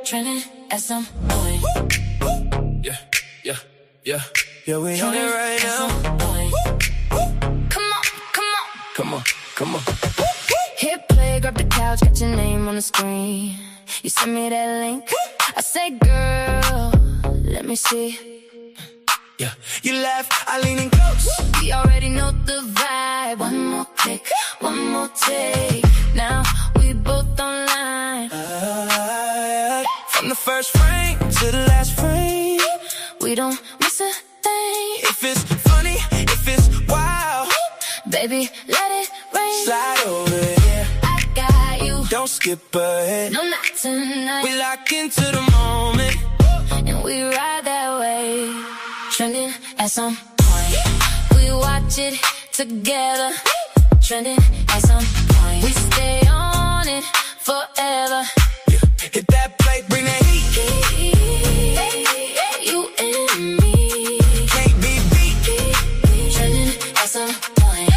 trending at some point. Yeah, we on it right now. Come on. Hit play, grab the couch, got your name on the screen. You send me that link. I say, girl, let me see. Yeah, you laugh, I lean in close. We already know the vibe. One more click, one more take. Now we both online. From the first frame to the last frame, we don't miss a thing. If it's funny, if it's wild, baby, let it rain. slide over here. I got you. Don't skip ahead. No, not tonight. We lock into the moment, and we ride that way. Trending at some point. We watch it together. Trending at some point. We stay on it forever. Yeah. Hit that play, bring that heat. You and me Can't be beat. trending at some point.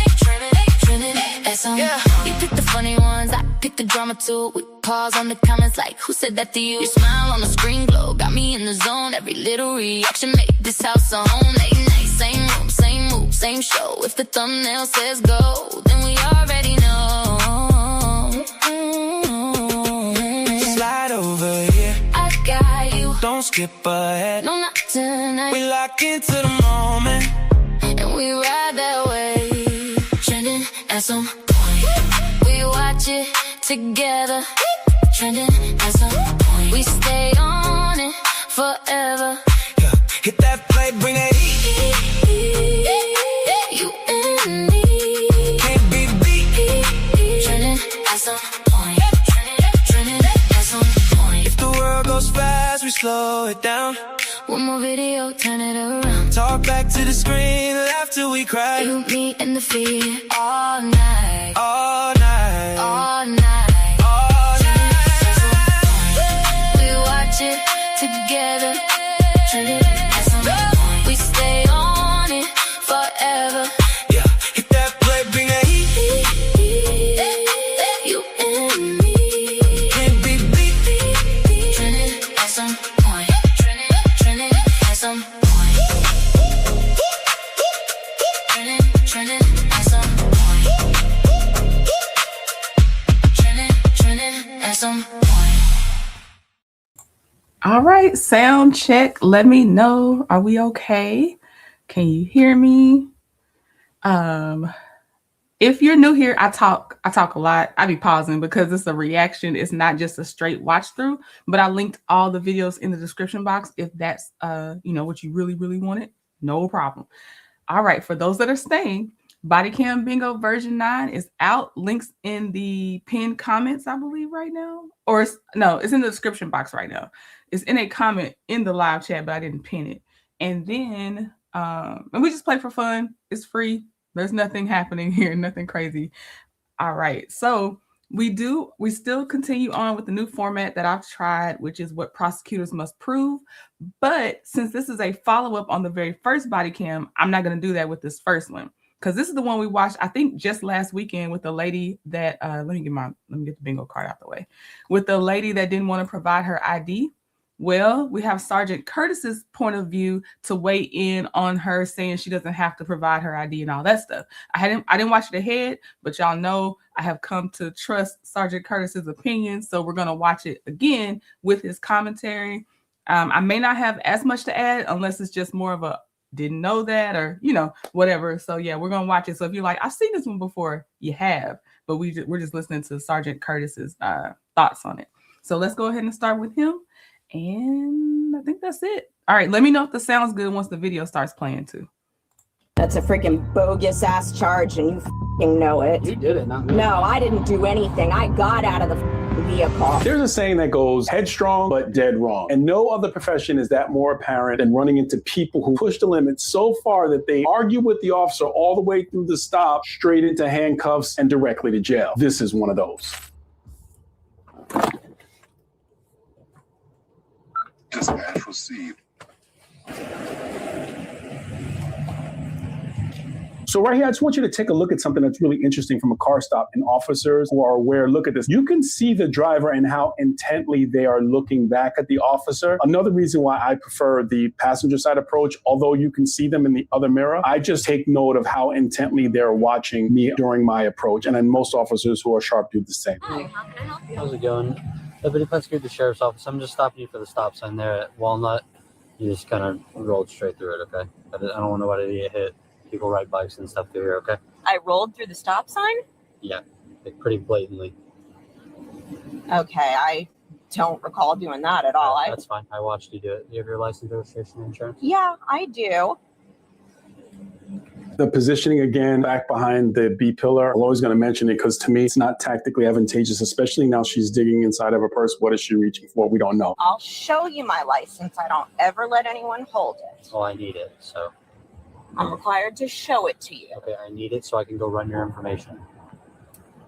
Trending at some point. You pick the funny ones, I pick the drama too. We pause on the comments like, who said that to you? Your smile on the screen glow, got me in the zone. Every little reaction make this house a home. Late night, same room, same move, same show. If the thumbnail says go, then we already know. Slide over here. I got you. Don't skip ahead. No, not tonight. We lock into the moment, and we ride that way. Trending at some point. We watch it together. Trending at some point. We stay on it forever. yeah. Hit that play, bring that heat. You and me Can't be beat. trending at some point. Trending at some point. If the world goes fast, we slow it down. One more video, turn it around. Talk back to the screen, laugh till we cry. You, me, and the feed all night. All night. All night. All night. We watch it together. Trending at some point. We stay on it forever. Yeah, hit that play, bring that heat. You and me Can't be beat. trending at some point. Trending at some point. Trending at some point. Trending at some point. All right, sound check. Let me know. Are we okay? Can you hear me? If you're new here, I talk a lot. I be pausing because it's a reaction. It's not just a straight watch through, but I linked all the videos in the description box if that's what you really wanted. No problem. All right, for those that are staying, Bodycam Bingo version 9 is out. Links in the pinned comments, I believe, right now. Or it's in the description box right now. It's in a comment in the live chat, but I didn't pin it. And then and we just play for fun. It's free. There's nothing happening here, nothing crazy. All right. So we still continue on with the new format that I've tried, which is what prosecutors must prove. But since this is a follow-up on the very first body cam, I'm not going to do that with this first one. Because this is the one we watched, I think, just last weekend with the lady that let me get the bingo card out the way. With the lady that didn't want to provide her ID. Well, we have Sergeant Curtis's point of view to weigh in on her saying she doesn't have to provide her ID and all that stuff. I didn't watch it ahead, but y'all know I have come to trust Sergeant Curtis's opinion. So we're going to watch it again with his commentary. I may not have as much to add unless it's just more of a didn't know that or, whatever. So yeah, we're going to watch it. So if you're like, I've seen this one before, you have, but we're just listening to Sergeant Curtis's thoughts on it. So let's go ahead and start with him. And I think that's it. All right, let me know if this sounds good once the video starts playing too. That's a freaking bogus ass charge and you f***ing know it. You did it, not me. No, I didn't do anything. I got out of the vehicle. There's a saying that goes headstrong but dead wrong. And no other profession is that more apparent than running into people who push the limits so far that they argue with the officer all the way through the stop, straight into handcuffs and directly to jail. This is one of those. Dispatch received. So right here, I just want you to take a look at something that's really interesting from a car stop. And officers who are aware, look at this. You can see the driver and how intently they are looking back at the officer. Another reason why I prefer the passenger side approach, although you can see them in the other mirror, I just take note of how intently they're watching me during my approach. And then most officers who are sharp do the same. Hi, how can I help you? How's it going? Deputy Prosecutor, the Sheriff's Office. I'm just stopping you for the stop sign there at Walnut. You just kind of rolled straight through it, okay? I don't want nobody to get hit. People ride bikes and stuff through here, okay? I rolled through the stop sign? Yeah, like pretty blatantly. Okay, I don't recall doing that at all. That's fine. I watched you do it. Do you have your license, registration, and insurance? Yeah, I do. The positioning, again, back behind the B pillar, I'm always going to mention it because to me, it's not tactically advantageous, especially now she's digging inside of her purse. What is she reaching for? We don't know. I'll show you my license. I don't ever let anyone hold it. Well, I need it, so. I'm required to show it to you. Okay, I need it so I can go run your information.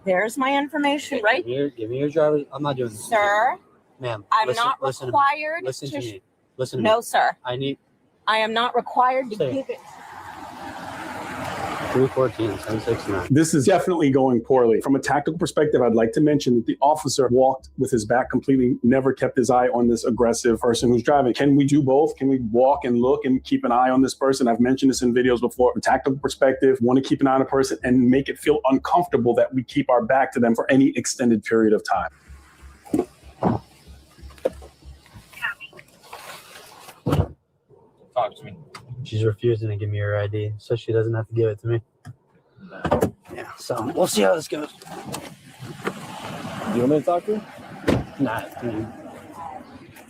There's my information, right? Give me your driver's. I'm not doing this. Sir, ma'am, I'm listen, not listen required to me. Listen to... to me. Listen to me. No, sir. I am not required to Say give it. 314, 1069. This is definitely going poorly. From a tactical perspective, I'd like to mention that the officer walked with his back completely, never kept his eye on this aggressive person who's driving. Can we do both? Can we walk and look and keep an eye on this person? I've mentioned this in videos before. From a tactical perspective, want to keep an eye on a person and make it feel uncomfortable that we keep our back to them for any extended period of time. Talk to me. She's refusing to give me her ID, so she doesn't have to give it to me. Yeah, so we'll see how this goes. Do you want me to talk to her? Nah, I mean,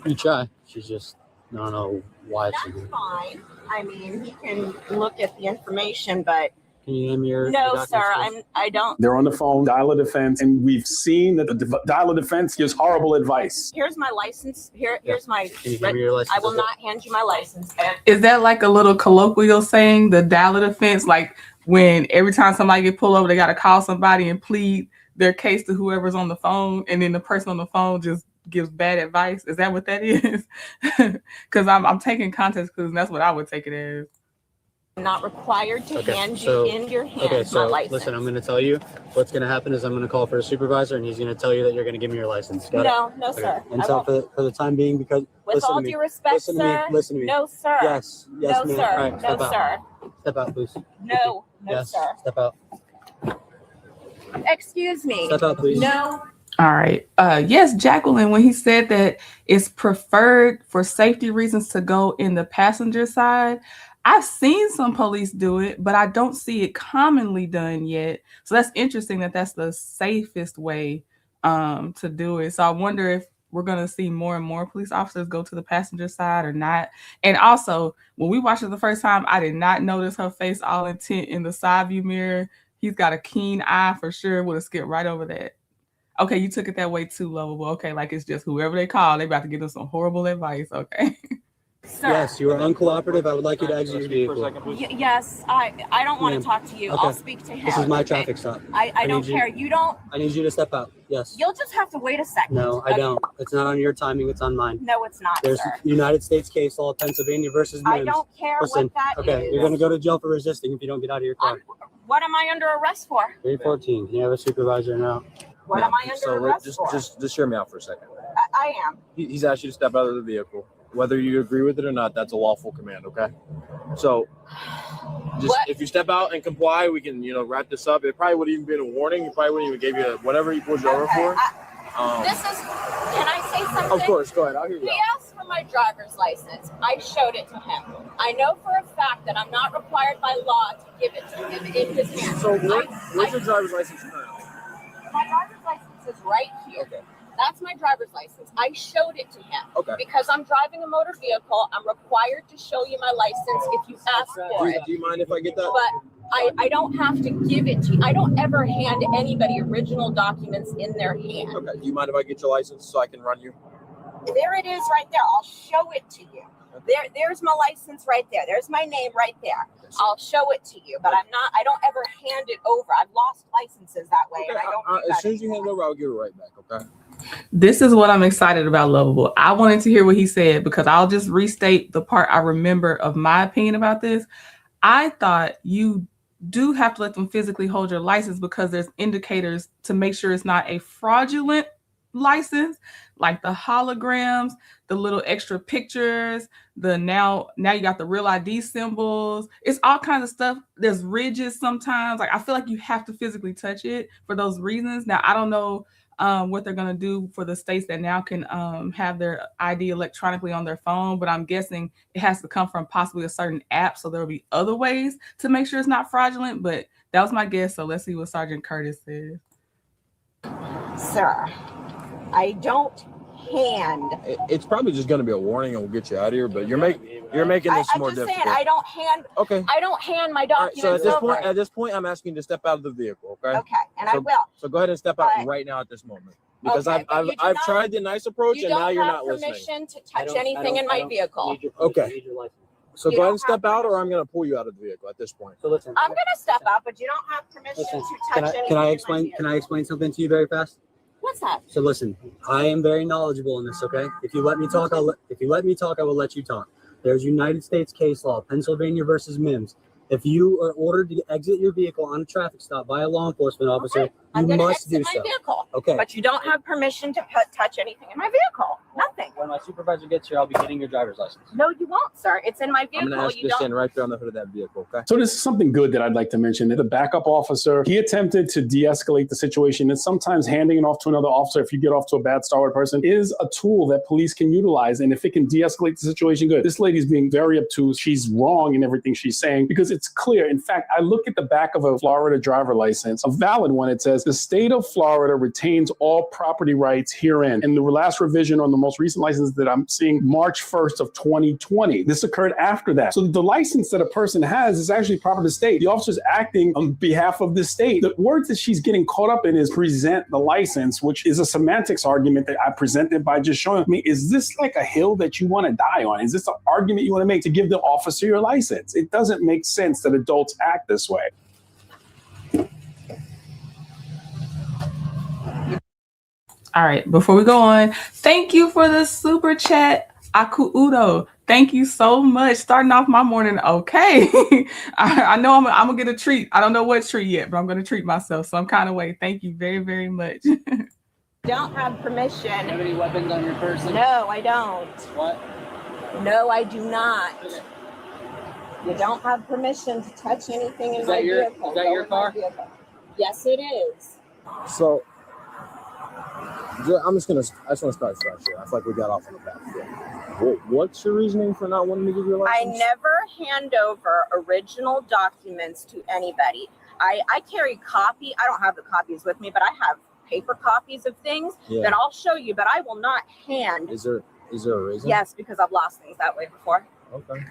you try. She's just, I don't know why she's. That's fine. I mean, he can look at the information, but Can you give me your no, documents, sir, please? I don't. They're on the phone, dial a defense, and we've seen that the dial a defense gives horrible advice. Here's my license. Here's my. Can you give me your license? I will not hand you my license. Is that like a little colloquial saying, the dial of defense? Like when every time somebody get pulled over, they got to call somebody and plead their case to whoever's on the phone, and then the person on the phone just gives bad advice. Is that what that is? Because I'm taking context because that's what I would take it as. I'm not required to hand so- you in your hand Okay, my so license. listen, I'm going to tell you what's going to happen is I'm going to call for a supervisor, and he's going to tell you that you're going to give me your license. Got it? No, sir. And I so won't. for the time being, because With listen all to me. due respect, Listen to me. sir. Listen to me. No, sir. Yes, No, ma'am. sir. All right, No, step out. sir. Step out, please. No, Yes, sir. step out. Excuse me. Step out, please. No. All right. Yes, Jacqueline, when he said that it's preferred for safety reasons to go in the passenger side, I've seen some police do it, but I don't see it commonly done yet. So that's interesting that that's the safest way to do it. So I wonder if we're going to see more and more police officers go to the passenger side or not. And also, when we watched it the first time, I did not notice her face all intent in the side view mirror. He's got a keen eye for sure. Would have skipped right over that. Okay, you took it that way too, Lovable. Okay, like it's just whoever they call, they about to give them some horrible advice. Okay. Sir. Yes, you are uncooperative. I would like you to exit your vehicle. Yes, I don't want Ma'am. to talk to you. Okay. I'll speak to him. This is my okay? traffic stop. I don't need you- care. You don't. I need you to step out. Yes. You'll just have to wait a second. No, I okay? don't. It's not on your timing. It's on mine. No, it's not, There's sir. United States case law, Pennsylvania versus I Mims. don't care Listen, what that okay, is. you're going to go to jail for resisting if you don't get out of your car. What am I under arrest for? 314. Can you have a supervisor now? What am I under arrest for? Just hear me out for a second. I am. He's asked you to step out of the vehicle. Whether you agree with it or not, that's a lawful command, okay? So, just What? if you step out and comply, we can, wrap this up. It probably would even been a warning. He probably wouldn't even give you whatever he pulled you over Okay, for. This is. Can I say something? Of course, go ahead. I'll hear you He out. asked for my driver's license. I showed it to him. I know for a fact that I'm not required by law to give it to him in his hand. So, where's your driver's license currently? My driver's license is right here. Okay. That's my driver's license. I showed it to him. Okay. Because I'm driving a motor vehicle, I'm required to show you my license if you ask for it. Do you mind if I get that? But I don't have to give it to you. I don't ever hand anybody original documents in their hand. Okay. Do you mind if I get your license so I can run you? There it is right there. I'll show it to you. There's my license right there. There's my name right there. I'll show it to you, but I don't ever hand it over. I've lost licenses that way. Okay. And I don't do As that soon as you anymore. hand it over, I'll give it right back, okay? This is what I'm excited about, Lovable. I wanted to hear what he said because I'll just restate the part I remember of my opinion about this. I thought you do have to let them physically hold your license because there's indicators to make sure it's not a fraudulent license, like the holograms, the little extra pictures, the now you got the real ID symbols. It's all kinds of stuff. There's ridges sometimes. Like I feel like you have to physically touch it for those reasons. Now I don't know what they're going to do for the states that now can have their ID electronically on their phone, but I'm guessing it has to come from possibly a certain app, so there'll be other ways to make sure it's not fraudulent. But that was my guess, so let's see what Sergeant Curtis says. Sir, I don't hand. It's probably just going to be a warning and we'll get you out of here, but you're making this more difficult. I'm just saying, I don't hand. Okay. I don't hand my documents so at this point, I'm asking you to step out of the vehicle, okay? Okay, and I will. So go ahead and step out right now at this moment. Because I've tried the nice approach and now you're not listening. You don't have permission to touch anything in my vehicle. Okay. So go ahead and step out, or I'm going to pull you out of the vehicle at this point. So listen. I'm going to step out, but you don't have permission to touch anything. Can I explain something to you very fast? What's that? So listen, I am very knowledgeable in this, okay? If you let me talk, I will let you talk. There's United States case law, Pennsylvania versus Mims. If you are ordered to exit your vehicle on a traffic stop by a law enforcement officer, you must do so. Vehicle. Okay. But you don't have permission to touch anything in my vehicle. Nothing. When my supervisor gets here, I'll be getting your driver's license. No, you won't, sir. It's in my vehicle. I'm going to ask you to stand right there on the hood of that vehicle, okay? So this is something good that I'd like to mention. The backup officer, he attempted to de-escalate the situation, and sometimes handing it off to another officer, if you get off to a bad start person, is a tool that police can utilize. And if it can de-escalate the situation, good. This lady's being very obtuse. She's wrong in everything she's saying because it's clear. In fact, I look at the back of a Florida driver license, a valid one. It says, the state of Florida retains all property rights herein. And the last revision on the most recent license that I'm seeing, March 1st of 2020. This occurred after that. So the license that a person has is actually proper to the state. The officer's acting on behalf of the state. The words that she's getting caught up in is present the license, which is a semantics argument that I presented by just showing me, is this like a hill that you want to die on? Is this an argument you want to make to give the officer your license? It doesn't make sense that adults act this way. All right, before we go on, thank you for the super chat, Akuudo. Thank you so much. Starting off my morning, okay. I know I'm gonna get a treat. I don't know what treat yet, but I'm gonna treat myself some kind of way. Thank you very, very much. Don't have permission. Do you have any weapons on your person? No, I don't. What? No, I do not. You don't have permission to touch anything in my vehicle. Is that your car? Yes, it is. So I just want to start fresh here. I feel like we got off on the back foot. What's your reasoning for not wanting to give your license? I never hand over original documents to anybody. I carry copy. I don't have the copies with me, but I have paper copies of things that I'll show you, but I will not hand. Is there a reason? Yes, because I've lost things that way before. Okay.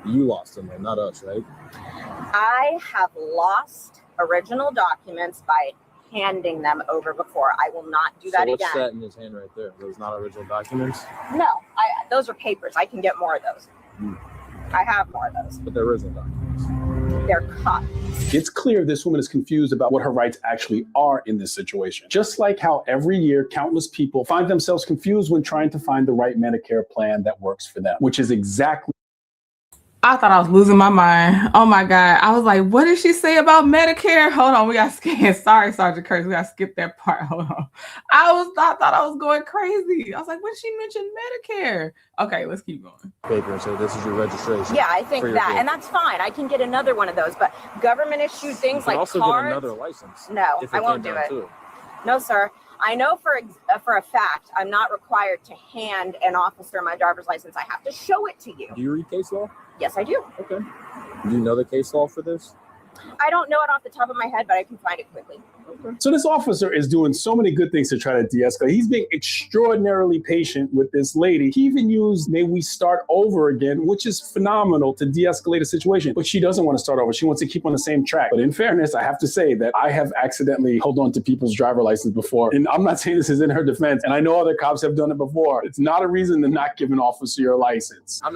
You lost them, though, not us, right? I have lost original documents by handing them over before. I will not do that again. So what's that in his hand right there? Those not original documents? No, those are papers. I can get more of those. I have more of those. But they're original documents. They're copies. It's clear this woman is confused about what her rights actually are in this situation. Just like how every year countless people find themselves confused when trying to find the right Medicare plan that works for them, which is exactly. I thought I was losing my mind. Oh my God. I was like, what did she say about Medicare? Hold on, we got to skip. Sorry, Sergeant Curtis, we got to skip that part. Hold on. I thought I was going crazy. I was like, when she mentioned Medicare? Okay, let's keep going. Paper and say this is your registration. Yeah, I think that, and that's fine. I can get another one of those, but government issued things like also cards. Get another license. No, I won't do it. No, sir. I know for a fact I'm not required to hand an officer my driver's license. I have to show it to you. Do you read case law? Yes, I do. Okay. Do you know the case law for this? I don't know it off the top of my head, but I can find it quickly. Okay. So this officer is doing so many good things to try to de-escalate. He's being extraordinarily patient with this lady. He even used, may we start over again, which is phenomenal to de-escalate a situation. But she doesn't want to start over. She wants to keep on the same track. But in fairness, I have to say that I have accidentally held on to people's driver license before. And I'm not saying this is in her defense. And I know other cops have done it before. It's not a reason to not give an officer your license. I'm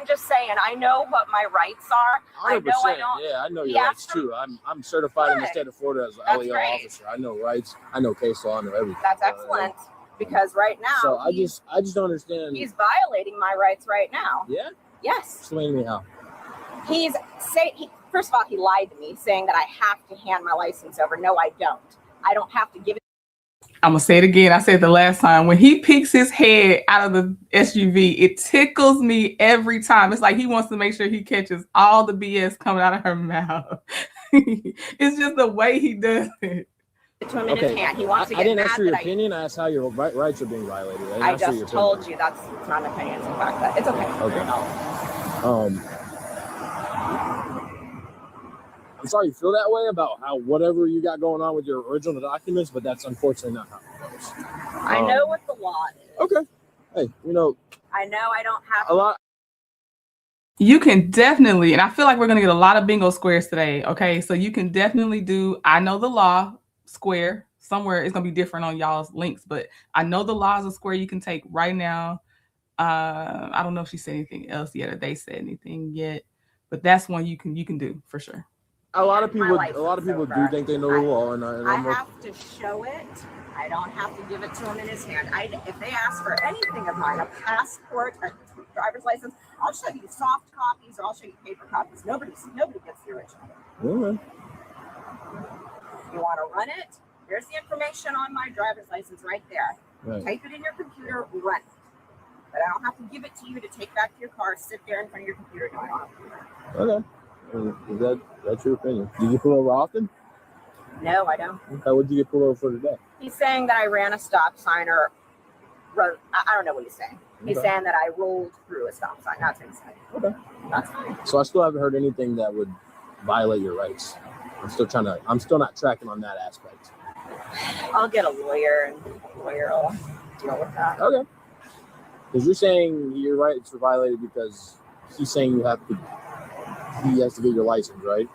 just saying, I know what my rights are. 100%. I know your rights too. I'm certified in the state of Florida as an LEO officer. I know rights. I know case law. I know everything. That's excellent. Because right now, so I just don't understand. He's violating my rights right now. Yeah. Yes. Explain to me how. First of all, he lied to me saying that I have to hand my license over. No, I don't. I don't have to give it. I'm gonna say it again. I said the last time, when he peeks his head out of the SUV, it tickles me every time. It's like he wants to make sure he catches all the BS coming out of her mouth. It's just the way he does it. To him in his hand. He wants to get I didn't mad ask for your that opinion. I asked how your rights are being violated. I just told you that's not an opinion. It's a fact. But it's okay. Okay. I'm sorry you feel that way about how whatever you got going on with your original documents, but that's unfortunately not how it goes. I know what the law is. Okay. Hey, you know. I know I don't have a lot. You can definitely, and I feel like we're going to get a lot of bingo squares today. Okay. So you can definitely do, I know the law square. Somewhere it's going to be different on y'all's links, but I know the law is a square you can take right now. I don't know if she said anything else yet or they said anything yet, but that's one you can do for sure. A lot of people do think they know the law, and I have to show it. I don't have to give it to him in his hand. If they ask for anything of mine, a passport, a driver's license, I'll show you soft copies or I'll show you paper copies. Nobody gets the original. Okay. You want to run it? Here's the information on my driver's license right there. Right. Type it in your computer, run it. But I don't have to give it to you to take back to your car, sit there in front of your computer. No, I don't have to do that. Okay. Is that's your opinion? Do you get pulled over often? No, I don't. Okay, what did you get pulled over for today? He's saying that I ran a stop sign or wrote, I don't know what he's saying. He's saying that I rolled through a stop sign. That's what he's saying. Okay. That's fine. So I still haven't heard anything that would violate your rights. I'm still not tracking on that aspect. I'll get a lawyer and the lawyer will deal with that. Okay. Because you're saying your rights are violated because he's saying he has to get your license, right?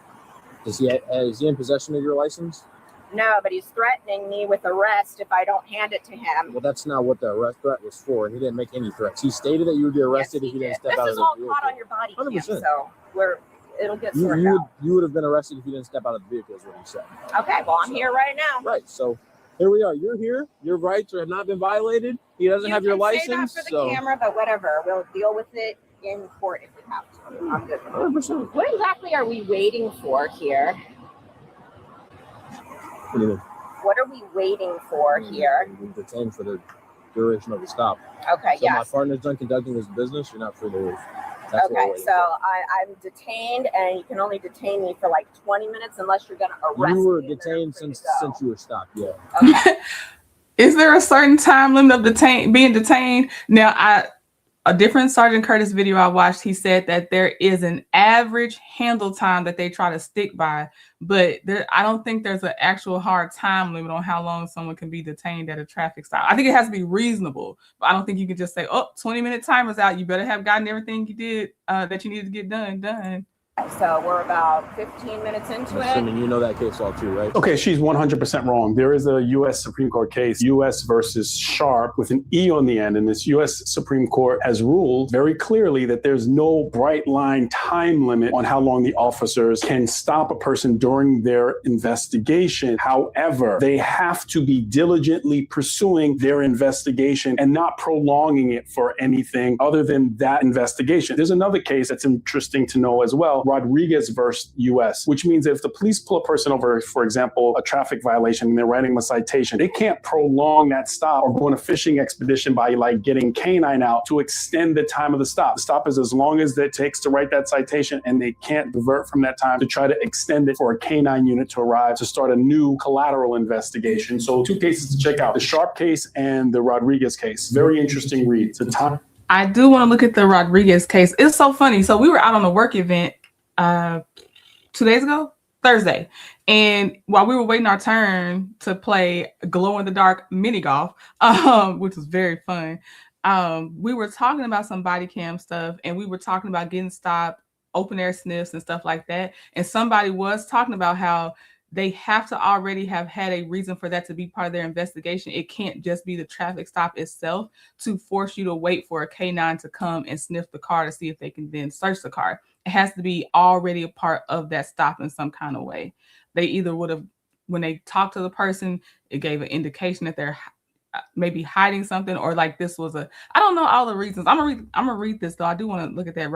Is he in possession of your license? No, but he's threatening me with arrest if I don't hand it to him. Well, that's not what the arrest threat was for. He didn't make any threats. He stated that you would be arrested if you didn't step out of the vehicle. This is all caught on your body cam, 100%. so it'll get sorted out. You would have been arrested if you didn't step out of the vehicle, is what he said. Okay, well, I'm here right now. Right, so here we are. You're here. Your rights have not been violated. He doesn't have your license. You can say that for the camera, but whatever. We'll deal with it in court if we have to. I'm good. 100%. What exactly are we waiting for here? What do you mean? What are we waiting for here? We're detained for the duration of the stop. Okay, so yes. my partner's done conducting his business. You're not free to leave. That's okay, so I'm detained, and you can only detain me for like 20 minutes unless you're going to arrest me. You were detained since you were stopped, yeah. Okay. Is there a certain time limit of being detained? Now, a different Sergeant Curtis video I watched, he said that there is an average handle time that they try to stick by, but I don't think there's an actual hard time limit on how long someone can be detained at a traffic stop. I think it has to be reasonable, but I don't think you can just say, 20-minute timer's out. You better have gotten everything you did that you needed to get done. So we're about 15 minutes into it. Assuming you know that case all too, right? Okay, she's 100% wrong. There is a U.S. Supreme Court case, U.S. versus Sharp, with an E on the end. And this U.S. Supreme Court has ruled very clearly that there's no bright line time limit on how long the officers can stop a person during their investigation. However, they have to be diligently pursuing their investigation and not prolonging it for anything other than that investigation. There's another case that's interesting to know as well, Rodriguez versus U.S., which means that if the police pull a person over, for example, a traffic violation, and they're writing them a citation, they can't prolong that stop or go on a fishing expedition by like getting canine out to extend the time of the stop. The stop is as long as it takes to write that citation, and they can't divert from that time to try to extend it for a canine unit to arrive to start a new collateral investigation. So 2 cases to check out, the Sharp case and the Rodriguez case. Very interesting read. The time. I do want to look at the Rodriguez case. It's so funny. So we were out on a work event 2 days ago, Thursday. And while we were waiting our turn to play glow in the dark mini golf, which was very fun, we were talking about some body cam stuff, and we were talking about getting stopped, open air sniffs and stuff like that. And somebody was talking about how they have to already have had a reason for that to be part of their investigation. It can't just be the traffic stop itself to force you to wait for a K9 to come and sniff the car to see if they can then search the car. It has to be already a part of that stop in some kind of way. They either would have, when they talked to the person, it gave an indication that they're maybe hiding something, or like this was I don't know all the reasons. I'm gonna read this though. I do want to look at that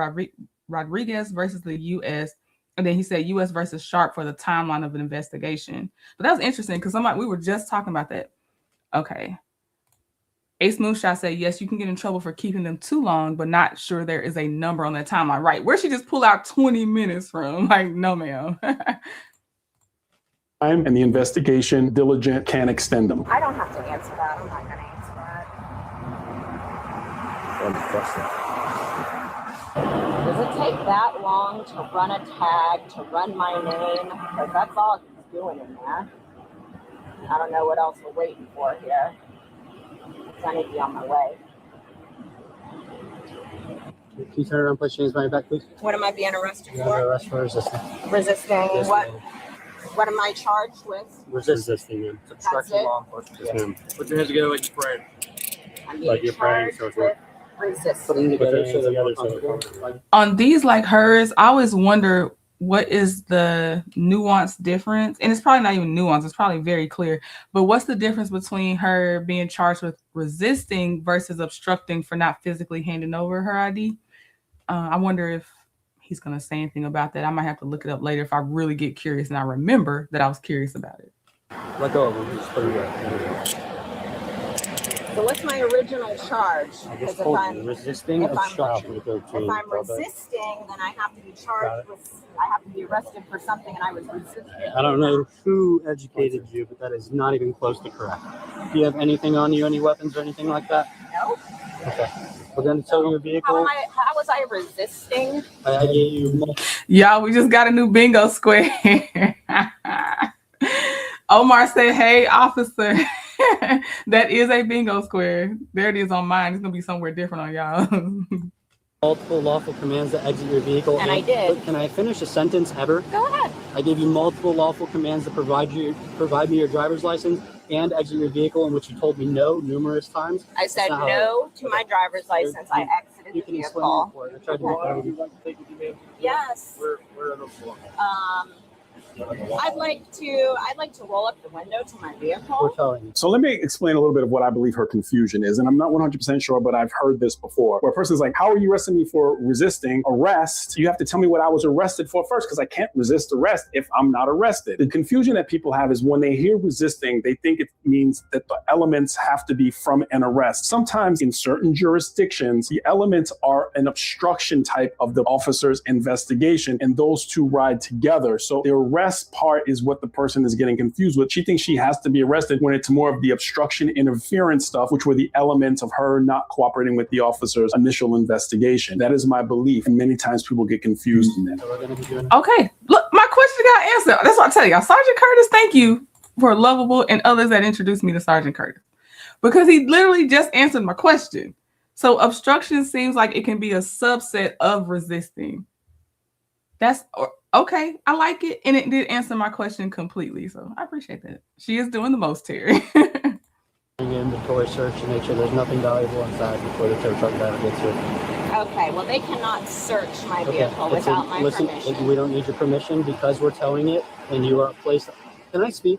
Rodriguez versus the U.S. And then he said U.S. versus Sharp for the timeline of an investigation. But that was interesting because we were just talking about that. Okay. Ace Moonshot said, yes, you can get in trouble for keeping them too long, but not sure there is a number on that timeline. Right. Where'd she just pull out 20 minutes from? Like, no, ma'am. And the investigation diligent can extend them. I don't have to answer that. I'm not going to answer that. Does it take that long to run a tag, to run my name? Because that's all he's doing in there. I don't know what else we're waiting for here. I need to be on my way. Can you turn around and place your hands behind your back, please? What am I being arrested You're for? under arrest for resisting. Resisting. Yes, What? ma'am. What am I charged with? Resisting, ma'am. That's it? law enforcement. Yes, ma'am. Put your hands together like you're praying. I'm Like being you're praying, charged so with Put resisting. them together so they're more together so comfortable. Like, On these like hers, I always wonder what is the nuanced difference? And it's probably not even nuanced. It's probably very clear. But what's the difference between her being charged with resisting versus obstructing for not physically handing over her ID? I wonder if he's going to say anything about that. I might have to look it up later if I really get curious and I remember that I was curious about it. let go of them. Just put them together. So what's my original charge? I Because just told you, resisting obstruction. if I'm resisting, then I have to be charged with, I have to be arrested for something, and I was resisting. I don't know who educated you, but that is not even close to correct. Do you have anything on you, any weapons or anything like that? No. Okay. We're going to tow your vehicle. How was I resisting? I gave you Y'all, we just got a new bingo square. Omar said, hey, officer. That is a bingo square. There it is on mine. It's going to be somewhere different on y'all. multiple lawful commands to exit your vehicle. And I did. But can I finish a sentence ever? Go ahead. I gave you multiple lawful commands to provide me your driver's license and exit your vehicle, in which you told me no numerous times. I said That's not no to my driver's license. I exited You the can explain your vehicle. report. I tried to make it. Yes. Where are those for? I'd like to roll up the window to my We're vehicle. towing you. So let me explain a little bit of what I believe her confusion is. And I'm not 100% sure, but I've heard this before, where a person's like, how are you arresting me for resisting arrest? You have to tell me what I was arrested for first, because I can't resist arrest if I'm not arrested. The confusion that people have is when they hear resisting, they think it means that the elements have to be from an arrest. Sometimes in certain jurisdictions, the elements are an obstruction type of the officer's investigation, and those two ride together. So the arrest part is what the person is getting confused with. She thinks she has to be arrested when it's more of the obstruction interference stuff, which were the elements of her not cooperating with the officer's initial investigation. That is my belief. And many times people get confused in that. So we're going to be doing Okay, look, my question got answered. That's what I tell y'all. Sergeant Curtis, thank you for Lovable and others that introduced me to Sergeant Curtis, because he literally just answered my question. So obstruction seems like it can be a subset of resisting. That's okay. I like it. And it did answer my question completely. So I appreciate that. She is doing the most, Terry. an inventory search to make sure there's nothing valuable inside before the tow truck driver gets here. Okay, well, they cannot search my vehicle without my permission. We don't need your permission because we're towing it and you are placed. Can I speak?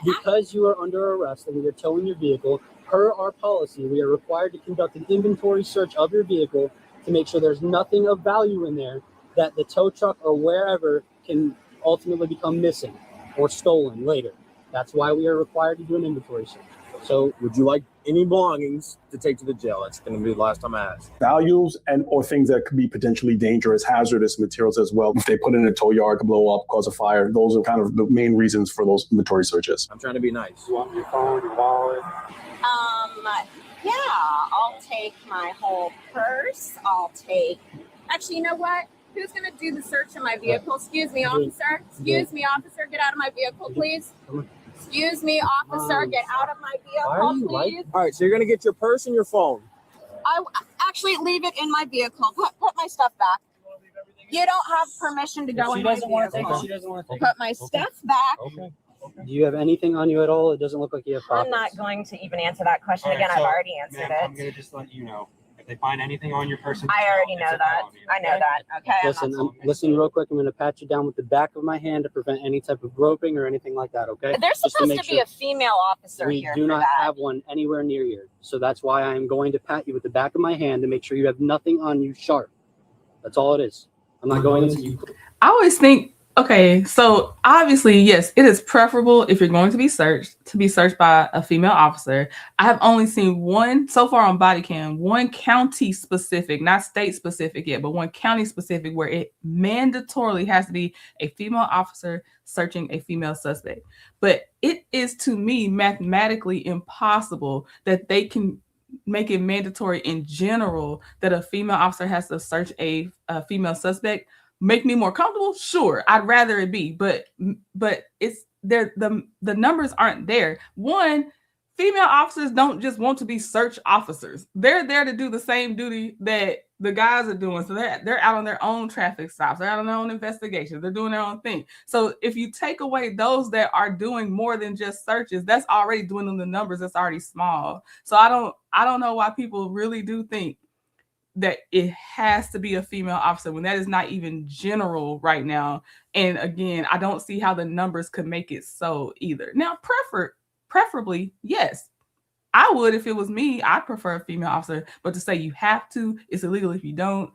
Because you are under arrest and we are towing your vehicle, per our policy, we are required to conduct an inventory search of your vehicle to make sure there's nothing of value in there that the tow truck or wherever can ultimately become missing or stolen later. That's why we are required to do an inventory search. So Would you like any belongings to take to the jail? That's going to be the last time I ask. Values and or things that could be potentially dangerous, hazardous materials as well. If they put in a tow yard, could blow up, cause a fire. Those are kind of the main reasons for those inventory searches. I'm trying to be nice. you want your phone, your wallet? Yeah, I'll take my whole purse. Actually, you know what? Who's going to do the search of my vehicle? Excuse me, officer. Excuse me, officer. Get out of my vehicle, please. Excuse me, officer. Get out of my vehicle, please. All right, so you're going to get your purse and your phone. I actually leave it in my vehicle. Put my stuff back. You don't have permission to go in my vehicle. She doesn't want to take Put my stuff back. Okay. Do you have anything on you at all? It doesn't look like you have pockets. I'm not going to even answer that question again. I've already answered I'm it. going to just let you know. If they find anything on your person, I already know that. I know that. Okay. Listen real quick. I'm going to pat you down with the back of my hand to prevent any type of groping or anything like that, okay? There's Just supposed make to be a female officer We here do for not that. have one anywhere near here. So that's why I am going to pat you with the back of my hand to make sure you have nothing on you sharp. That's all it is. I'm not going into you. I always think, okay, so obviously, yes, it is preferable if you're going to be searched by a female officer. I have only seen one so far on body cam, one county specific, not state specific yet, but one county specific where it mandatorily has to be a female officer searching a female suspect. But it is, to me, mathematically impossible that they can make it mandatory in general that a female officer has to search a female suspect. Make me more comfortable? Sure, I'd rather it be, but it's there. The numbers aren't there. One, female officers don't just want to be search officers. They're there to do the same duty that the guys are doing. So they're out on their own traffic stops. They're out on their own investigations. They're doing their own thing. So if you take away those that are doing more than just searches, that's already dwindling the numbers. That's already small. So I don't know why people really do think that it has to be a female officer when that is not even general right now. And again, I don't see how the numbers could make it so either. Now, preferably, yes, I would. If it was me, I'd prefer a female officer. But to say you have to, it's illegal if you don't,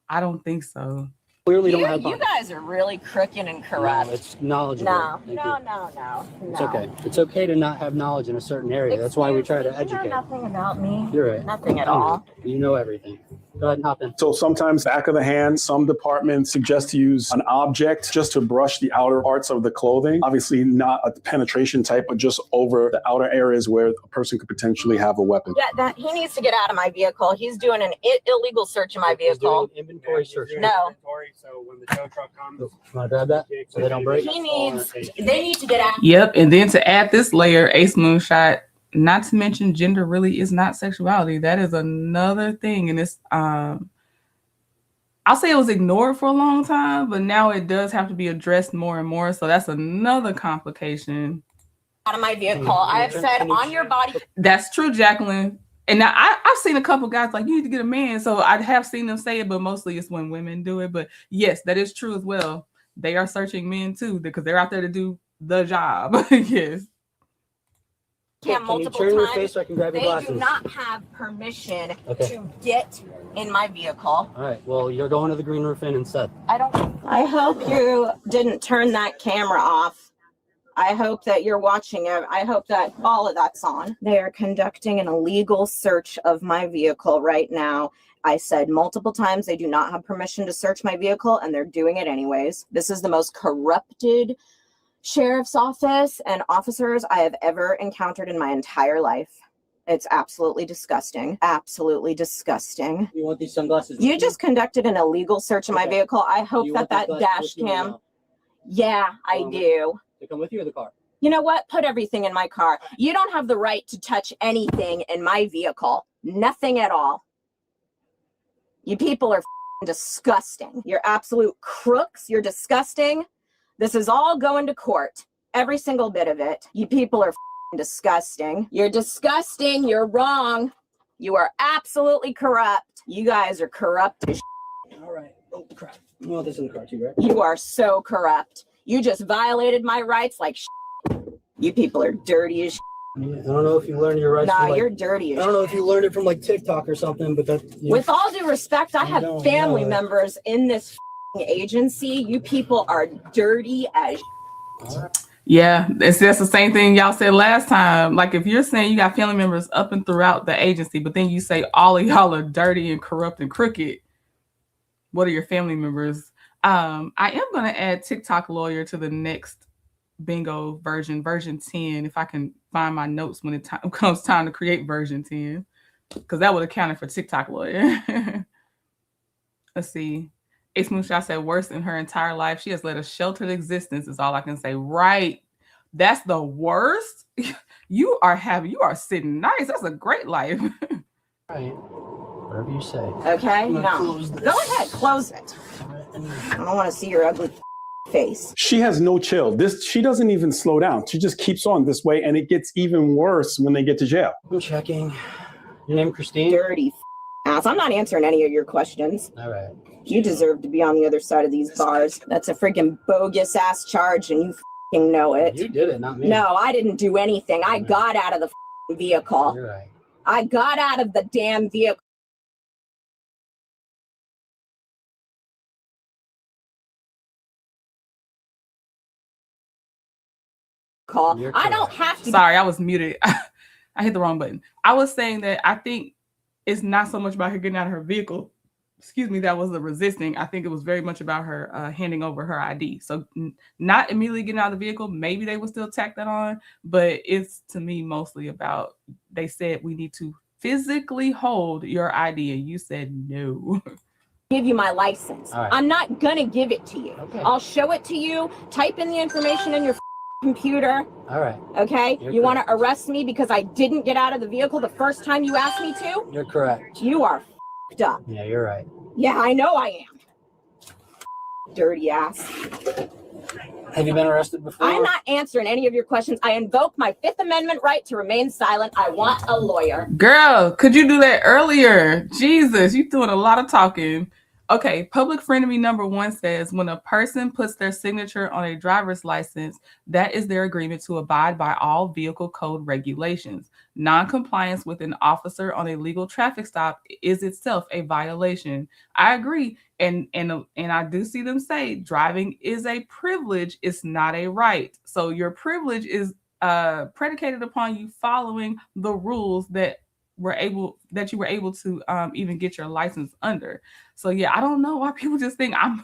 I don't think so. Clearly don't have You guys are really crooked and corrupt. No, it's knowledgeable. No. It's okay. It's okay to not have knowledge in a certain area. That's why we try to educate. You know nothing about me. You're right. Nothing at all. You know everything. Go ahead and hop in. So sometimes back of the hand, some departments suggest to use an object just to brush the outer parts of the clothing. Obviously not a penetration type, but just over the outer areas where a person could potentially have a weapon. Yeah, that he needs to get out of my vehicle. He's doing an illegal search in my vehicle. Inventory search. No. So when the tow truck comes, You want to grab that so they don't break? They need to get out. Yep. And then to add this layer, Ace Moonshot, not to mention gender really is not sexuality. That is another thing. And it's I'll say it was ignored for a long time, but now it does have to be addressed more and more. So that's another complication. Out of my vehicle. I have said on your body. That's true, Jacqueline. And now I've seen a couple guys like, you need to get a man. So I have seen them say it, but mostly it's when women do it. But yes, that is true as well. They are searching men too, because they're out there to do the job. Yes. Can you turn your face so I can grab your they glasses? do not have permission Okay. to get in my vehicle. All right. Well, you're going to the green roof inn instead. I hope you didn't turn that camera off. I hope that you're watching it. I hope that all of that's on. They are conducting an illegal search of my vehicle right now. I said multiple times they do not have permission to search my vehicle, and they're doing it anyways. This is the most corrupted sheriff's office and officers I have ever encountered in my entire life. It's absolutely disgusting. Absolutely disgusting. You want these sunglasses? You just conducted an illegal search of my vehicle. I hope You that want these glasses dash with you or cam. no? Yeah, I do. They come with you or the car? You know what? Put everything in my car. You don't have the right to touch anything in my vehicle. Nothing at all. You people are disgusting. You're absolute crooks. You're disgusting. This is all going to court. Every single bit of it. You people are disgusting. You're disgusting. You're wrong. You are absolutely corrupt. You guys are corrupt as All right. Oh, crap. You want this in the car too, right? You are so corrupt. You just violated my rights like You people are dirty as Yeah, I don't know if you learned your rights. Nah, from, like, you're dirty as I don't know if you learned it from like TikTok or something, but that. Yeah. With all due respect, I have No, family no. members in this agency. You people are dirty as Yeah, it's just the same thing y'all said last time. Like if you're saying you got family members up and throughout the agency, but then you say all of y'all are dirty and corrupt and crooked, what are your family members? I am going to add TikTok lawyer to the next bingo version 10, if I can find my notes when it comes time to create version 10, because that would have counted for TikTok lawyer. Let's see. Ace Moonshot said worse in her entire life. She has led a sheltered existence, is all I can say. Right. That's the worst. You are sitting nice. That's a great life. Right. Whatever you say. Okay, no. Go ahead, close it. I don't want to see your ugly face. She has no chill. She doesn't even slow down. She just keeps on this way, and it gets even worse when they get to jail. I'm checking. Your name, Christine? Dirty ass. I'm not answering any of your questions. All right. You deserve to be on the other side of these bars. That's a freaking bogus ass charge, and you freaking know it. You did it, not me. No, I didn't do anything. I got out of the vehicle. You're right. I got out of the damn vehicle. call. You're I correct. don't have to. Sorry, I was muted. I hit the wrong button. I was saying that I think it's not so much about her getting out of her vehicle. Excuse me, that was the resisting. I think it was very much about her handing over her ID. So not immediately getting out of the vehicle. Maybe they would still tack that on, but it's to me mostly about they said we need to physically hold your ID, and you said no. Give you my license. All right. I'm not gonna give it to you. Okay. I'll show it to you. Type in the information in your computer. All right. Okay. You're you want to correct. arrest me because I didn't get out of the vehicle the first time you asked me to? You're correct. You are f***ed up. Yeah, you're right. Yeah, I know I am. Dirty ass. Have you been arrested before? I'm not answering any of your questions. I invoke my Fifth Amendment right to remain silent. I want a lawyer. Girl, could you do that earlier? Jesus, you doing a lot of talking. Okay, public frenemy number 1 says when a person puts their signature on a driver's license, that is their agreement to abide by all vehicle code regulations. Non-compliance with an officer on a legal traffic stop is itself a violation. I agree. And I do see them say driving is a privilege, it's not a right. So your privilege is predicated upon you following the rules that you were able to even get your license under. So yeah, I don't know why people just think I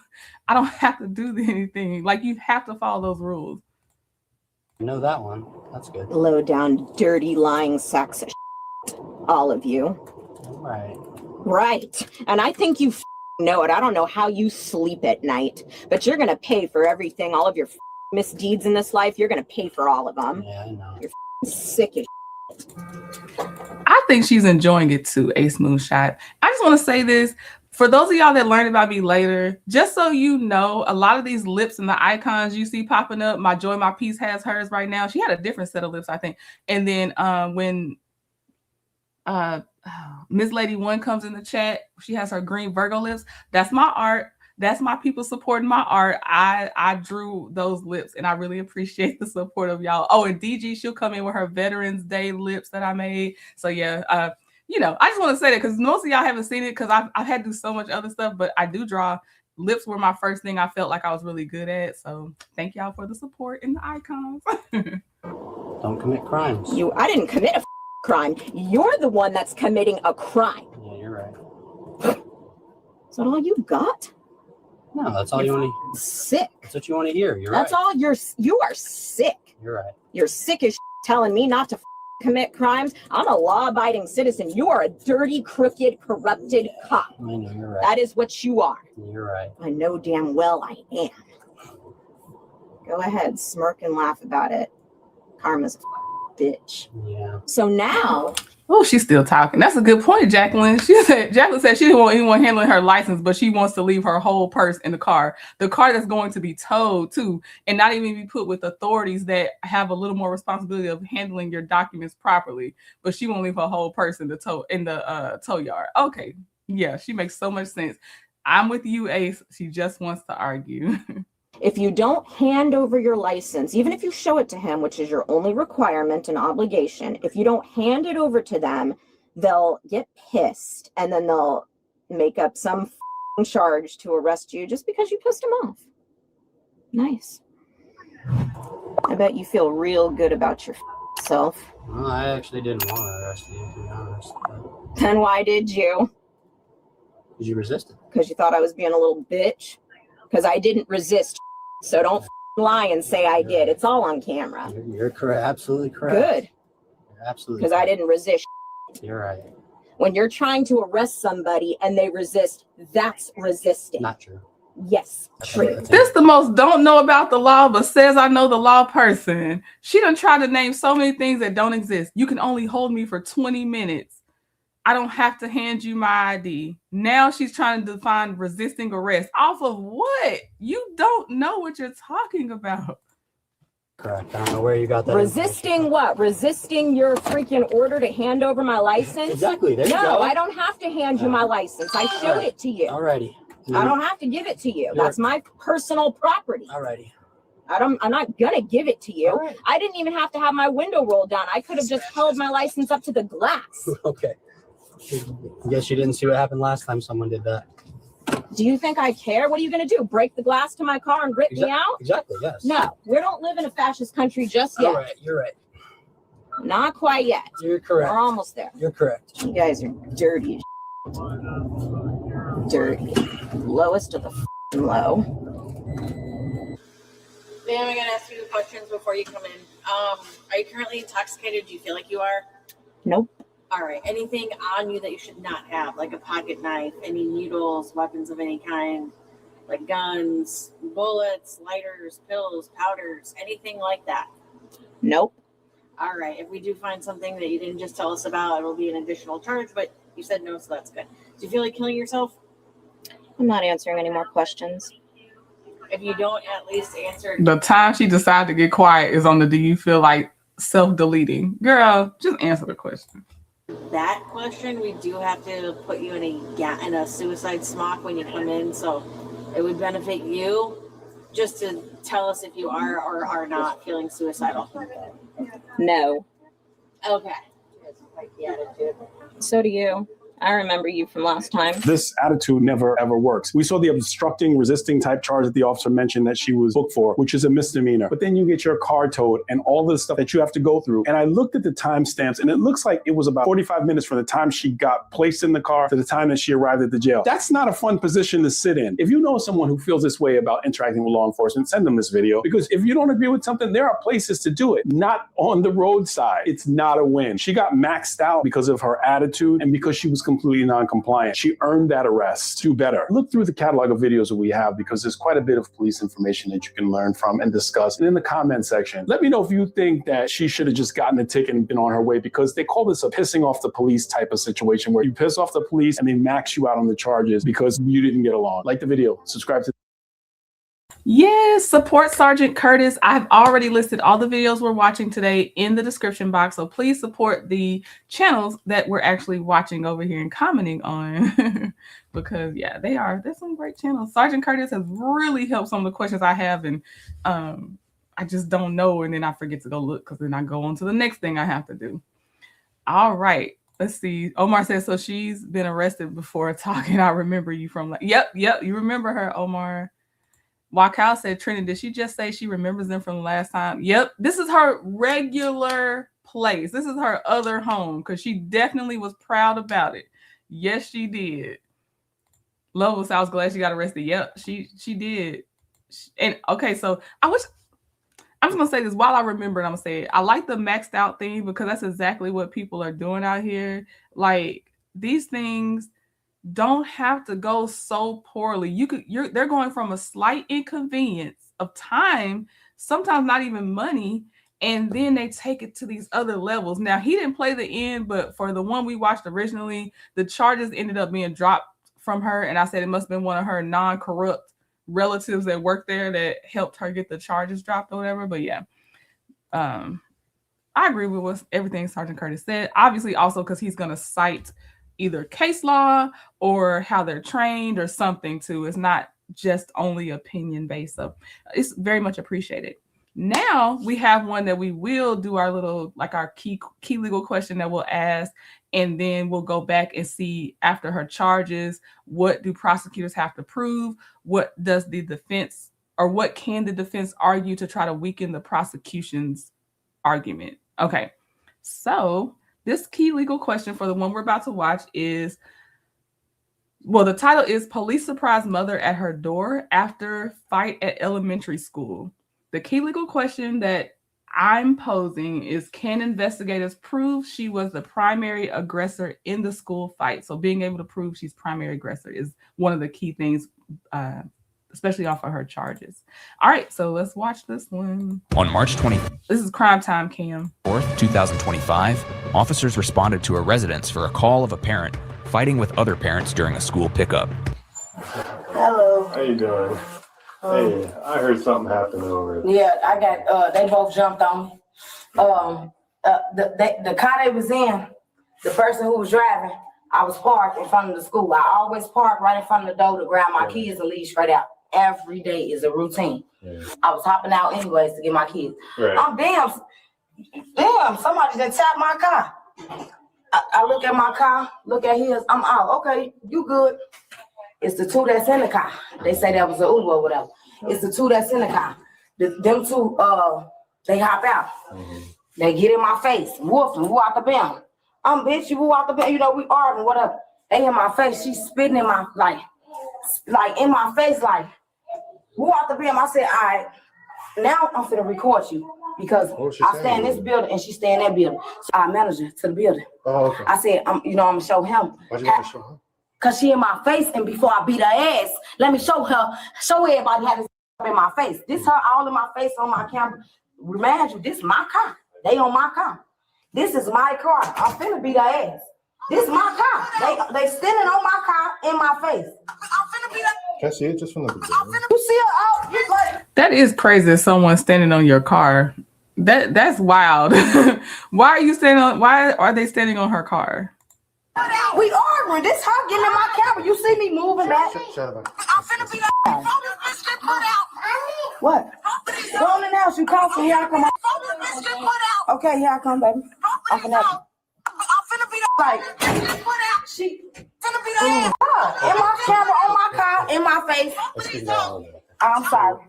don't have to do anything. Like, you have to follow those rules. I know that one. That's good. Low down, dirty, lying sacks of shit. All of you. All right. Right. And I think you know it. I don't know how you sleep at night, but you're going to pay for everything. All of your misdeeds in this life, you're going to pay for all of them. Yeah, I know. You're sick as shit. I think she's enjoying it too, Ace Moonshot. I just want to say this. For those of y'all that learn about me later, just so you know, a lot of these lips and the icons you see popping up, my Joy, My Peace has hers right now. She had a different set of lips, I think. And then when Miss Lady One comes in the chat, she has her green Virgo lips. That's my art. That's my people supporting my art. I drew those lips, and I really appreciate the support of y'all. Oh, and DG, she'll come in with her Veterans Day lips that I made. So yeah, you know, I just want to say that because most of y'all haven't seen it because I've had to do so much other stuff, but I do draw. Lips were my first thing I felt like I was really good at. So thank y'all for the support and the icons. Don't commit crimes. I didn't commit a crime. You're the one that's committing a crime. Yeah, you're right. Is that all you got? No, that's all you want to. Sick. That's what you want to hear. You're That's right. all you are sick. You're right. You're sick as telling me not to commit crimes. I'm a law-abiding citizen. You are a dirty, crooked, corrupted cop. I know you're right. That is what you are. You're right. I know damn well I am. Go ahead, smirk and laugh about it. Karma's a bitch. Yeah. So now, Oh, she's still talking. That's a good point, Jacqueline. Jacqueline said she didn't want anyone handling her license, but she wants to leave her whole purse in the car that's going to be towed too, and not even be put with authorities that have a little more responsibility of handling your documents properly. But she won't leave her whole purse in the tow yard. Okay, yeah, she makes so much sense. I'm with you, Ace. She just wants to argue. if you don't hand over your license, even if you show it to him, which is your only requirement and obligation, if you don't hand it over to them, they'll get pissed and then they'll make up some charge to arrest you just because you pissed them off. Nice. I bet you feel real good about yourself. Well, I actually didn't want to arrest you, to be honest. Then why did you? Did you resist it? Because you thought I was being a little bitch? Because I didn't resist. So don't lie and say I did. It's all on camera. You're correct. Absolutely correct. Good. You're absolutely Because I correct. didn't resist. You're right. When you're trying to arrest somebody and they resist, that's resisting. Not true. Yes, true. This the most don't know about the law, but says I know the law person. She done tried to name so many things that don't exist. You can only hold me for 20 minutes. I don't have to hand you my ID. Now she's trying to define resisting arrest. Off of what? You don't know what you're talking about. Correct. I don't know where you got that. Resisting what? Resisting your freaking order to hand over my license? Exactly. There you No, go. I don't have to hand you my license. I showed it to you. Alrighty. I don't have to give it to you. That's my personal property. Alrighty. I'm not gonna give it to you. All right. I didn't even have to have my window rolled down. I could have just held my license up to the glass. Okay. I guess you didn't see what happened last time someone did that. Do you think I care? What are you going to do? Break the glass to my car and rip me out? Exactly, yes. No, we don't live in a fascist country just yet. All right, you're right. Not quite yet. You're correct. We're almost there. You're correct. You guys are dirty. Dirty. Lowest of the low. Ma'am, I'm going to ask you questions before you come in. Are you currently intoxicated? Do you feel like you are? Nope. All right. Anything on you that you should not have, like a pocket knife, any needles, weapons of any kind, like guns, bullets, lighters, pills, powders, anything like that? Nope. All right. If we do find something that you didn't just tell us about, it'll be an additional charge, but you said no, so that's good. Do you feel like killing yourself? I'm not answering any more questions. If you don't at least answer. The time she decided to get quiet is on the do you feel like self-deleting. Girl, just answer the question. That question, we do have to put you in a suicide smock when you come in, so it would benefit you just to tell us if you are or are not feeling suicidal. No. Okay. So do you. I remember you from last time. This attitude never, ever works. We saw the obstructing, resisting type charge that the officer mentioned that she was booked for, which is a misdemeanor. But then you get your car towed and all the stuff that you have to go through. And I looked at the timestamps, and it looks like it was about 45 minutes from the time she got placed in the car to the time that she arrived at the jail. That's not a fun position to sit in. If you know someone who feels this way about interacting with law enforcement, send them this video. Because if you don't agree with something, there are places to do it, not on the roadside. It's not a win. She got maxed out because of her attitude and because she was completely non-compliant. She earned that arrest. Do better. Look through the catalog of videos that we have because there's quite a bit of police information that you can learn from and discuss. And in the comment section, let me know if you think that she should have just gotten a ticket and been on her way, because they call this a pissing off the police type of situation where you piss off the police and they max you out on the charges because you didn't get along. Like the video, subscribe to. Yes, support Sergeant Curtis. I've already listed all the videos we're watching today in the description box, so please support the channels that we're actually watching over here and commenting on because yeah, they're some great channels. Sergeant Curtis has really helped some of the questions I have, and I just don't know, and then I forget to go look because then I go on to the next thing I have to do. All right, let's see. Omar says, so she's been arrested before talking. I remember you from yep, you remember her, Omar. Wakal said, Trinity, did she just say she remembers them from the last time? Yep, this is her regular place. This is her other home because she definitely was proud about it. Yes, she did. Lois, I was glad she got arrested. Yep, she did. And okay, so I'm just gonna say this while I remember it. I'm gonna say it. I like the maxed out thing because that's exactly what people are doing out here. Like these things don't have to go so poorly. They're going from a slight inconvenience of time, sometimes not even money, and then they take it to these other levels. Now, he didn't play the end, but for the one we watched originally, the charges ended up being dropped from her, and I said it must have been one of her non-corrupt relatives that worked there that helped her get the charges dropped or whatever. But yeah, I agree with everything Sergeant Curtis said. Obviously, also because he's going to cite either case law or how they're trained or something too. It's not just only opinion based. So it's very much appreciated. Now we have one that we will do our little, like our key legal question that we'll ask. And then we'll go back and see after her charges, what do prosecutors have to prove? What does the defense, or what can the defense argue to try to weaken the prosecution's argument? Okay, so this key legal question for the one we're about to watch is, well, the title is Police Surprise Mother at Her Door After Fight at Elementary School. The key legal question that I'm posing is, can investigators prove she was the primary aggressor in the school fight? So being able to prove she's primary aggressor is one of the key things, especially off of her charges. All right, so let's watch this one. On March 24th, this is Crime Time Cam. 2025, officers responded to a residence for a call of a parent fighting with other parents during a school pickup. Hello. How you doing? Hey, I heard something happened over there. Yeah, I got, they both jumped on me. The car they was in, the person who was driving, I was parked in front of the school. I always park right in front of the door to grab my kids and leave straight out. Every day is a routine. Yeah. I was hopping out anyways to get my kids. Right. I'm damn, somebody that tapped my car. I look at my car, look at his, I'm out. Okay, you good. It's the two that's in the car. They say that was an Uber or whatever. It's the two that's in the car. Them two, they hop out. They get in my face, woofing, woo out the band. Bitch, you woo out the band. You know, we arguing, whatever. They in my face. She spitting in my, like in my face, like, woo out the band. I said, all right, now I'm finna record you because I stay in this building and she stay in that building. So I manage her to the building. Oh, okay. I said, I'm gonna show him. Why'd you want to show him? Cause she in my face, and before I beat her ass, let me show everybody how this in my face. This her all in my face on my camera. Remind you, this my car. They on my car. This is my car. I'm finna beat her ass. This my car. They standing on my car in my face. I'm finna beat her. Can I see it just from the beginning? You see her out? You like That is crazy. Someone standing on your car. That's wild. Why are you standing on? Why are they standing on her car? we arguing. This her getting in my camera. You see me moving back? Shut up. I'm finna beat her. What? Go on in the house. You call for here. I come out. Okay, here I come, baby. I'm finna beat her. Like, she finna beat her. In my camera, on my car, in my face. Let's keep that on there. I'm sorry.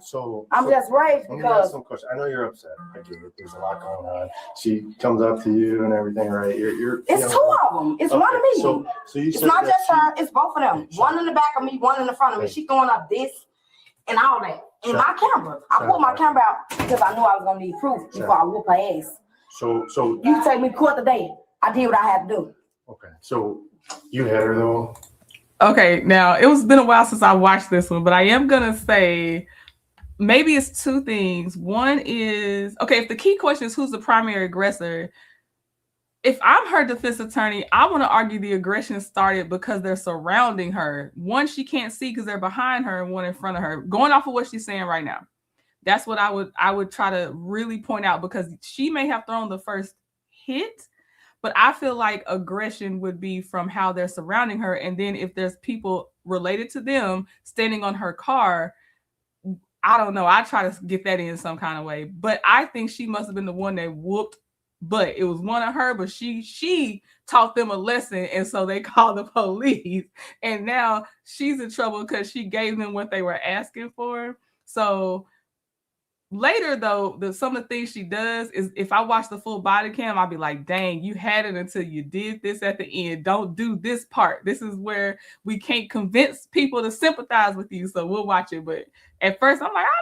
I'm just raised let me because ask some questions. I know you're upset. I get it. There's a lot going on. She comes up to you and everything, right? it's two of them. It's one of me. So you it's said not that just her. It's both of them. One in the back of me, one in the front of me. She throwing up this and all that in my camera. I pulled my camera out because I knew I was gonna need proof before I whoop her ass. So you can take me to court today. I did what I had to do. Okay. So you had her though. Okay, now it's been a while since I watched this one, but I am gonna say maybe it's two things. One is, okay, if the key question is who's the primary aggressor, if I'm her defense attorney, I want to argue the aggression started because they're surrounding her. One she can't see because they're behind her and one in front of her. Going off of what she's saying right now. That's what I would try to really point out because she may have thrown the first hit, but I feel like aggression would be from how they're surrounding her. And then if there's people related to them standing on her car, I don't know. I try to get that in some kind of way. But I think she must have been the one that whooped, but it was one of her, but she taught them a lesson. And so they called the police. And now she's in trouble because she gave them what they were asking for. So later, though, some of the things she does is if I watch the full body cam, I'll be like, dang, you had it until you did this at the end. Don't do this part. This is where we can't convince people to sympathize with you. So we'll watch it. But at first, I'm like, I'm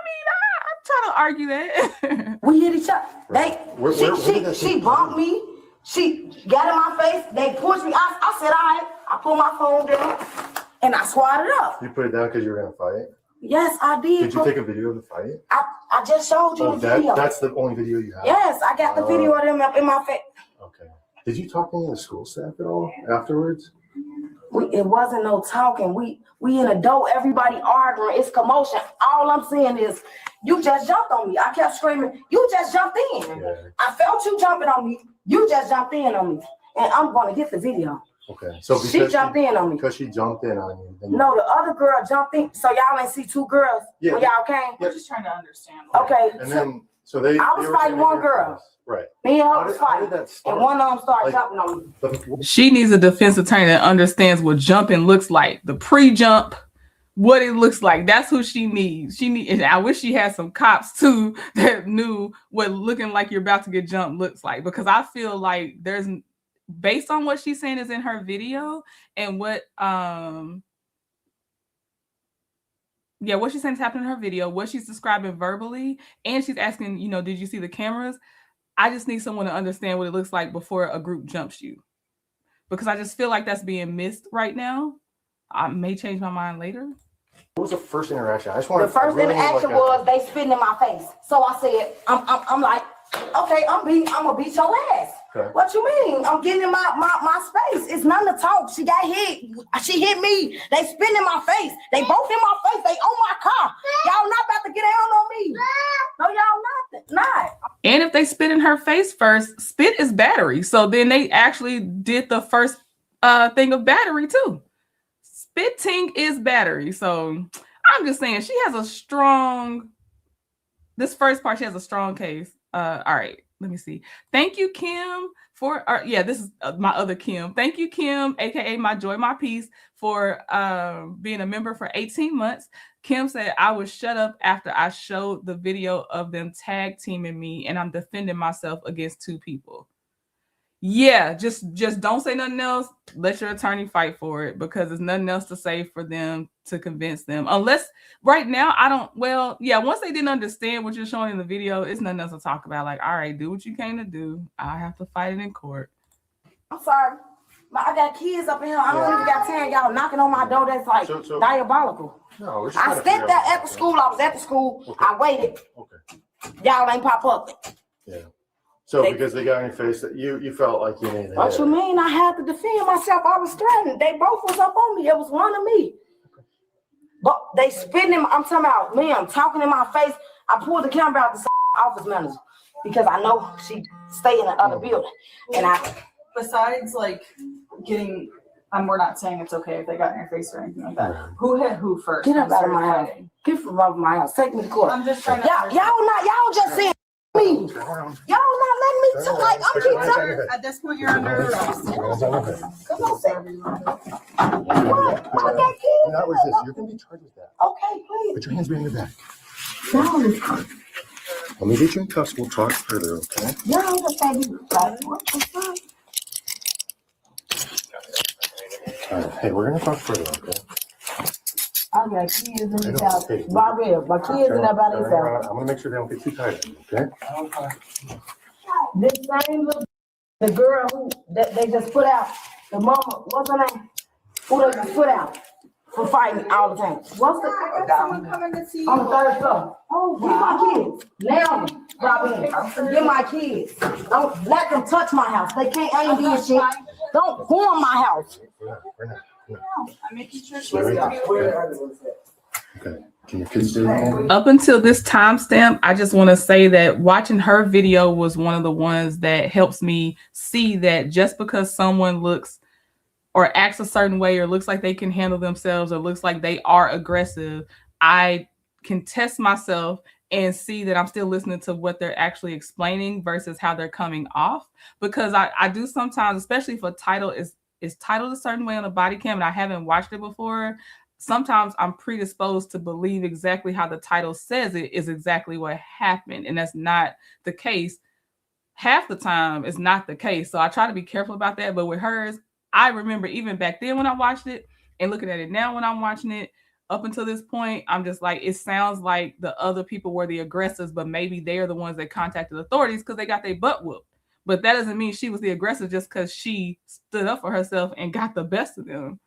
trying to argue that. We hit each other. She bumped me. She got in my face. They pushed me. I said, all right. I pulled my phone down and I swatted up. You put it down because you were going to fight? Yes, I did. Did you take a video of the fight? I just showed you the video. That's the only video you have? Yes, I got the video of them up in my face. Okay. Did you talk to any of the school staff at all afterwards? It wasn't no talking. We in a door, everybody arguing. It's commotion. All I'm saying is, you just jumped on me. I kept screaming, you just jumped in. Yeah. I felt you jumping on me. You just jumped in on me. And I'm going to get the video. Okay. So she jumped in on me. Because she jumped in on you. No, the other girl jumped in. So y'all ain't see two girls when y'all came? We're just trying to understand. Okay. And then, so they was fighting one girl. Right. Me and her was fighting. And one of them started jumping on me. She needs a defense attorney that understands what jumping looks like. The pre-jump, what it looks like. That's who she needs. And I wish she had some cops too that knew what looking like you're about to get jumped looks like. Because I feel like there's, based on what she's saying is in her video and what what she's saying is happening in her video, what she's describing verbally, and she's asking, did you see the cameras? I just need someone to understand what it looks like before a group jumps you. Because I just feel like that's being missed right now. I may change my mind later. What was the first interaction? The first interaction was they spitting in my face. So I said, I'm like, okay, I'm gonna beat your ass. Okay. What you mean? I'm getting in my space. It's nothing to talk. She got hit. She hit me. They spit in my face. They both in my face. They on my car. Y'all not about to get down on me. No, y'all not. And if they spit in her face first, spit is battery. So then they actually did the first thing of battery too. Spitting is battery. So I'm just saying she has a strong, this first part, she has a strong case. All right. Let me see. Thank you, Kim, Yeah, this is my other Kim. Thank you, Kim, aka my joy, my peace, for being a member for 18 months. Kim said, I was shut up after I showed the video of them tag teaming me and I'm defending myself against 2 people. Yeah, just don't say nothing else. Let your attorney fight for it, because there's nothing else to say for them to convince them. Unless right now, once they didn't understand what you're showing in the video, it's nothing else to talk about. Like, all right, do what you came to do. I have to fight it in court. I'm sorry. I got kids up in here. I don't even got time. Y'all knocking on my door. That's like diabolical. No, I stepped out at the school. I was at the school. Okay. I waited. Okay. Y'all ain't pop up. Yeah. So because they got in your face, that you felt like you needed. What you mean? I had to defend myself. I was threatened. They both was up on me. It was one of me. But they spitting him. I'm talking about me. I'm talking in my face. I pulled the camera out the office manager because I know she stay in the other building. And besides like getting, we're not saying it's okay if they got in your face or anything like that. Who hit who first? Get up out of my house. Get from out of my house. Take me to court. I'm just trying to. Y'all just saying me. Y'all not letting me talk. Like I'm keep talking. At this point, you're under arrest. Come on, Sam. What? I got kids. Not resist. You're going to be charged with that. Okay, please. Put your hands behind your back. No. Let me get you in cuffs. We'll talk further, okay? Y'all just say you. What the fuck? All right. Hey, we're going to talk further, okay? I got kids in this house. Bobby, my kids in that by themselves. I'm going to make sure they don't get too tight, okay? This same little, the girl who they just put out, the mama, what's her name? Who they just put out for fighting all the time. What's the someone coming to see you on the 3rd floor? Oh, get my kids. Now, Bobby, get my kids. Don't let them touch my house. They can't aim these shit. Don't harm my house. I'm making sure she's Okay. Can your kids do that? Up until this timestamp, I just want to say that watching her video was one of the ones that helps me see that just because someone looks or acts a certain way or looks like they can handle themselves or looks like they are aggressive, I can test myself and see that I'm still listening to what they're actually explaining versus how they're coming off. Because I do sometimes, especially if a title is titled a certain way on a body cam and I haven't watched it before, sometimes I'm predisposed to believe exactly how the title says it is exactly what happened. And that's not the case. Half the time it's not the case. So I try to be careful about that. But with hers, I remember even back then when I watched it and looking at it now when I'm watching it, up until this point, I'm just like, it sounds like the other people were the aggressors, but maybe they're the ones that contacted authorities because they got their butt whooped. But that doesn't mean she was the aggressor just because she stood up for herself and got the best of them.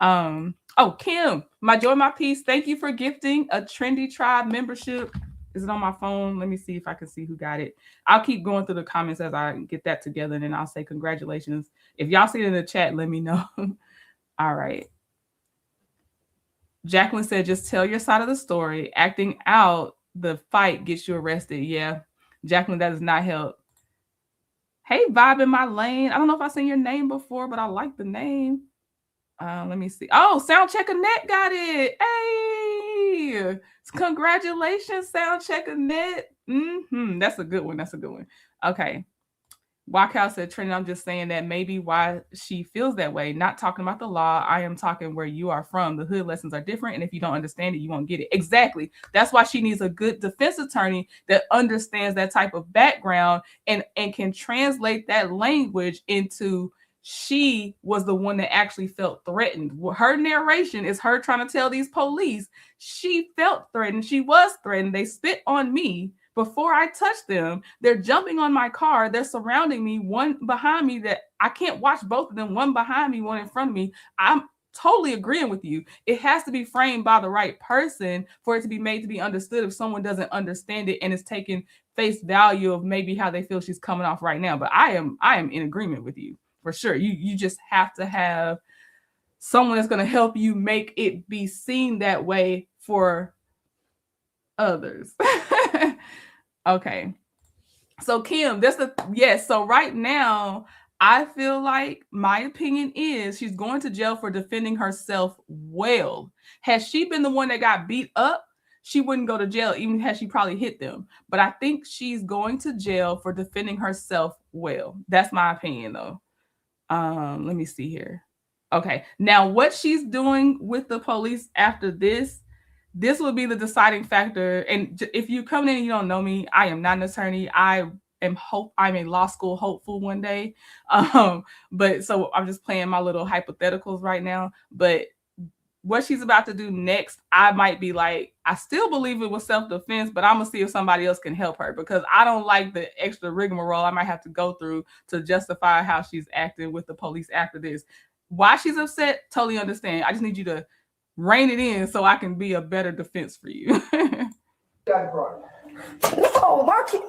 Oh, Kim, my joy, my peace. Thank you for gifting a Trendy Tribe membership. Is it on my phone? Let me see if I can see who got it. I'll keep going through the comments as I get that together, and then I'll say congratulations. If y'all see it in the chat, let me know. All right. Jacqueline said, just tell your side of the story. Acting out the fight gets you arrested. Yeah, Jacqueline, that does not help. Hey, Vibe in my lane. I don't know if I've seen your name before, but I like the name. Let me see. Oh, Soundcheck Annette got it. Hey, congratulations, Soundcheck Annette. That's a good one. That's a good one. Okay. Walkout said, Trinity, I'm just saying that maybe why she feels that way. Not talking about the law. I am talking where you are from. The hood lessons are different. And if you don't understand it, you won't get it. Exactly. That's why she needs a good defense attorney that understands that type of background and can translate that language into she was the one that actually felt threatened. Her narration is her trying to tell these police she felt threatened. She was threatened. They spit on me before I touched them. They're jumping on my car. They're surrounding me, one behind me that I can't watch both of them, one behind me, one in front of me. I'm totally agreeing with you. It has to be framed by the right person for it to be made to be understood if someone doesn't understand it and is taking face value of maybe how they feel she's coming off right now. But I am in agreement with you for sure. You just have to have someone that's going to help you make it be seen that way for others. Okay. So Kim, so right now I feel like my opinion is she's going to jail for defending herself well. Has she been the one that got beat up? she wouldn't go to jail, even had she probably hit them. But I think she's going to jail for defending herself well. That's my opinion, though. Let me see here. Okay, now what she's doing with the police after this will be the deciding factor. And if you come in and you don't know me, I am not an attorney. I'm a law school hopeful one day. But so I'm just playing my little hypotheticals right now. But what she's about to do next, I might be like, I still believe it was self-defense, but I'm gonna see if somebody else can help her, because I don't like the extra rigmarole I might have to go through to justify how she's acting with the police after this. Why she's upset, totally understand. I just need you to rein it in so I can be a better defense for you. No, Marky.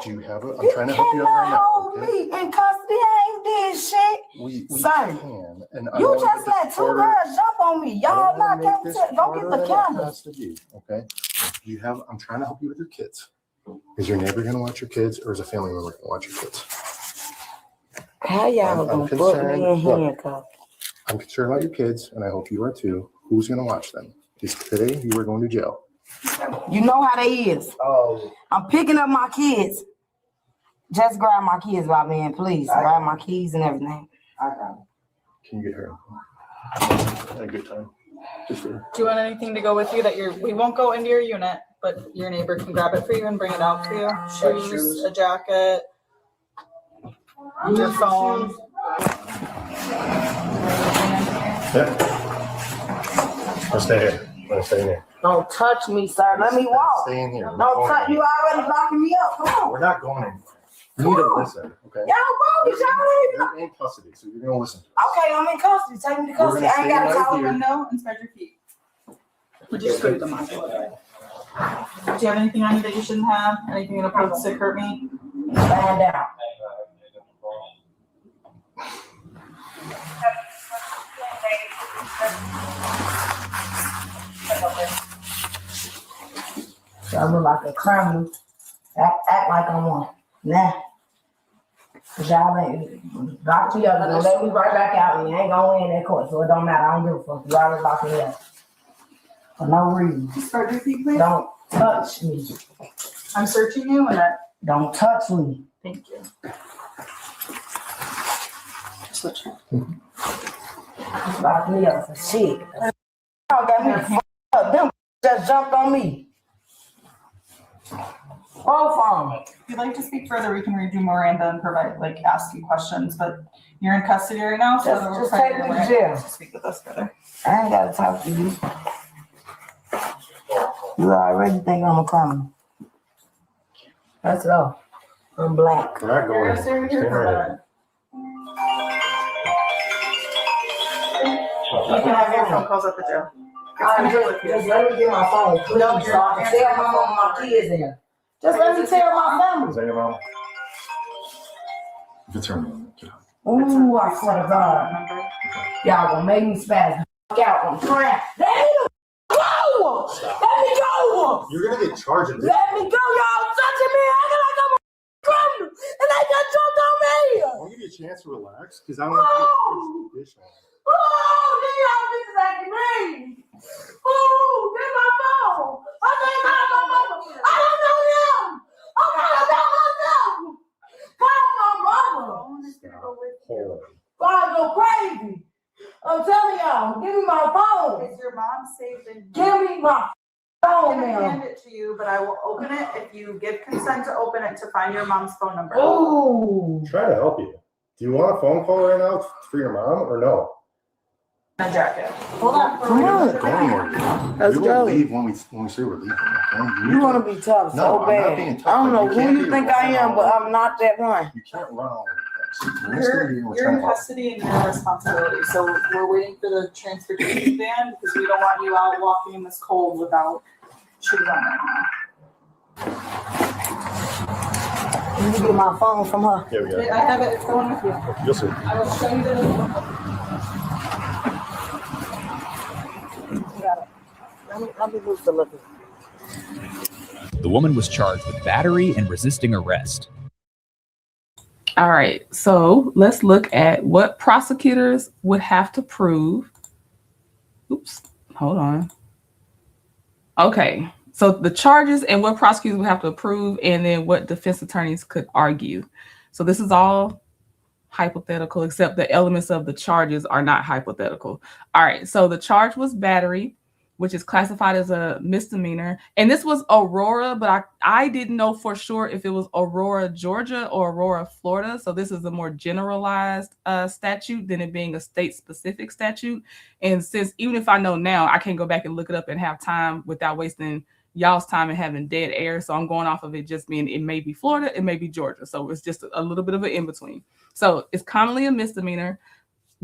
Do you have it? I'm trying to help you out right now. Hold me in custody. I ain't did shit. We Son, can. And I you don't just wanna let make two this girls jump on me. Y'all not make going this to go get harder the than it cameras. has to be, okay? I'm trying to help you with your kids. Is your neighbor going to watch your kids, or is a family member going to watch your kids? How y'all gonna put me in handcuffs? I'm concerned about your kids, and I hope you are too. Who's going to watch them? Because today you are going to jail. You know how they is. Oh. I'm picking up my kids. Just grab my kids, my man, please. Grab my keys and everything. I got it. Can you get her? Had a good time. Just for Do you want anything to go with you we won't go into your unit, but your neighbor can grab it for you and bring it out to you? Shoes, a jacket, your phone. Yeah. I'll stay here. I'll stay in here. Don't touch me, sir. Let me walk. Stay in here. Don't touch. You already locking me up. Come on. We're not going in. You need to listen, okay? Y'all bogus. You're in custody, so you're going to listen. Okay, I'm in custody. Take me to custody. I ain't got to talk. Window, inspect your feet. Would you just put them on? Do you have anything on you that you shouldn't have? Anything in a post that hurt me? Stand down. I look like a criminal. Act like I'm one. Nah. Cause y'all ain't lock you up. Don't let me right back out. You ain't gonna win that court, so it don't matter. I don't give a fuck. You already locked me up. For no reason. Start your feet, please. Don't touch me. I'm searching you and don't touch me. Thank you. Switch it. Lock me up for shit. Y'all got me fucked up. Them just jumped on me. Both of them. If you'd like to speak further, we can read you Miranda and provide, ask you questions, but you're in custody right now, so just take me to jail. To speak with us further. I ain't gotta talk to you. You already think I'm a criminal. Let's go. I'm black. We're not going in. Stay Stay right here. You can have your phone calls at the jail. Just let me get my phone. Please, so I can tell my mom my kids in. Just let me tell my family. Is that your mom? If it's her mom, get out. Ooh, I swear to God. Y'all gonna make me spaz out. I'm trying. Let me go! Let me go! You're gonna get charged. Let me go, y'all touching me. I feel like I'm a criminal. And they just jumped on me. I'll give you a chance to relax, because I don't want to get condition. Oh, then y'all niggas acting mean. Oh, get my phone. I think I don't know. I don't know them. I don't know myself. Call my mama. God go crazy. I'm telling y'all, give me my phone. Is your mom saved in? Give me my phone I'm gonna now. hand it to you, but I will open it if you give consent to open it to find your mom's phone number. Ooh. Try to help you. Do you want a phone call right now for your mom or no? A jacket. Hold on. Come on. Let's we go. will leave when we say we're leaving. Okay? You want to be tough No, so I'm bad. not being tough, I don't know but you who can't you be think I running am, all but over I'm not that one. You can't run all over the place. You're in custody and your responsibility. So we're waiting for the transportation van because we don't want you out walking in this cold without shoes on right now. You get my phone from her. Here we go. I have it. It's going with you. You'll see. I will show you the. Let me lose the look. The woman was charged with battery and resisting arrest. All right, so let's look at what prosecutors would have to prove. Oops, hold on. Okay, so the charges and what prosecutors would have to approve, and then what defense attorneys could argue. So this is all hypothetical, except the elements of the charges are not hypothetical. All right, so the charge was battery, which is classified as a misdemeanor. And this was Aurora, but I didn't know for sure if it was Aurora, Georgia or Aurora, Florida. So this is a more generalized statute than it being a state-specific statute. And since even if I know now, I can't go back and look it up and have time without wasting y'all's time and having dead air. So I'm going off of it just being, it may be Florida, it may be Georgia. So it's just a little bit of an in-between. So it's commonly a misdemeanor.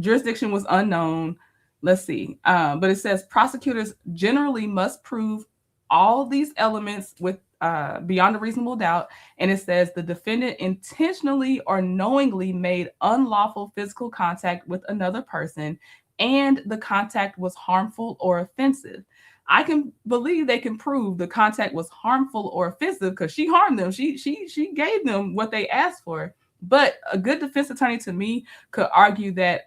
Jurisdiction was unknown. Let's see. But it says prosecutors generally must prove all these elements with beyond a reasonable doubt. And it says the defendant intentionally or knowingly made unlawful physical contact with another person, and the contact was harmful or offensive. I can believe they can prove the contact was harmful or offensive because she harmed them. She gave them what they asked for. But a good defense attorney to me could argue that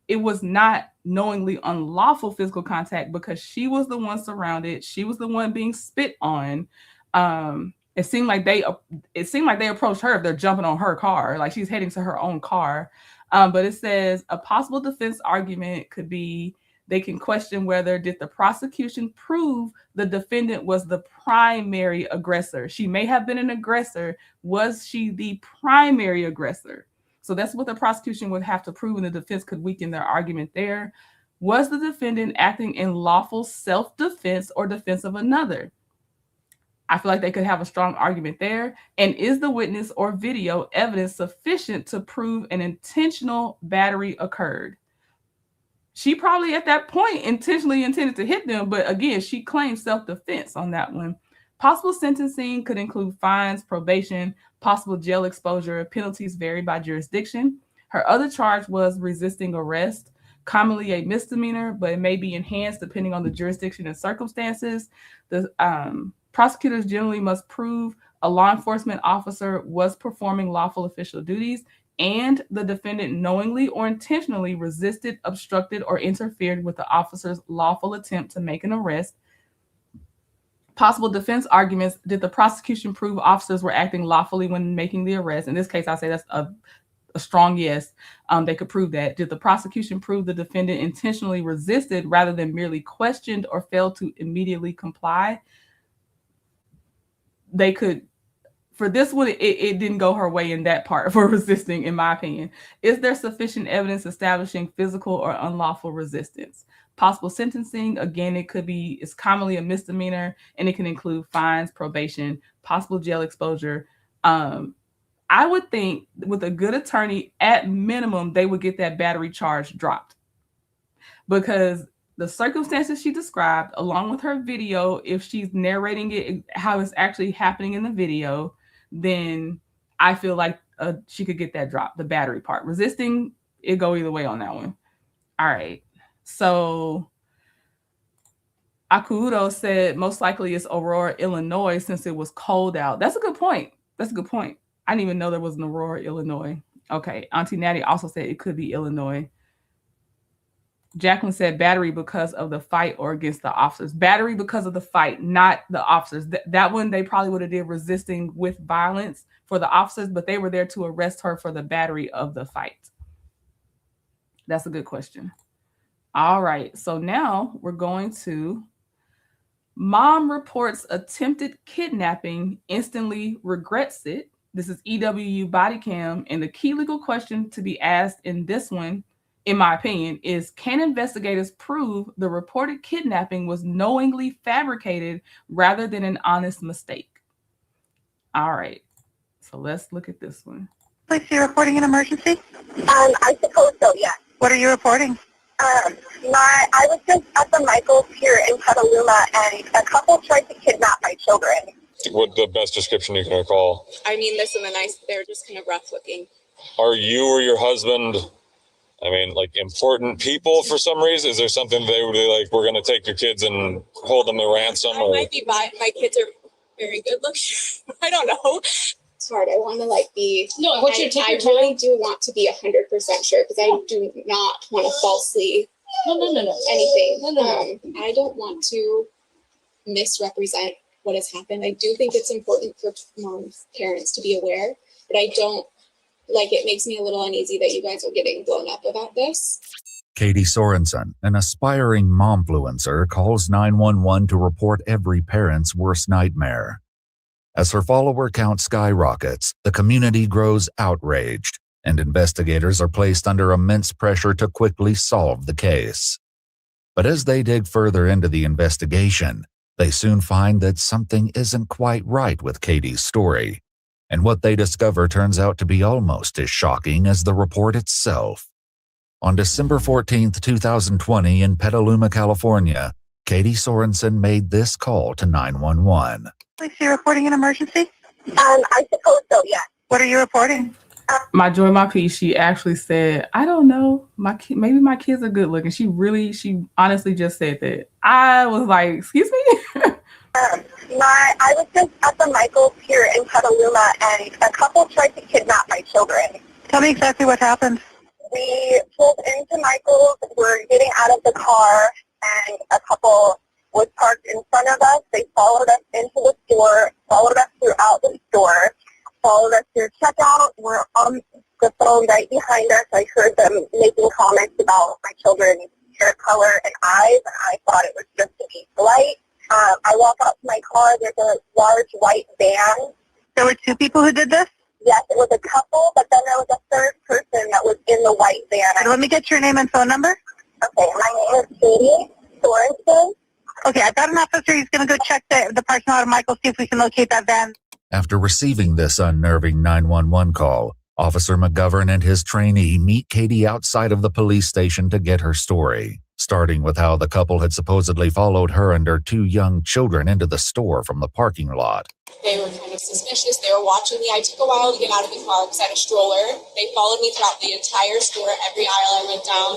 it was not knowingly unlawful physical contact because she was the one surrounded. She was the one being spit on. It seemed like they approached her if they're jumping on her car, like she's heading to her own car. But it says a possible defense argument could be they can question whether did the prosecution prove the defendant was the primary aggressor. She may have been an aggressor. Was she the primary aggressor? So that's what the prosecution would have to prove, and the defense could weaken their argument there. Was the defendant acting in lawful self-defense or defense of another? I feel like they could have a strong argument there. And is the witness or video evidence sufficient to prove an intentional battery occurred? She probably at that point intentionally intended to hit them, but again, she claimed self-defense on that one. Possible sentencing could include fines, probation, possible jail exposure. Penalties vary by jurisdiction. Her other charge was resisting arrest, commonly a misdemeanor, but it may be enhanced depending on the jurisdiction and circumstances. The prosecutors generally must prove a law enforcement officer was performing lawful official duties and the defendant knowingly or intentionally resisted, obstructed, or interfered with the officer's lawful attempt to make an arrest. Possible defense arguments: did the prosecution prove officers were acting lawfully when making the arrest? In this case, I say that's a strong yes. They could prove that. Did the prosecution prove the defendant intentionally resisted rather than merely questioned or failed to immediately comply? They could. For this one, it didn't go her way in that part for resisting, in my opinion. Is there sufficient evidence establishing physical or unlawful resistance? Possible sentencing, again, it's commonly a misdemeanor, and it can include fines, probation, possible jail exposure. I would think with a good attorney, at minimum, they would get that battery charge dropped. Because the circumstances she described, along with her video, if she's narrating it, how it's actually happening in the video, then I feel like she could get that drop, the battery part. Resisting, it go either way on that one. All right. So Akudo said most likely it's Aurora, Illinois, since it was cold out. That's a good point. That's a good point. I didn't even know there was an Aurora, Illinois. Okay. Auntie Natty also said it could be Illinois. Jacqueline said battery because of the fight or against the officers. Battery because of the fight, not the officers. That one, they probably would have did resisting with violence for the officers, but they were there to arrest her for the battery of the fight. That's a good question. All right. So now we're going to mom reports attempted kidnapping, instantly regrets it. This is EWU bodycam. And the key legal question to be asked in this one, in my opinion, is can investigators prove the reported kidnapping was knowingly fabricated rather than an honest mistake? All right, so let's look at this one. Police, you're reporting an emergency? I suppose so, yeah. What are you reporting? I was just at the Michaels here in Petaluma, and a couple tried to kidnap my children. What the best description you can recall? I mean, this and the nice, they're just kind of rough looking. Are you or your husband, like important people for some reason? Is there something they would be like, we're going to take your kids and hold them to ransom? I might be my kids are very good looking. I don't know. It's hard. I want to be. No, I really do want to be 100% sure because I do not want to falsely. No. Anything. No. I don't want to misrepresent what has happened. I do think it's important for parents to be aware, but I don't like it. Makes me a little uneasy that you guys are getting blown up about this. Katie Sorensen, an aspiring momfluencer, calls 911 to report every parent's worst nightmare. As her follower count skyrockets, the community grows outraged, and investigators are placed under immense pressure to quickly solve the case. But as they dig further into the investigation, they soon find that something isn't quite right with Katie's story, and what they discover turns out to be almost as shocking as the report itself. On December 14, 2020, in Petaluma, California, Katie Sorensen made this call to 911. Is she reporting an emergency? I suppose so, yes. What are you reporting? My joy, my peace. She actually said, "I don't know. Maybe my kids are good looking." She honestly just said that. I was like, "Excuse me." I was just at the Michaels here in Petaluma, and a couple tried to kidnap my children. Tell me exactly what happened. We pulled into Michaels. We're getting out of the car, and a couple was parked in front of us. They followed us into the store, followed us throughout the store, followed us through checkout. We're on the phone right behind us. I heard them making comments about my children's hair color and eyes, and I thought it was just to be polite. I walk out to my car. There's a large white van. There were two people who did this? Yes, it was a couple, but then there was a third person that was in the white van. Let me get your name and phone number. Okay, my name is Katie Sorensen. Okay, I've got an officer. He's going to go check the parking lot of Michael, see if we can locate that van. After receiving this unnerving 911 call, Officer McGovern and his trainee meet Katie outside of the police station to get her story, starting with how the couple had supposedly followed her and her two young children into the store from the parking lot. They were kind of suspicious. They were watching me. I took a while to get out of the car because I had a stroller. They followed me throughout the entire store, every aisle I went down,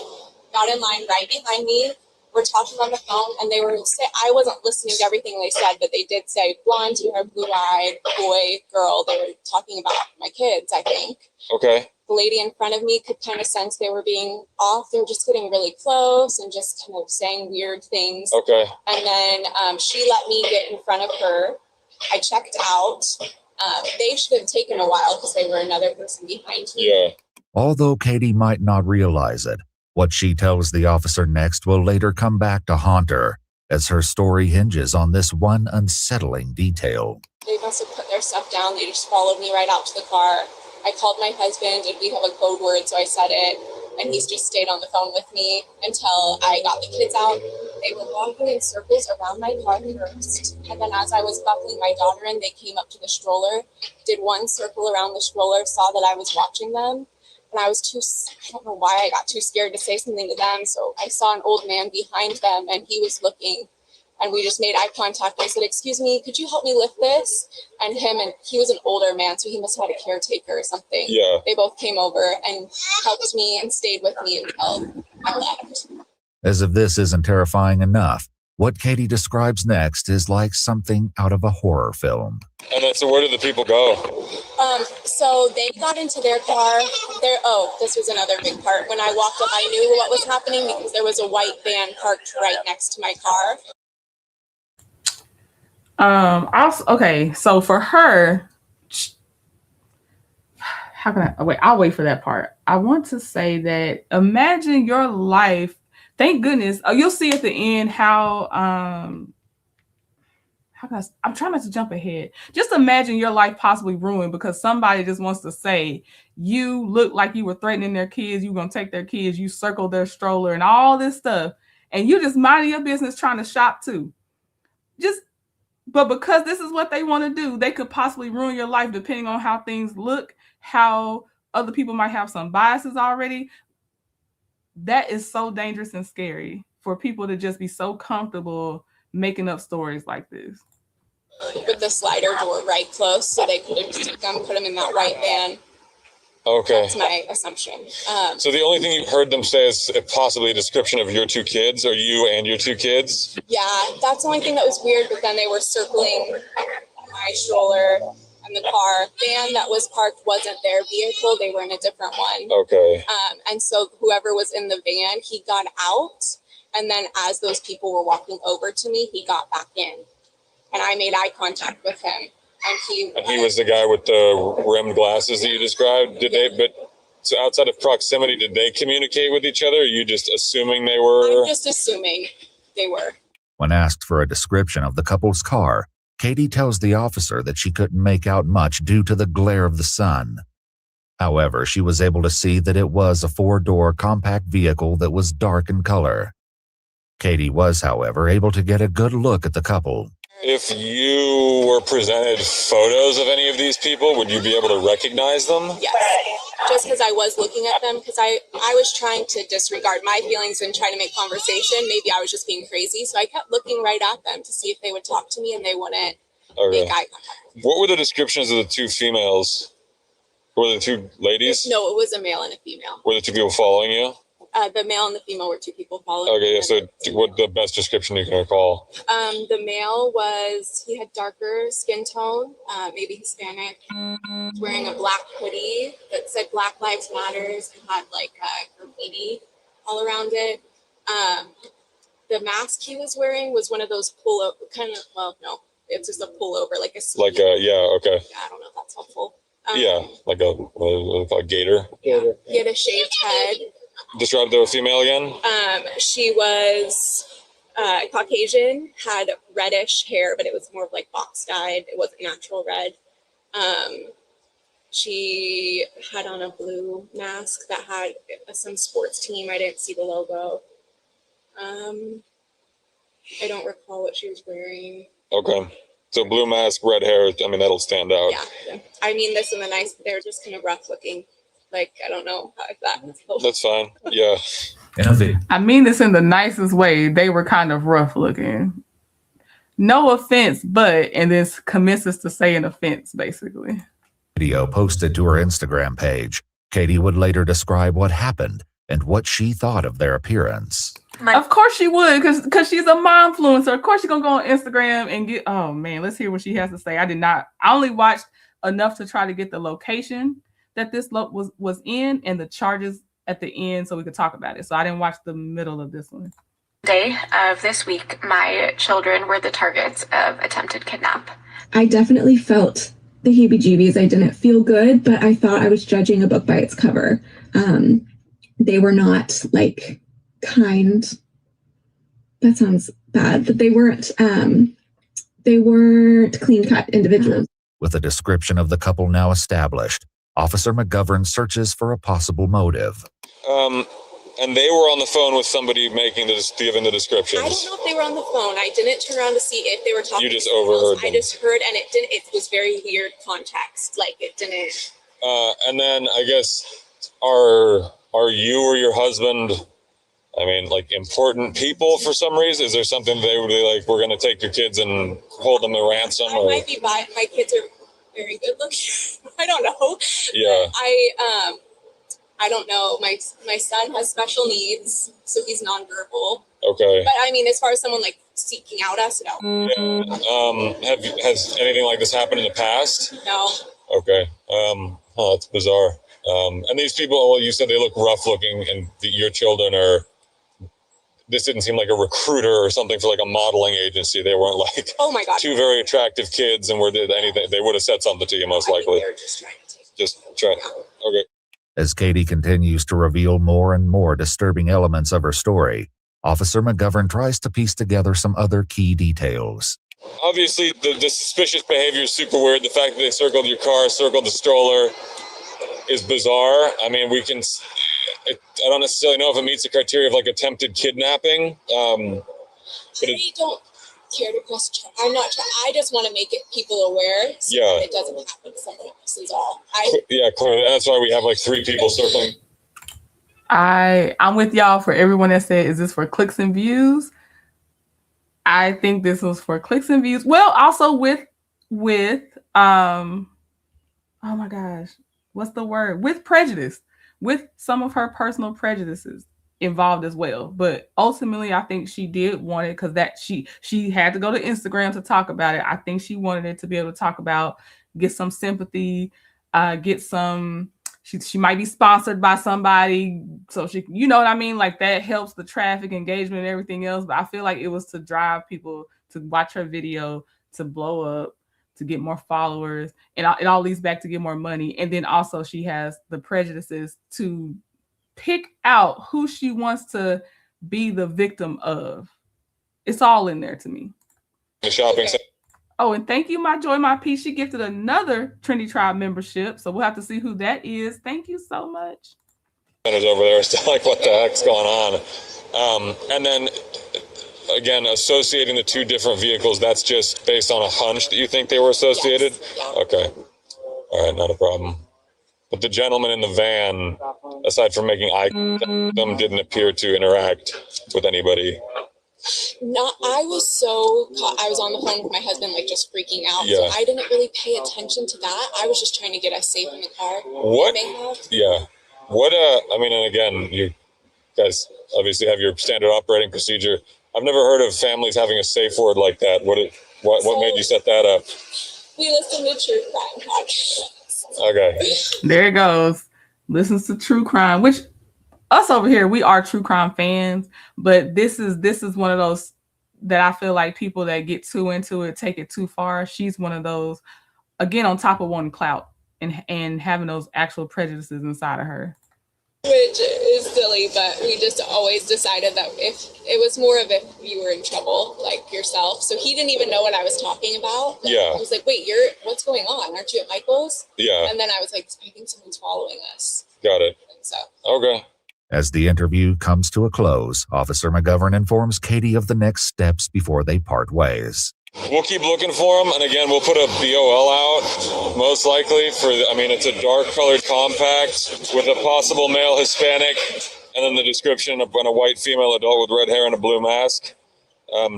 got in line right behind me. We're talking on the phone, and I wasn't listening to everything they said, but they did say blonde hair, blue-eyed, boy, girl. They were talking about my kids, I think. Okay. The lady in front of me could kind of sense they were being off. They were just getting really close and just kind of saying weird things. Okay. And then she let me get in front of her. I checked out. They should have taken a while because they were another person behind me. Yeah. Although Katie might not realize it, what she tells the officer next will later come back to haunt her, as her story hinges on this one unsettling detail. They must have put their stuff down. They just followed me right out to the car. I called my husband, and we have a code word, so I said it, and he's just stayed on the phone with me until I got the kids out. They were walking in circles around my car first, and then as I was buckling my daughter in, they came up to the stroller, did one circle around the stroller, saw that I was watching them, and I don't know why I got too scared to say something to them, so I saw an old man behind them, and he was looking, and we just made eye contact. I said, "Excuse me, could you help me lift this?" And he was an older man, so he must have had a caretaker or something. Yeah. They both came over and helped me and stayed with me until I left. As if this isn't terrifying enough, what Katie describes next is like something out of a horror film. And then, so where did the people go? So they got into their car. This was another big part. When I walked up, I knew what was happening because there was a white van parked right next to my car. So for her, how can I wait? I'll wait for that part. I want to say that imagine your life. Thank goodness. You'll see at the end how I'm trying not to jump ahead. Just imagine your life possibly ruined because somebody just wants to say you look like you were threatening their kids. You're going to take their kids. You circled their stroller and all this stuff. And you just minding your business trying to shop too. But because this is what they want to do, they could possibly ruin your life depending on how things look, how other people might have some biases already. That is so dangerous and scary for people to just be so comfortable making up stories like this. With the slider door right close, so they could have just put them in that white van. Okay. That's my assumption. So the only thing you heard them say is possibly a description of your two kids, or you and your two kids? Yeah, that's the only thing that was weird, but then they were circling my stroller and the car. Van that was parked wasn't their vehicle. They were in a different one. Okay. And so whoever was in the van, he got out. And then as those people were walking over to me, he got back in. and I made eye contact with him. And he was the guy with the rimmed glasses that you described. So outside of proximity, did they communicate with each other? Or are you just assuming they were? I'm just assuming they were. When asked for a description of the couple's car, Katie tells the officer that she couldn't make out much due to the glare of the sun. However, she was able to see that it was a 4-door compact vehicle that was dark in color. Katie was, however, able to get a good look at the couple. If you were presented photos of any of these people, would you be able to recognize them? Yes. Just because I was looking at them, because I was trying to disregard my feelings and try to make conversation. Maybe I was just being crazy. So I kept looking right at them to see if they would talk to me, and they wouldn't make eye contact. What were the descriptions of the two females? Were the two ladies? No, it was a male and a female. Were the two people following you? The male and the female were two people following. Okay, yeah, so what the best description you can recall? The male he had darker skin tone, maybe Hispanic, wearing a black hoodie that said Black Lives Matters and had like graffiti all around it. The mask he was wearing was one of those it's just a pullover, like a sleeve. Okay. I don't know if that's helpful. Like a gator. He had a shaved head. Describe the female again. She was Caucasian, had reddish hair, but it was more of like box dyed. It wasn't natural red. She had on a blue mask that had some sports team. I didn't see the logo. I don't recall what she was wearing. Okay. So blue mask, red hair. I mean, that'll stand out. Yeah. I mean, this and the nice, they're just kind of rough looking. Like, I don't know if that's fine. Yeah. I mean this in the nicest way. They were kind of rough looking. No offense, but, and this commences to say an offense, basically. Video posted to her Instagram page. Katie would later describe what happened and what she thought of their appearance. Of course she would, because she's a mom influencer. Of course she's gonna go on Instagram and get. Oh man, let's hear what she has to say. I only watched enough to try to get the location that this was in and the charges at the end so we could talk about it. So I didn't watch the middle of this one. Day of this week, my children were the targets of attempted kidnap. I definitely felt the heebie-jeebies. I didn't feel good, but I thought I was judging a book by its cover. They were not like kind. That sounds bad, but they weren't clean-cut individuals. With a description of the couple now established, Officer McGovern searches for a possible motive. And they were on the phone with somebody giving the descriptions. I don't know if they were on the phone. I didn't turn around to see if they were talking. You just overheard them. I just heard, and it was very weird context. Like, it didn't. And then I guess, are you or your husband, I mean, like, important people for some reason? Is there something they would be like, we're going to take your kids and hold them to ransom? I might be my kids are very good looking. I don't know. Yeah. I don't know. My son has special needs, so he's nonverbal. Okay. But I mean, as far as someone like seeking out us, no. Yeah. Has anything like this happened in the past? No. Okay. That's bizarre. And these people, well, you said they look rough looking, and your children are. This didn't seem like a recruiter or something for like a modeling agency. They weren't like, oh my God, two very attractive kids, and did anything. They would have said something to you most likely. They were just trying to Okay. As Katie continues to reveal more and more disturbing elements of her story, Officer McGovern tries to piece together some other key details. Obviously, the suspicious behavior is super weird. The fact that they circled your car, circled the stroller is bizarre. I mean, I don't necessarily know if it meets the criteria of like attempted kidnapping. I don't care to cross check. I'm not. I just want to make people aware so that it doesn't happen to someone else. Is all. Clearly. That's why we have like 3 people circling. I'm with y'all for everyone that said, is this for clicks and views? I think this was for clicks and views. Well, also with oh my gosh, what's the word? With prejudice, with some of her personal prejudices involved as well. But ultimately, I think she did want it because that she had to go to Instagram to talk about it. I think she wanted it to be able to talk about, get some sympathy, get some. She might be sponsored by somebody, so she, you know what I mean? Like that helps the traffic engagement and everything else. But I feel like it was to drive people to watch her video to blow up, to get more followers, and it all leads back to get more money. And then also she has the prejudices to pick out who she wants to be the victim of. It's all in there to me. The shopping center. Oh, and thank you, My Joy, My Peace. She gifted another Trinity Tribe membership, so we'll have to see who that is. Thank you so much. Over there are still like, what the heck's going on? And then again, associating the two different vehicles, that's just based on a hunch that you think they were associated? Yes. Yeah. Okay. All right, not a problem. But the gentleman in the van, aside from making eye contact with them, didn't appear to interact with anybody. I was on the phone with my husband, like just freaking out. Yeah. So I didn't really pay attention to that. I was just trying to get us safe in the car. What? Yeah. I mean, and again, you guys obviously have your standard operating procedure. I've never heard of families having a safe word like that. What made you set that up? We listened to true crime podcasts. Okay. There it goes. Listens to true crime, which us over here, we are true crime fans, but this is one of those that I feel like people that get too into it take it too far. She's one of those, again, on top of one clout and having those actual prejudices inside of her. Which is silly, but we just always decided that if it was more of if you were in trouble, like yourself. So he didn't even know what I was talking about. Yeah. I was like, wait, what's going on? Aren't you at Michael's? Yeah. And then I was like, I think someone's following us. Got it. So. Okay. As the interview comes to a close, Officer McGovern informs Katie of the next steps before they part ways. We'll keep looking for him, and again, we'll put a BOL out, most likely, it's a dark-colored compact with a possible male Hispanic, and then the description of a white female adult with red hair and a blue mask.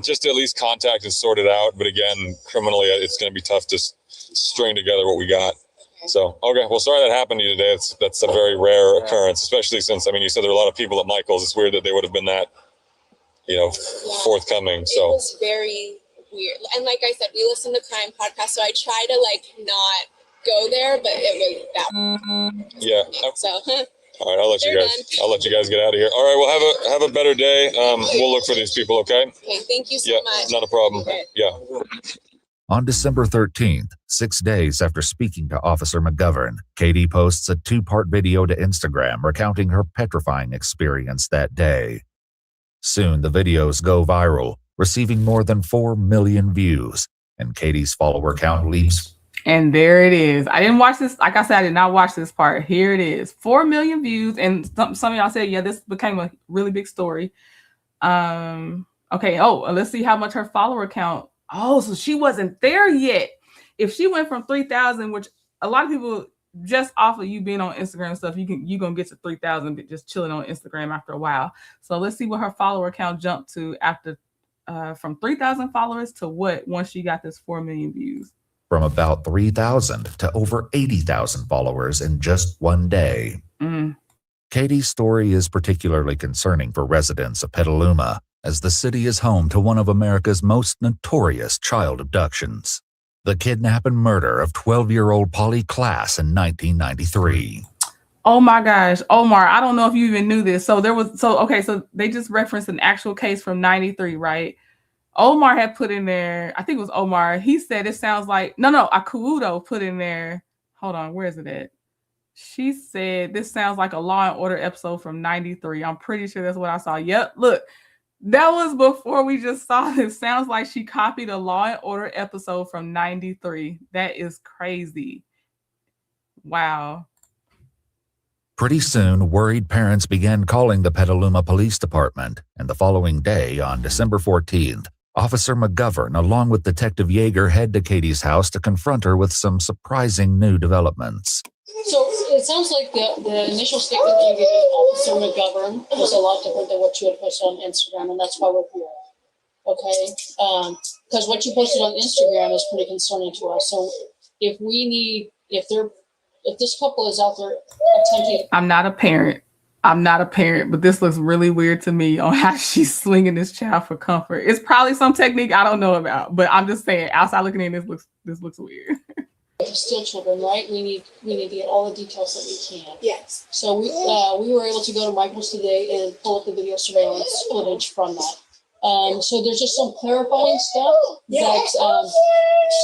Just to at least contact and sort it out, but again, criminally, it's going to be tough to string together what we got. So, okay, well, sorry that happened to you today. That's a very rare occurrence, especially since, you said there were a lot of people at Michael's. It's weird that they would have been that, forthcoming. So it was very weird. And like I said, we listen to crime podcasts, so I try to not go there, but it was that. Yeah. So. All right, I'll let you guys get out of here. All right, well, have a better day. We'll look for these people, okay? Okay, thank you so much. Not a problem. Okay. Yeah. On December 13th, 6 days after speaking to Officer McGovern, Katie posts a 2-part video to Instagram recounting her petrifying experience that day. Soon, the videos go viral, receiving more than 4 million views, and Katie's follower count leaps. And there it is. I didn't watch this. Like I said, I did not watch this part. Here it is. 4 million views. And some of y'all said, yeah, this became a really big story. Okay. Oh, let's see how much her follower count. Oh, so she wasn't there yet. If she went from 3,000, which a lot of people just off of you being on Instagram and stuff, you're gonna get to 3,000 just chilling on Instagram after a while. So let's see what her follower count jumped to after from 3,000 followers to what once she got this 4 million views. From about 3,000 to over 80,000 followers in just one day. Katie's story is particularly concerning for residents of Petaluma, as the city is home to one of America's most notorious child abductions. The kidnap and murder of 12-year-old Polly Klaas in 1993. Oh my gosh, Omar, I don't know if you even knew this. So they just referenced an actual case from 93, right? Omar had put in there, I think it was Omar, he said it sounds like, Akuudo put in there, hold on, where is it at? She said, this sounds like a Law and Order episode from 93. I'm pretty sure that's what I saw. Yep, look. That was before we just saw this. Sounds like she copied a Law and Order episode from 93. That is crazy. Wow. Pretty soon, worried parents began calling the Petaluma Police Department, and the following day, on December 14th, Officer McGovern, along with Detective Yeager, head to Katie's house to confront her with some surprising new developments. So it sounds like the initial statement you gave Officer McGovern was a lot different than what you had posted on Instagram, and that's why we're here. Okay? Because what you posted on Instagram is pretty concerning to us. So if this couple is out there attempting... I'm not a parent, but this looks really weird to me on how she's slinging this child for comfort. It's probably some technique I don't know about, but I'm just saying, outside looking in, this looks weird. Still children, right? We need to get all the details that we can. Yes. So we were able to go to Michael's today and pull up the video surveillance footage from that. So there's just some clarifying stuff that,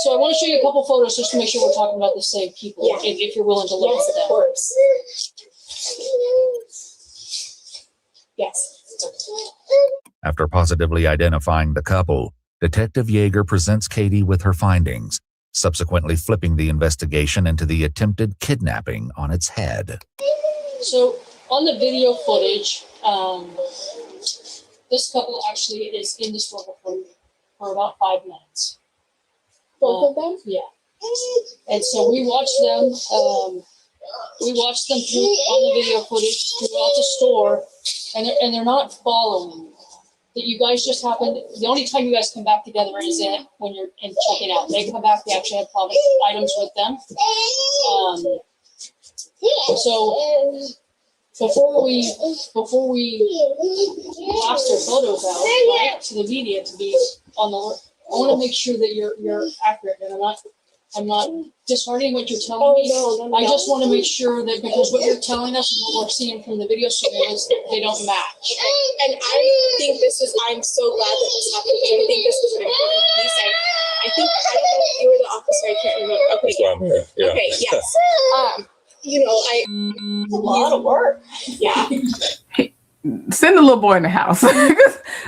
so I want to show you a couple photos just to make sure we're talking about the same people, if you're willing to look at them. Of course. Yes. After positively identifying the couple, Detective Yeager presents Katie with her findings, subsequently flipping the investigation into the attempted kidnapping on its head. So on the video footage, this couple actually is in the store for about 5 minutes. Both of them? Yeah. And so we watched them. We watched them on the video footage throughout the store, and they're not following. That you guys just happen. The only time you guys come back together is when you're in checking out. They come back. They actually have product items with them. So before we blast their photos out, right, to the media to be on the, I want to make sure that you're accurate, and I'm not disheartening what you're telling me. No. I just want to make sure that because what you're telling us and what we're seeing from the video surveillance, they don't match. And I think I'm so glad that this happened because I think this was an important piece. I think, I don't know if you were the officer, I can't remember. Okay, Yeah. Okay, yes. A lot of work. Yeah. Send the little boy in the house.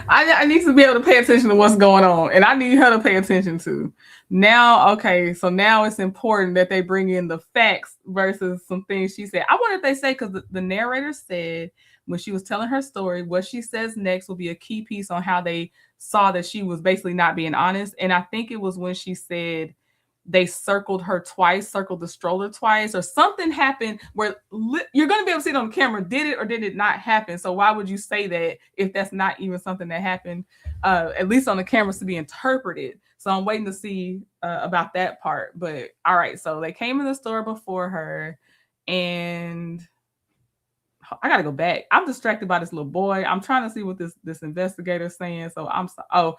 I need to be able to pay attention to what's going on, and I need her to pay attention to. Now, okay, so now it's important that they bring in the facts versus some things she said. I wonder if they say, because the narrator said when she was telling her story, what she says next will be a key piece on how they saw that she was basically not being honest. And I think it was when she said they circled her twice, circled the stroller twice, or something happened where you're going to be able to see it on camera. Did it or did it not happen? So why would you say that if that's not even something that happened, at least on the cameras, to be interpreted? So I'm waiting to see about that part. But all right, so they came in the store before her, and I got to go back. I'm distracted by this little boy. I'm trying to see what this investigator is saying. So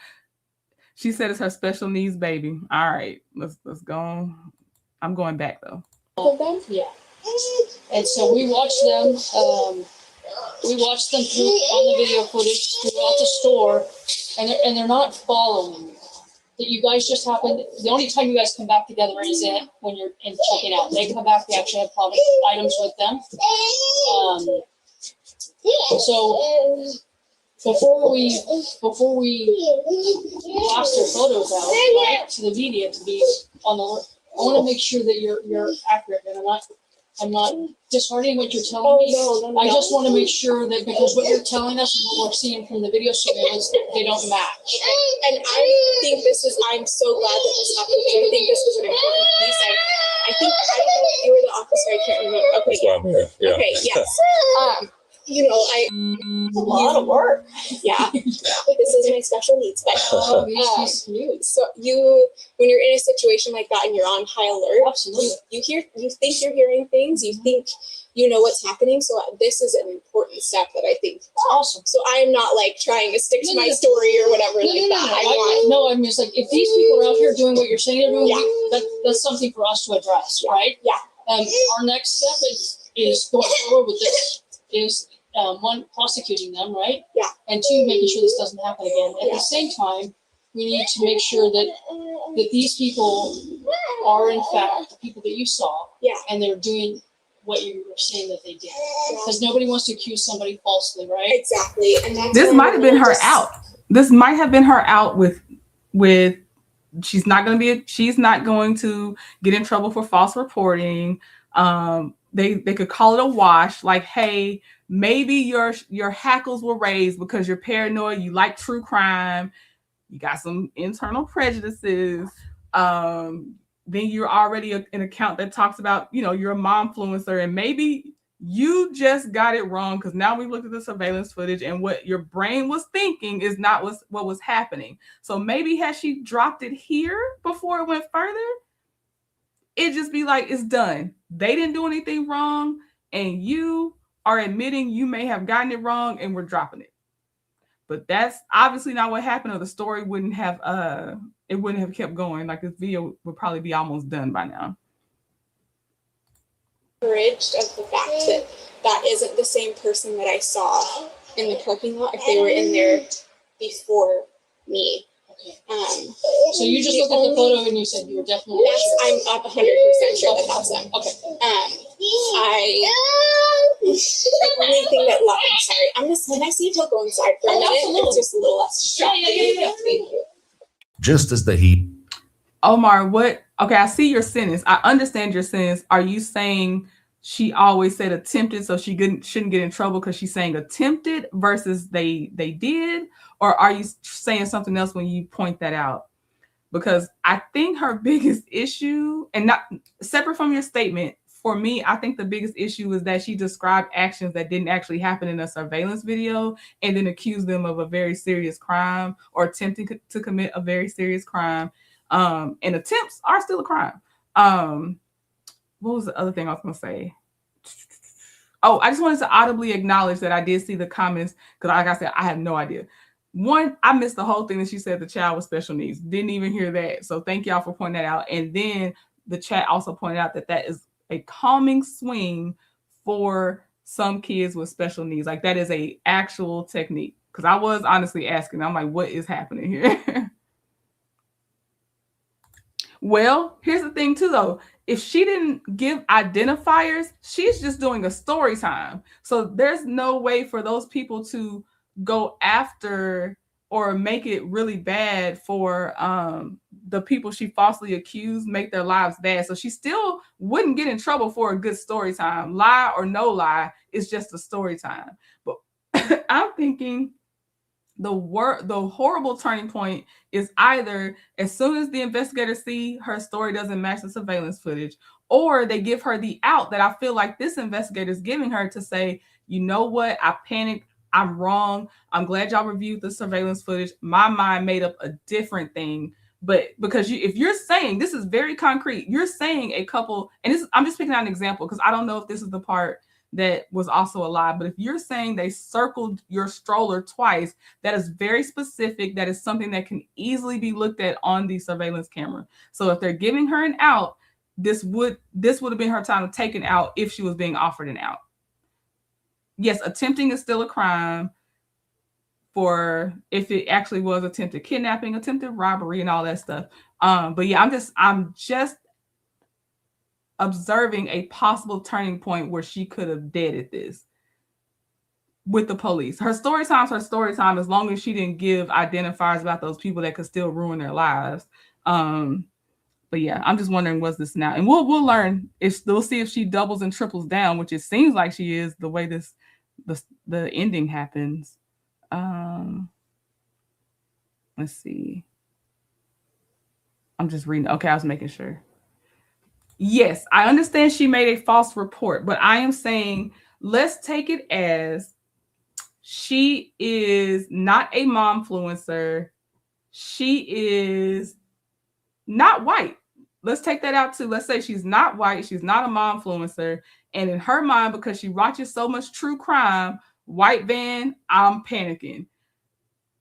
she said it's her special needs baby. All right, let's go. I'm going back though. Yeah. And so we watched them. We watched them on the video footage throughout the store, and they're not following. That you guys just happen. The only time you guys come back together is when you're in checking out. They come back. They actually have product items with them. So before we blast their photos out, right, to the media to be on the, I want to make sure that you're accurate, and I'm not disheartening what you're telling me. No. I just want to make sure that because what you're telling us and what we're seeing from the video surveillance, they don't match. And I think I'm so glad that this happened because I think this was an important piece. I think, I don't know if you were the officer, I can't remember. Okay, yes. A lot of work. Yeah. This is my special needs baby. So when you're in a situation like that and you're on high alert, absolutely, you think you're hearing things, you think you know what's happening. So this is an important step that I think. Awesome. So I'm not like trying to stick to my story or whatever that. I mean, it's like if these people are out here doing what you're saying they're doing, that's something for us to address, right? Yeah. Our next step is going forward with this is one, prosecuting them, right? Yeah. And two, making sure this doesn't happen again. At the same time, we need to make sure that these people are in fact the people that you saw. Yeah. And they're doing what you were saying that they did. Because nobody wants to accuse somebody falsely, right? Exactly. And that's this might have been her out. This might have been her out with she's not going to get in trouble for false reporting. They could call it a wash, like, hey, maybe your hackles were raised because you're paranoid, you like true crime, you got some internal prejudices. Then you're already an account that talks about, you're a momfluencer, and maybe you just got it wrong because now we looked at the surveillance footage and what your brain was thinking is not what was happening. So maybe had she dropped it here before it went further, it'd just be like, it's done. They didn't do anything wrong, and you are admitting you may have gotten it wrong, and we're dropping it. But that's obviously not what happened, or the story wouldn't have kept going. Like, this video would probably be almost done by now. Encouraged of the fact that isn't the same person that I saw in the parking lot if they were in there before me. Okay. So you just looked at the photo and you said you were definitely sure. I'm up 100% sure that that's them. Okay. The only thing that I'm sorry. Can I see you go inside for a minute? Absolutely. It's just a little less distracting. Yeah. Thank you. Just as the heat Omar, okay, I see your sentence. I understand your sentence. Are you saying she always said attempted, so she shouldn't get in trouble because she's saying attempted versus they did? Or are you saying something else when you point that out? Because I think her biggest issue, and not separate from your statement, for me, I think the biggest issue is that she described actions that didn't actually happen in a surveillance video and then accused them of a very serious crime or attempting to commit a very serious crime. And attempts are still a crime. What was the other thing I was going to say? Oh, I just wanted to audibly acknowledge that I did see the comments because, like I said, I had no idea. One, I missed the whole thing that she said the child with special needs. Didn't even hear that. So thank y'all for pointing that out. And then the chat also pointed out that is a calming swing for some kids with special needs. Like that is a actual technique. Because I was honestly asking, I'm like, what is happening here? Well, here's the thing too, though. If she didn't give identifiers, she's just doing a story time. So there's no way for those people to go after or make it really bad for the people she falsely accused, make their lives bad. So she still wouldn't get in trouble for a good story time. Lie or no lie, it's just a story time. But I'm thinking the horrible turning point is either as soon as the investigators see her story doesn't match the surveillance footage, or they give her the out that I feel like this investigator is giving her to say, you know what, I panicked, I'm wrong, I'm glad y'all reviewed the surveillance footage, my mind made up a different thing. But because if you're saying, this is very concrete, you're saying a couple, and I'm just picking out an example because I don't know if this is the part that was also a lie, but if you're saying they circled your stroller twice, that is very specific. That is something that can easily be looked at on the surveillance camera. So if they're giving her an out, this would have been her time to take an out if she was being offered an out. Yes, attempting is still a crime for if it actually was attempted kidnapping, attempted robbery, and all that stuff. But yeah, I'm just observing a possible turning point where she could have deaded this with the police. Her story time's her story time, as long as she didn't give identifiers about those people that could still ruin their lives. But yeah, I'm just wondering, was this now? And we'll learn. We'll see if she doubles and triples down, which it seems like she is the way the ending happens. Let's see. I'm just reading. Okay, I was making sure. Yes, I understand she made a false report, but I am saying let's take it as she is not a momfluencer. She is not white. Let's take that out too. Let's say she's not white. She's not a momfluencer. And in her mind, because she watches so much true crime, white van, I'm panicking.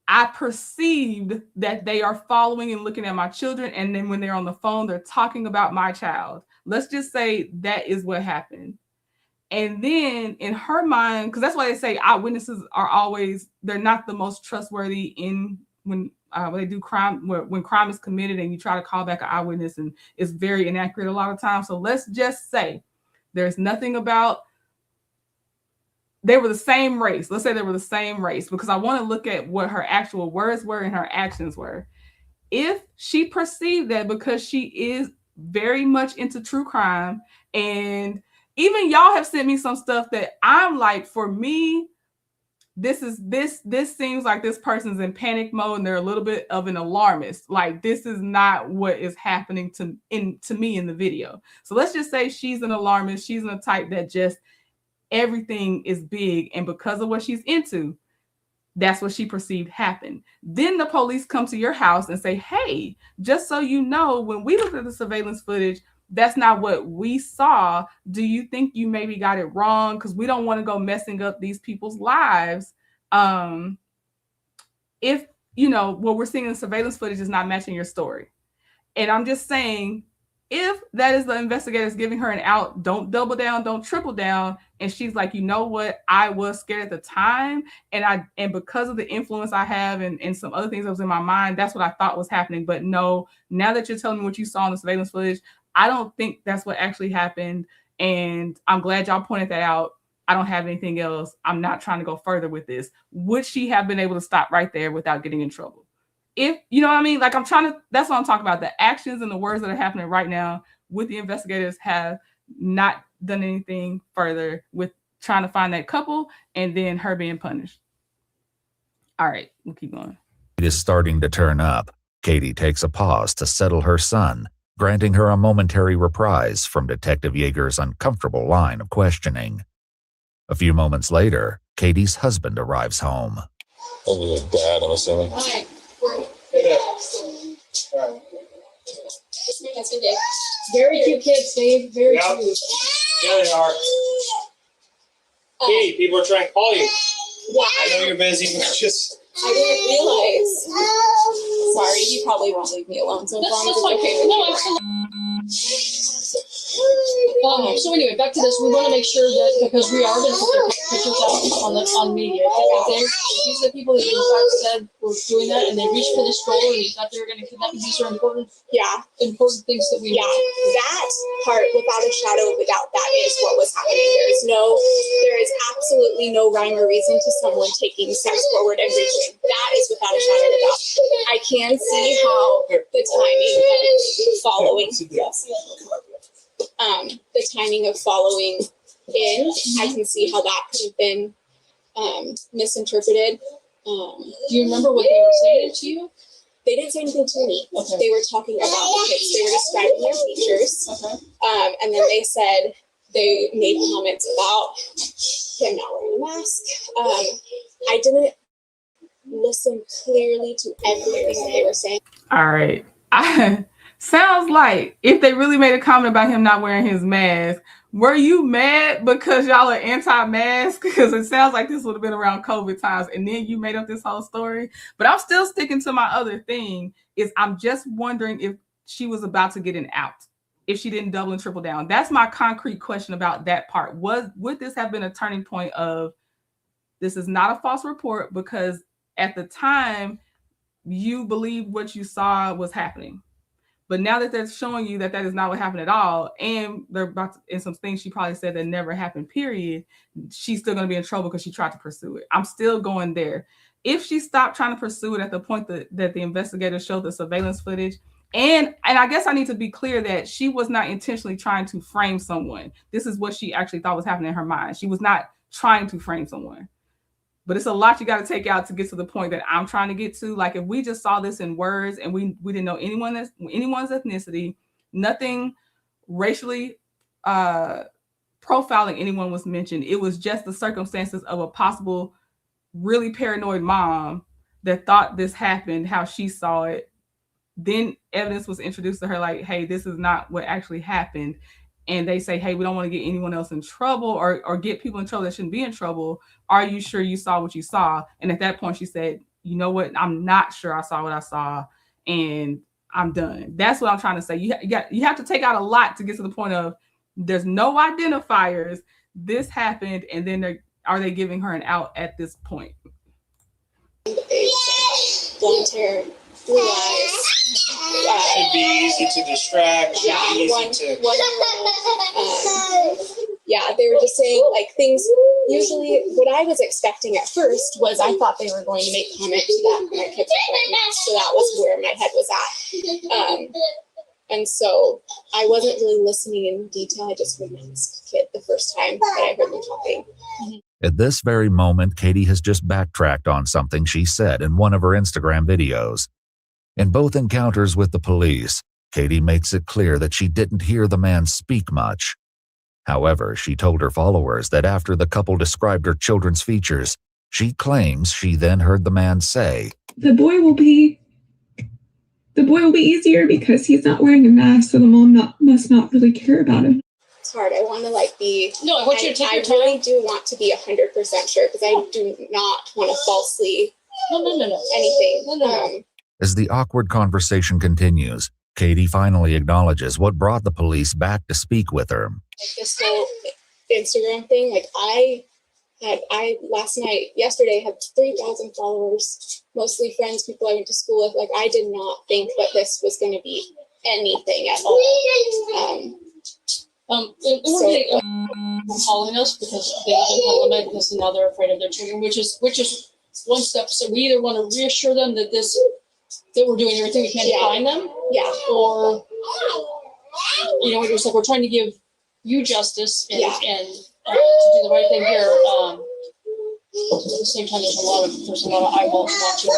I perceived that they are following and looking at my children. And then when they're on the phone, they're talking about my child. Let's just say that is what happened. And then in her mind, because that's why they say eyewitnesses are always, they're not the most trustworthy when they do crime, when crime is committed and you try to call back an eyewitness and it's very inaccurate a lot of times. So let's just say there's nothing about, they were the same race. Let's say they were the same race, because I want to look at what her actual words were and her actions were. If she perceived that because she is very much into true crime, and even y'all have sent me some stuff that I'm like, for me, this seems like this person's in panic mode and they're a little bit of an alarmist. Like, this is not what is happening to me in the video. So let's just say she's an alarmist. She's in a type that just everything is big, and because of what she's into, that's what she perceived happened. Then the police come to your house and say, hey, just so you know, when we looked at the surveillance footage, that's not what we saw. Do you think you maybe got it wrong? Because we don't want to go messing up these people's lives. If, what we're seeing in the surveillance footage is not matching your story. And I'm just saying, If that is the investigators giving her an out, don't double down, don't triple down. And she's like, you know what? I was scared at the time. And because of the influence I have and some other things that was in my mind, that's what I thought was happening. But no, now that you're telling me what you saw in the surveillance footage, I don't think that's what actually happened. And I'm glad y'all pointed that out. I don't have anything else. I'm not trying to go further with this. Would she have been able to stop right there without getting in trouble? If you know what I mean, like that's what I'm talking about. The actions and the words that are happening right now with the investigators have not done anything further with trying to find that couple and then her being punished. All right, we'll keep going. It is starting to turn up. Katie takes a pause to settle her son, granting her a momentary reprise from Detective Yeager's uncomfortable line of questioning. A few moments later, Katie's husband arrives home. Oh, your dad, I'm assuming. Hi. This is my husband, Dave. Very cute kids, Dave. Very cute. Yeah, they are. Hey, people are trying to call you. Yeah. I know you're busy, but just. I didn't realize. Sorry, you probably won't leave me alone, so as long as it's okay. No, absolutely. So anyway, back to this. We want to make sure that because we are going to put their pictures out on media. Okay? These are the people that in fact said were doing that, and they reached for the stroller and they thought they were going to kidnap. These are important. Yeah. Important things that we. Yeah. That part, without a shadow of a doubt, that is what was happening. There is absolutely no rhyme or reason to someone taking steps forward and reaching. That is without a shadow of a doubt. I can see how the timing of following. The timing of following in, I can see how that could have been misinterpreted. Do you remember what they were saying to you? They didn't say anything to me. Okay. They were talking about the kids. They were describing their features. Okay. And then they said they made comments about him not wearing a mask. I didn't listen clearly to everything they were saying. All right. Sounds like if they really made a comment about him not wearing his mask, were you mad because y'all are anti-mask? Because it sounds like this would have been around COVID times and then you made up this whole story. But I'm still sticking to my other thing is I'm just wondering if she was about to get an out, if she didn't double and triple down. That's my concrete question about that part. Would this have been a turning point of this is not a false report because at the time you believed what you saw was happening? But now that they're showing you that that is not what happened at all, and they're about to, and some things she probably said that never happened, period, she's still going to be in trouble because she tried to pursue it. I'm still going there. If she stopped trying to pursue it at the point that the investigators showed the surveillance footage, and I guess I need to be clear that she was not intentionally trying to frame someone. This is what she actually thought was happening in her mind. She was not trying to frame someone. But it's a lot you got to take out to get to the point that I'm trying to get to. Like if we just saw this in words and we didn't know anyone's ethnicity, nothing racially profiling anyone was mentioned. It was just the circumstances of a possible really paranoid mom that thought this happened, how she saw it. Then evidence was introduced to her like, hey, this is not what actually happened. And they say, hey, we don't want to get anyone else in trouble or get people in trouble that shouldn't be in trouble. Are you sure you saw what you saw? And at that point, she said, you know what? I'm not sure I saw what I saw and I'm done. That's what I'm trying to say. You have to take out a lot to get to the point of there's no identifiers. This happened. And then are they giving her an out at this point? Blonde hair, blue eyes. It'd be easy to distract. Yeah, they were just saying like things. Usually, what I was expecting at first was I thought they were going to make comment to that my kids were wearing masks, so that was where my head was at. And so I wasn't really listening in detail. I just heard my kid the first time that I heard them talking. At this very moment, Katie has just backtracked on something she said in one of her Instagram videos. In both encounters with the police, Katie makes it clear that she didn't hear the man speak much. However, she told her followers that after the couple described her children's features, she claims she then heard the man say, The boy will be easier because he's not wearing a mask, so the mom must not really care about him. It's hard. I want to be. No, I want you to take your time. I really do want to be 100% sure because I do not want to falsely. No. Anything. As the awkward conversation continues, Katie finally acknowledges what brought the police back to speak with her. Like this whole Instagram thing, like yesterday had 3,000 followers, mostly friends, people I went to school with. Like I did not think that this was going to be anything at all. Calling us because they don't have because now they're afraid of their children, which is one step. So we either want to reassure them that we're doing everything we can to find them, or we're trying to give you justice and to do the right thing here. At the same time, there's a lot of eyeballs watching.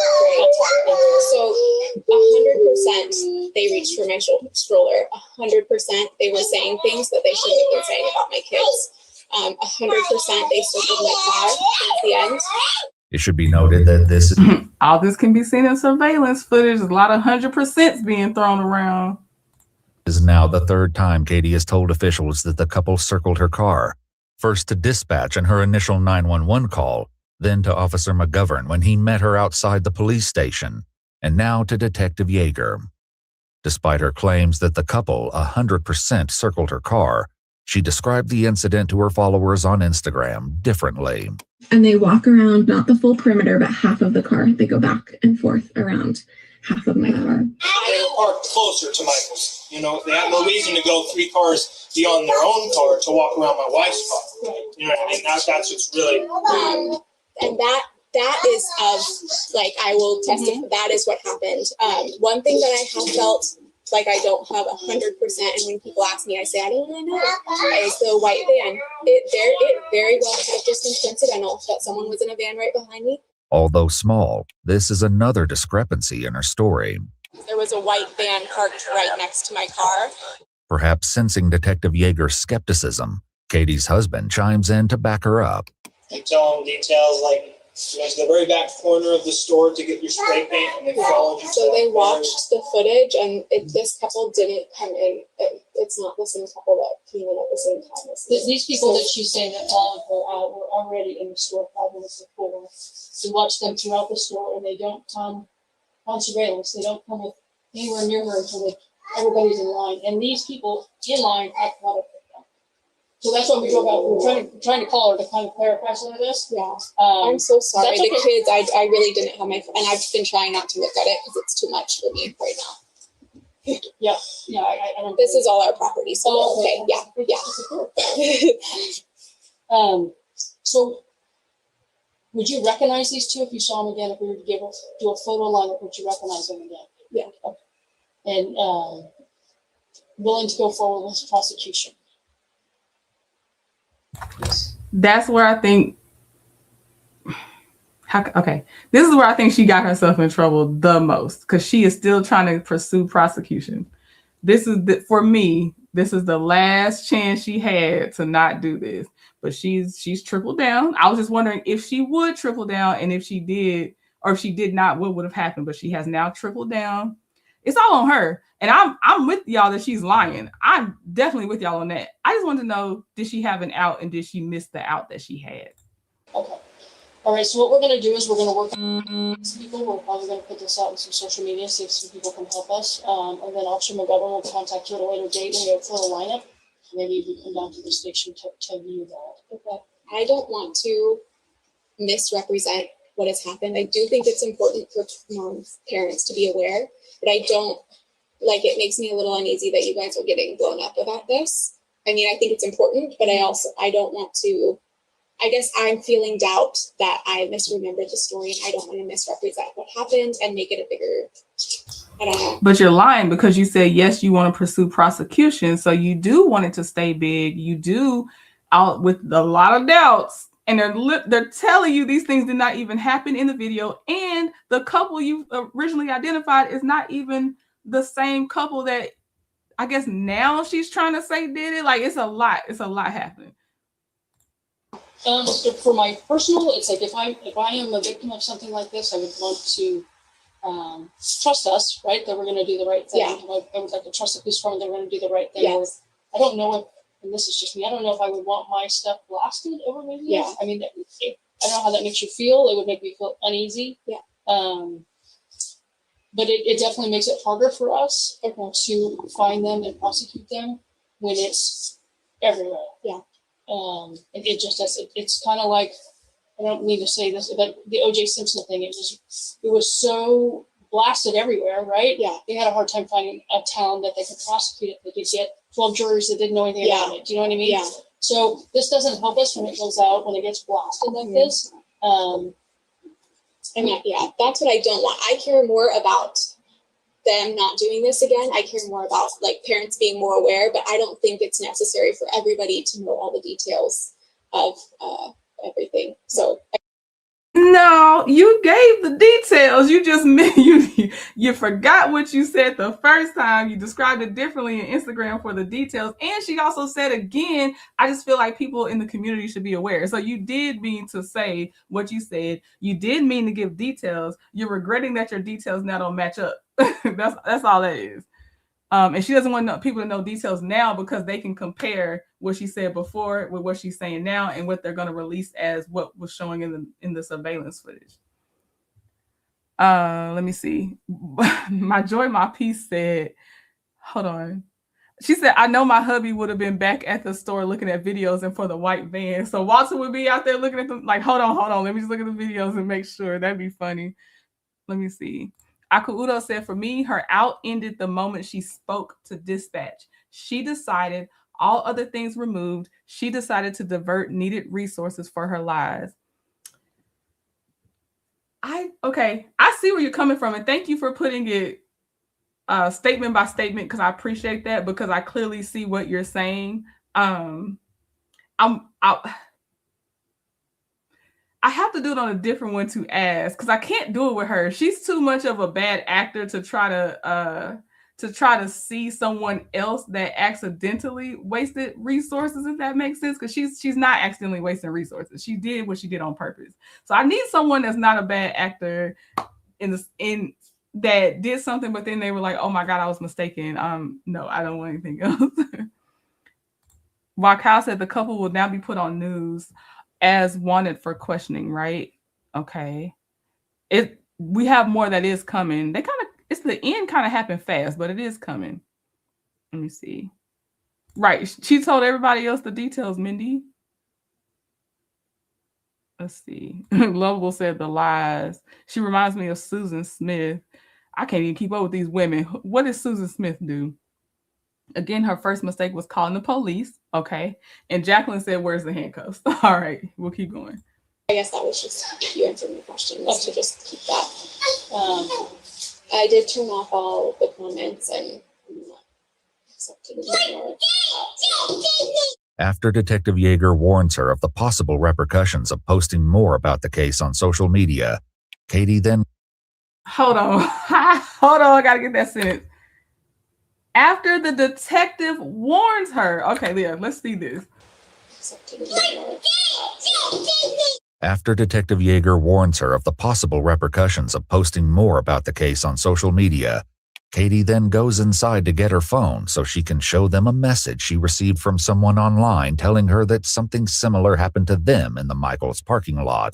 So 100% they reached for my stroller. 100% they were saying things that they shouldn't have been saying about my kids. 100% they circled my car at the end. It should be noted that this is all this can be seen in surveillance footage. A lot of 100% being thrown around. Is now the third time Katie has told officials that the couple circled her car. First to dispatch in her initial 911 call, then to Officer McGovern when he met her outside the police station, and now to Detective Yeager. Despite her claims that the couple 100% circled her car, she described the incident to her followers on Instagram differently. And they walk around, not the full perimeter, but half of the car. They go back and forth around half of my car. They were parked closer to Michael's. They had no reason to go 3 cars beyond their own car to walk around my wife's car. You know what I mean? That's what's really. And that is I will testify. That is what happened. One thing that I have felt like I don't have 100%, and when people ask me, I say I don't really know. Is the white van? It very well could have just been coincidental that someone was in a van right behind me. Although small, this is another discrepancy in her story. There was a white van parked right next to my car. Perhaps sensing Detective Yeager's skepticism, Katie's husband chimes in to back her up. You tell them details like to the very back corner of the store to get your spray paint, and they followed you. So they watched the footage, and this couple didn't come in. It's not the same couple that came in at the same time. These people that she's saying that followed her out were already in the store 5 minutes before. We watched them throughout the store, and they don't come on surveillance. They don't come anywhere near her until everybody's in line. And these people in line have product with them. So that's why we drove out. We're trying to call her to kind of clarify some of this. Yeah. I'm so sorry. The kids, I really didn't have and I've been trying not to look at it because it's too much for me right now. Yeah. I don't. This is all our property. So okay. Yeah. So would you recognize these two if you saw them again? If we were to do a photo lineup, would you recognize them again? Yeah. Okay. And willing to go forward with prosecution. That's where I think. This is where I think she got herself in trouble the most, because she is still trying to pursue prosecution. This is for me. This is the last chance she had to not do this, but she's tripled down. I was just wondering if she would triple down, and if she did, or if she did not, what would have happened. But she has now tripled down. It's all on her. And I'm with y'all that she's lying. I'm definitely with y'all on that. I just wanted to know, did she have an out, and did she miss the out that she had? Okay. All right. So what we're going to do is we're going to work with some people. We're probably going to put this out in some social media, see if some people can help us. And then Officer McGovern will contact you at a later date when we have a full lineup. Maybe you can come down to the station to view that. Okay. I don't want to misrepresent what has happened. I do think it's important for parents to be aware, but I don't. It makes me a little uneasy that you guys are getting blown up about this. I mean, I think it's important, but I don't want to, I guess I'm feeling doubt that I misremembered the story, and I don't want to misrepresent what happened and make it a bigger, I don't know. But you're lying, because you said, yes, you want to pursue prosecution. So you do want it to stay big. You do, out with a lot of doubts. And they're telling you these things did not even happen in the video. And the couple you originally identified is not even the same couple that I guess now she's trying to say did it. It's a lot. It's a lot happening. So for my personal, it's like if I am a victim of something like this, I would want to trust us, right? That we're going to do the right thing. Yeah. I would like to trust the police department that we're going to do the right thing. Yes. I don't know if, and this is just me, I don't know if I would want my stuff blasted over maybe. Yeah. I mean, I don't know how that makes you feel. It would make me feel uneasy. Yeah. but it definitely makes it harder for us to find them and prosecute them when it's everywhere. Yeah. It just does. It's kind of like, I don't mean to say this, but the O.J. Simpson thing. It was so blasted everywhere, right? Yeah. They had a hard time finding a town that they could prosecute it. They could get 12 jurors that didn't know anything about it. Do you know what I mean? Yeah. So this doesn't help us when it goes out, when it gets blasted like this. And yeah, that's what I don't want. I care more about them not doing this again. I care more about like parents being more aware, but I don't think it's necessary for everybody to know all the details of everything. So no, you gave the details. You just you forgot what you said the first time. You described it differently in Instagram for the details. And she also said again, I just feel like people in the community should be aware. So you did mean to say what you said. You did mean to give details. You're regretting that your details now don't match up. That's all that is. And she doesn't want people to know details now because they can compare what she said before with what she's saying now and what they're going to release as what was showing in the surveillance footage. Let me see. My Joy, my peace said, hold on. She said, I know my hubby would have been back at the store looking at videos and for the white van. So Walter would be out there looking at them like, hold on. Let me just look at the videos and make sure. That'd be funny. Let me see. Akuudo said, for me, her out ended the moment she spoke to dispatch. She decided all other things removed. She decided to divert needed resources for her lies. I see where you're coming from. And thank you for putting it statement by statement, because I appreciate that, because I clearly see what you're saying. I have to do it on a different one to ask, because I can't do it with her. She's too much of a bad actor to try to see someone else that accidentally wasted resources, if that makes sense. Because she's not accidentally wasting resources. She did what she did on purpose. So I need someone that's not a bad actor in that did something, but then they were like, oh my God, I was mistaken. No, I don't want anything else. While Kyle said the couple will now be put on news as wanted for questioning, right? Okay. We have more that is coming. It's the end kind of happened fast, but it is coming. Let me see. Right. She told everybody else the details, Mindy. Let's see. Lovable said the lies. She reminds me of Susan Smith. I can't even keep up with these women. What did Susan Smith do? Again, her first mistake was calling the police. Okay. And Jacqueline said, where's the handcuffs? All right. We'll keep going. I guess that was just you answering the questions to just keep that. I did turn off all the comments and accepted more. After Detective Yeager warns her of the possible repercussions of posting more about the case on social media, Katie then... Hold on. I gotta get that sentence. After the detective warns her. Okay, Leah, let's see this. After Detective Yeager warns her of the possible repercussions of posting more about the case on social media, Katie then goes inside to get her phone so she can show them a message she received from someone online telling her that something similar happened to them in the Michaels parking lot.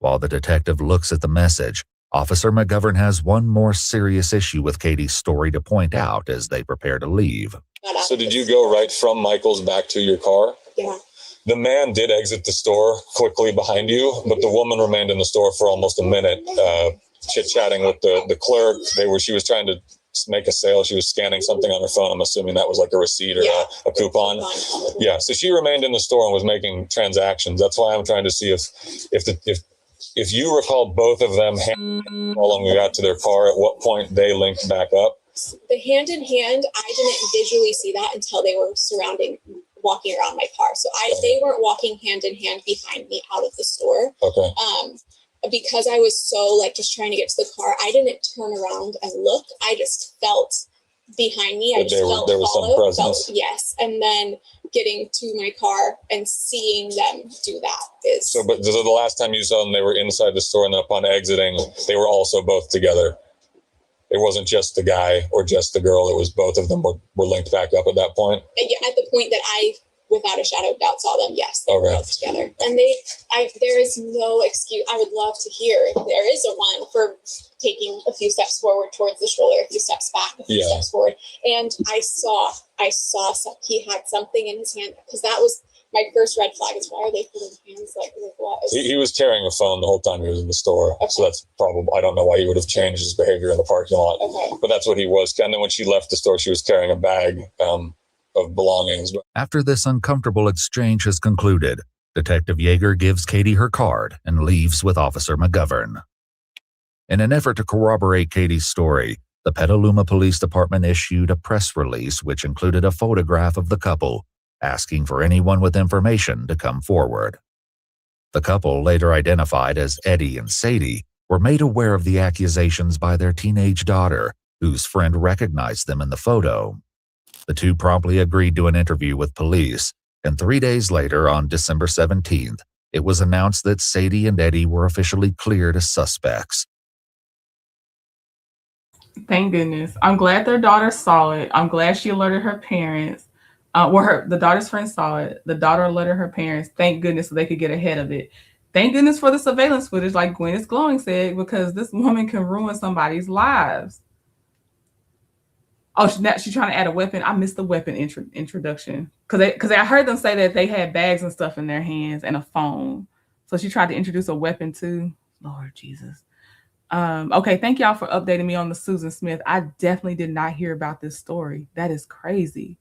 While the detective looks at the message, Officer McGovern has one more serious issue with Katie's story to point out as they prepare to leave. So did you go right from Michael's back to your car? Yeah. The man did exit the store quickly behind you, but the woman remained in the store for almost a minute, chit-chatting with the clerk. She was trying to make a sale. She was scanning something on her phone. I'm assuming that was like a receipt or a coupon. Yeah, so she remained in the store and was making transactions. That's why I'm trying to see if you recall both of them how long we got to their car, at what point they linked back up. The hand in hand, I didn't visually see that until they were walking around my car. So they weren't walking hand in hand behind me out of the store. Okay. Because I was so just trying to get to the car, I didn't turn around and look. I just felt behind me. I just felt there was followed. some presence. Yes. And then getting to my car and seeing them do that is... So, but the last time you saw them, they were inside the store, and then upon exiting, they were also both together. It wasn't just the guy or just the girl. It was both of them were linked back up at that point. At the point that I without a shadow of doubt saw them. Yes, they were both together. And there is no excuse. I would love to hear if there is a one for taking a few steps forward towards the stroller, a few steps back, a few steps forward. And I saw he had something in his hand, because that was my first red flag is, why are they putting hands like what? He was carrying a phone the whole time he was in the store. Okay. So that's probably, I don't know why he would have changed his behavior in the parking lot. Okay. But that's what he was. And then when she left the store, she was carrying a bag of belongings. After this uncomfortable exchange has concluded, Detective Yeager gives Katie her card and leaves with Officer McGovern. In an effort to corroborate Katie's story, the Petaluma Police Department issued a press release which included a photograph of the couple, asking for anyone with information to come forward. The couple, later identified as Eddie and Sadie, were made aware of the accusations by their teenage daughter, whose friend recognized them in the photo. The two promptly agreed to an interview with police, and 3 days later, on December 17th, it was announced that Sadie and Eddie were officially cleared as suspects. Thank goodness. I'm glad their daughter saw it. I'm glad she alerted her parents. The daughter's friend saw it. The daughter alerted her parents. Thank goodness, so they could get ahead of it. Thank goodness for the surveillance footage, like Gwyneth Glowing said, because this woman can ruin somebody's lives. Oh, she's trying to add a weapon. I missed the weapon introduction because I heard them say that they had bags and stuff in their hands and a phone. So she tried to introduce a weapon too. Lord Jesus. Okay, thank y'all for updating me on the Susan Smith. I definitely did not hear about this story. That is crazy.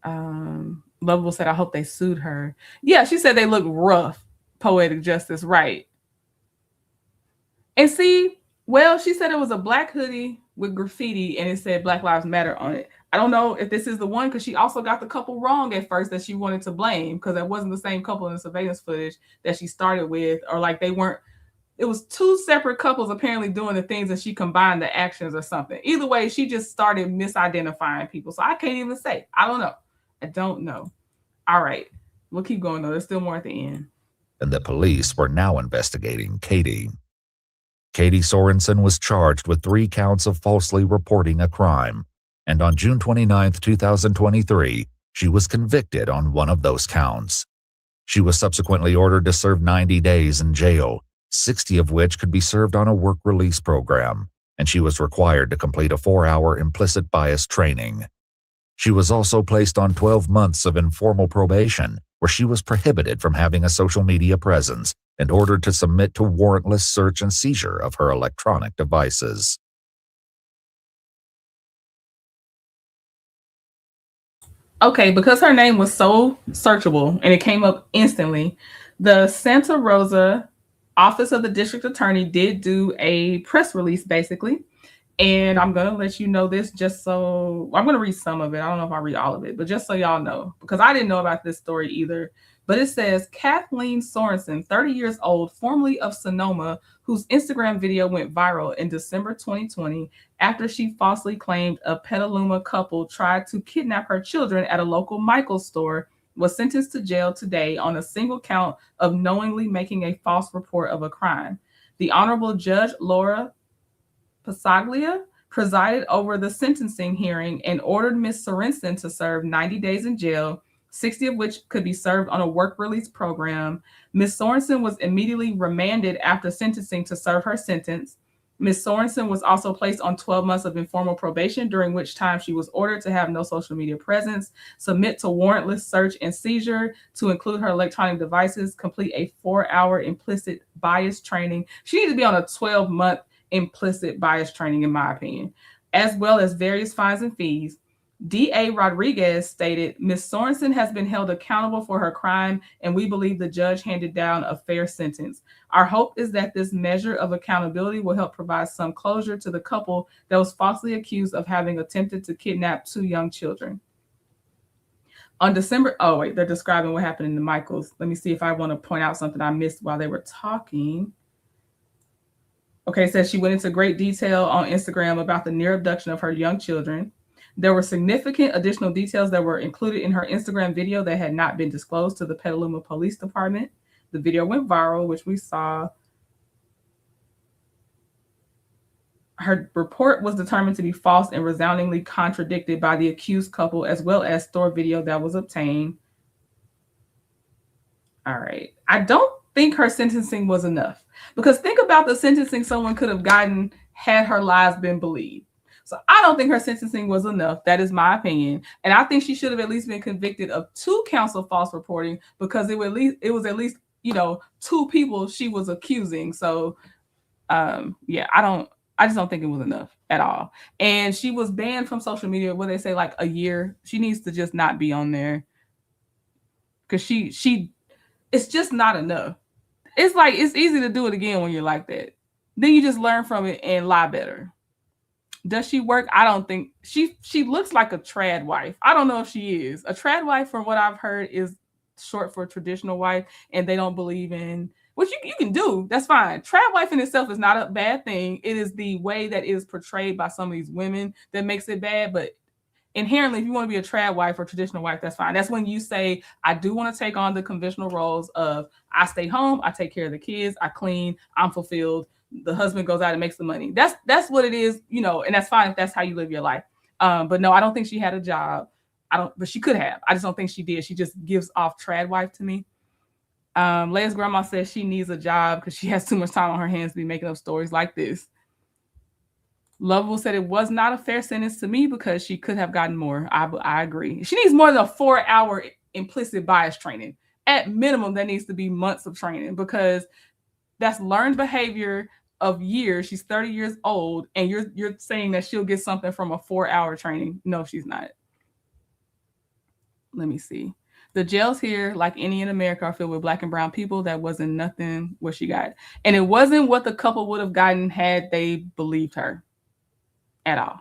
Lovable said, I hope they sued her. Yeah, she said they look rough. Poetic justice, right. And see, well, she said it was a black hoodie with graffiti and it said Black Lives Matter on it. I don't know if this is the one, because she also got the couple wrong at first that she wanted to blame, because that wasn't the same couple in the surveillance footage that she started with, or like they weren't. It was two separate couples apparently doing the things, and she combined the actions or something. Either way, she just started misidentifying people. So I can't even say. I don't know. I don't know. All right. We'll keep going, though. There's still more at the end. And the police were now investigating Katie. Katie Sorensen was charged with 3 counts of falsely reporting a crime, and on June 29, 2023, she was convicted on one of those counts. She was subsequently ordered to serve 90 days in jail, 60 of which could be served on a work release program, and she was required to complete a 4-hour implicit bias training. She was also placed on 12 months of informal probation, where she was prohibited from having a social media presence and ordered to submit to warrantless search and seizure of her electronic devices. Okay, because her name was so searchable and it came up instantly, the Santa Rosa Office of the District Attorney did do a press release, basically. And I'm going to let you know this just so... I'm going to read some of it. I don't know if I read all of it, but just so y'all know, because I didn't know about this story either. But it says, Kathleen Sorensen, 30 years old, formerly of Sonoma, whose Instagram video went viral in December 2020 after she falsely claimed a Petaluma couple tried to kidnap her children at a local Michael's store, was sentenced to jail today on a single count of knowingly making a false report of a crime. The Honorable Judge Laura Pasaglia presided over the sentencing hearing and ordered Ms. Sorensen to serve 90 days in jail, 60 of which could be served on a work release program. Ms. Sorensen was immediately remanded after sentencing to serve her sentence. Ms. Sorensen was also placed on 12 months of informal probation, during which time she was ordered to have no social media presence, submit to warrantless search and seizure, to include her electronic devices, complete a 4-hour implicit bias training. She needs to be on a 12-month implicit bias training, in my opinion, as well as various fines and fees. D.A. Rodriguez stated, Ms. Sorensen has been held accountable for her crime, and we believe the judge handed down a fair sentence. Our hope is that this measure of accountability will help provide some closure to the couple that was falsely accused of having attempted to kidnap 2 young children. On December, oh wait, they're describing what happened in the Michaels. Let me see if I want to point out something I missed while they were talking. Okay, it says she went into great detail on Instagram about the near abduction of her young children. There were significant additional details that were included in her Instagram video that had not been disclosed to the Petaluma Police Department. The video went viral, which we saw. Her report was determined to be false and resoundingly contradicted by the accused couple, as well as store video that was obtained. All right. I don't think her sentencing was enough, because think about the sentencing someone could have gotten had her lies been believed. So I don't think her sentencing was enough. That is my opinion. And I think she should have at least been convicted of 2 counts of false reporting, because it was at least, 2 people she was accusing. So yeah, I just don't think it was enough at all. And she was banned from social media, what they say, like a year. She needs to just not be on there, because it's just not enough. It's like, it's easy to do it again when you're like that. Then you just learn from it and lie better. Does she work? I don't think she looks like a trad wife. I don't know if she is. A trad wife, from what I've heard, is short for traditional wife, and they don't believe in, which you can do. That's fine. Trad wife in itself is not a bad thing. It is the way that it is portrayed by some of these women that makes it bad. But inherently, if you want to be a trad wife or traditional wife, that's fine. That's when you say, I do want to take on the conventional roles of, I stay home, I take care of the kids, I clean, I'm fulfilled. The husband goes out and makes the money. That's what it is, and that's fine if that's how you live your life. But no, I don't think she had a job. But she could have. I just don't think she did. She just gives off trad wife to me. Leia's grandma says she needs a job because she has too much time on her hands to be making up stories like this. Lovable said it was not a fair sentence to me because she could have gotten more. I agree. She needs more than a 4-hour implicit bias training. At minimum, that needs to be months of training, because that's learned behavior of years. She's 30 years old, and you're saying that she'll get something from a 4-hour training. No, she's not. Let me see. The jails here, like any in America, are filled with Black and brown people. That wasn't nothing what she got. And it wasn't what the couple would have gotten had they believed her at all.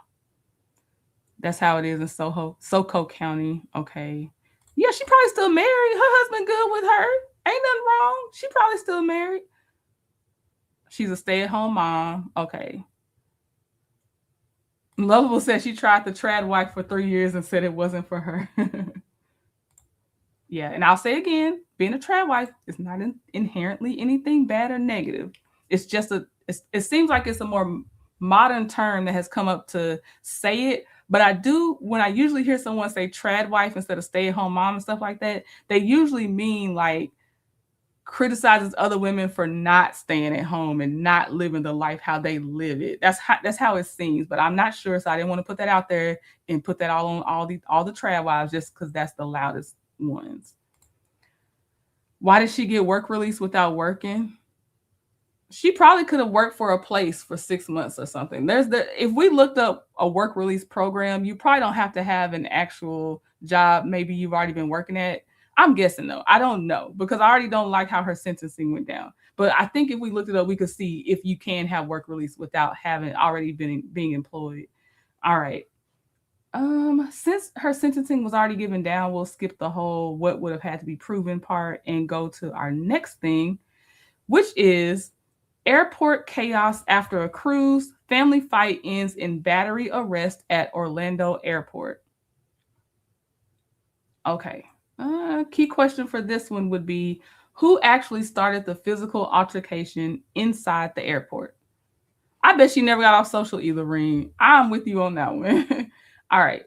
That's how it is in Soco County. Okay. Yeah, she probably still married. Her husband good with her. Ain't nothing wrong. She probably still married. She's a stay-at-home mom. Okay. Lovable said she tried the trad wife for 3 years and said it wasn't for her. Yeah, and I'll say again, being a trad wife is not inherently anything bad or negative. It's just it seems like it's a more modern term that has come up to say it. But when I usually hear someone say trad wife instead of stay-at-home mom and stuff like that, they usually mean like criticizes other women for not staying at home and not living the life how they live it. That's how it seems, but I'm not sure, so I didn't want to put that out there and put that all on all the trad wives just because that's the loudest ones. Why did she get work release without working? She probably could have worked for a place for 6 months or something. If we looked up a work release program, you probably don't have to have an actual job. Maybe you've already been working at. I'm guessing though. I don't know, because I already don't like how her sentencing went down. But I think if we looked it up, we could see if you can have work release without having already being employed. All right. Since her sentencing was already given down, we'll skip the whole what would have had to be proven part and go to our next thing, which is airport chaos after a cruise. Family fight ends in battery arrest at Orlando Airport. Okay. Key question for this one would be, who actually started the physical altercation inside the airport? I bet she never got off social either, Reem. I'm with you on that one. All right.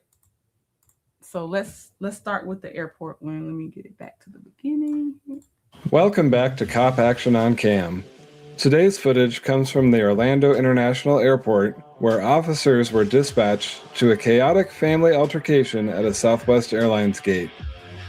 So let's start with the airport one. Let me get it back to the beginning. Welcome back to Cop Action on Cam. Today's footage comes from the Orlando International Airport, where officers were dispatched to a chaotic family altercation at a Southwest Airlines gate.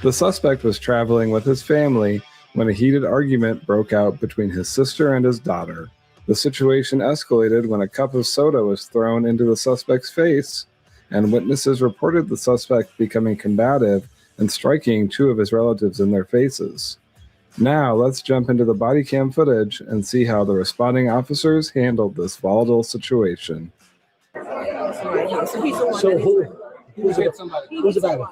The suspect was traveling with his family when a heated argument broke out between his sister and his daughter. The situation escalated when a cup of soda was thrown into the suspect's face, and witnesses reported the suspect becoming combative and striking 2 of his relatives in their faces. Now, let's jump into the body cam footage and see how the responding officers handled this volatile situation. So who's the battle?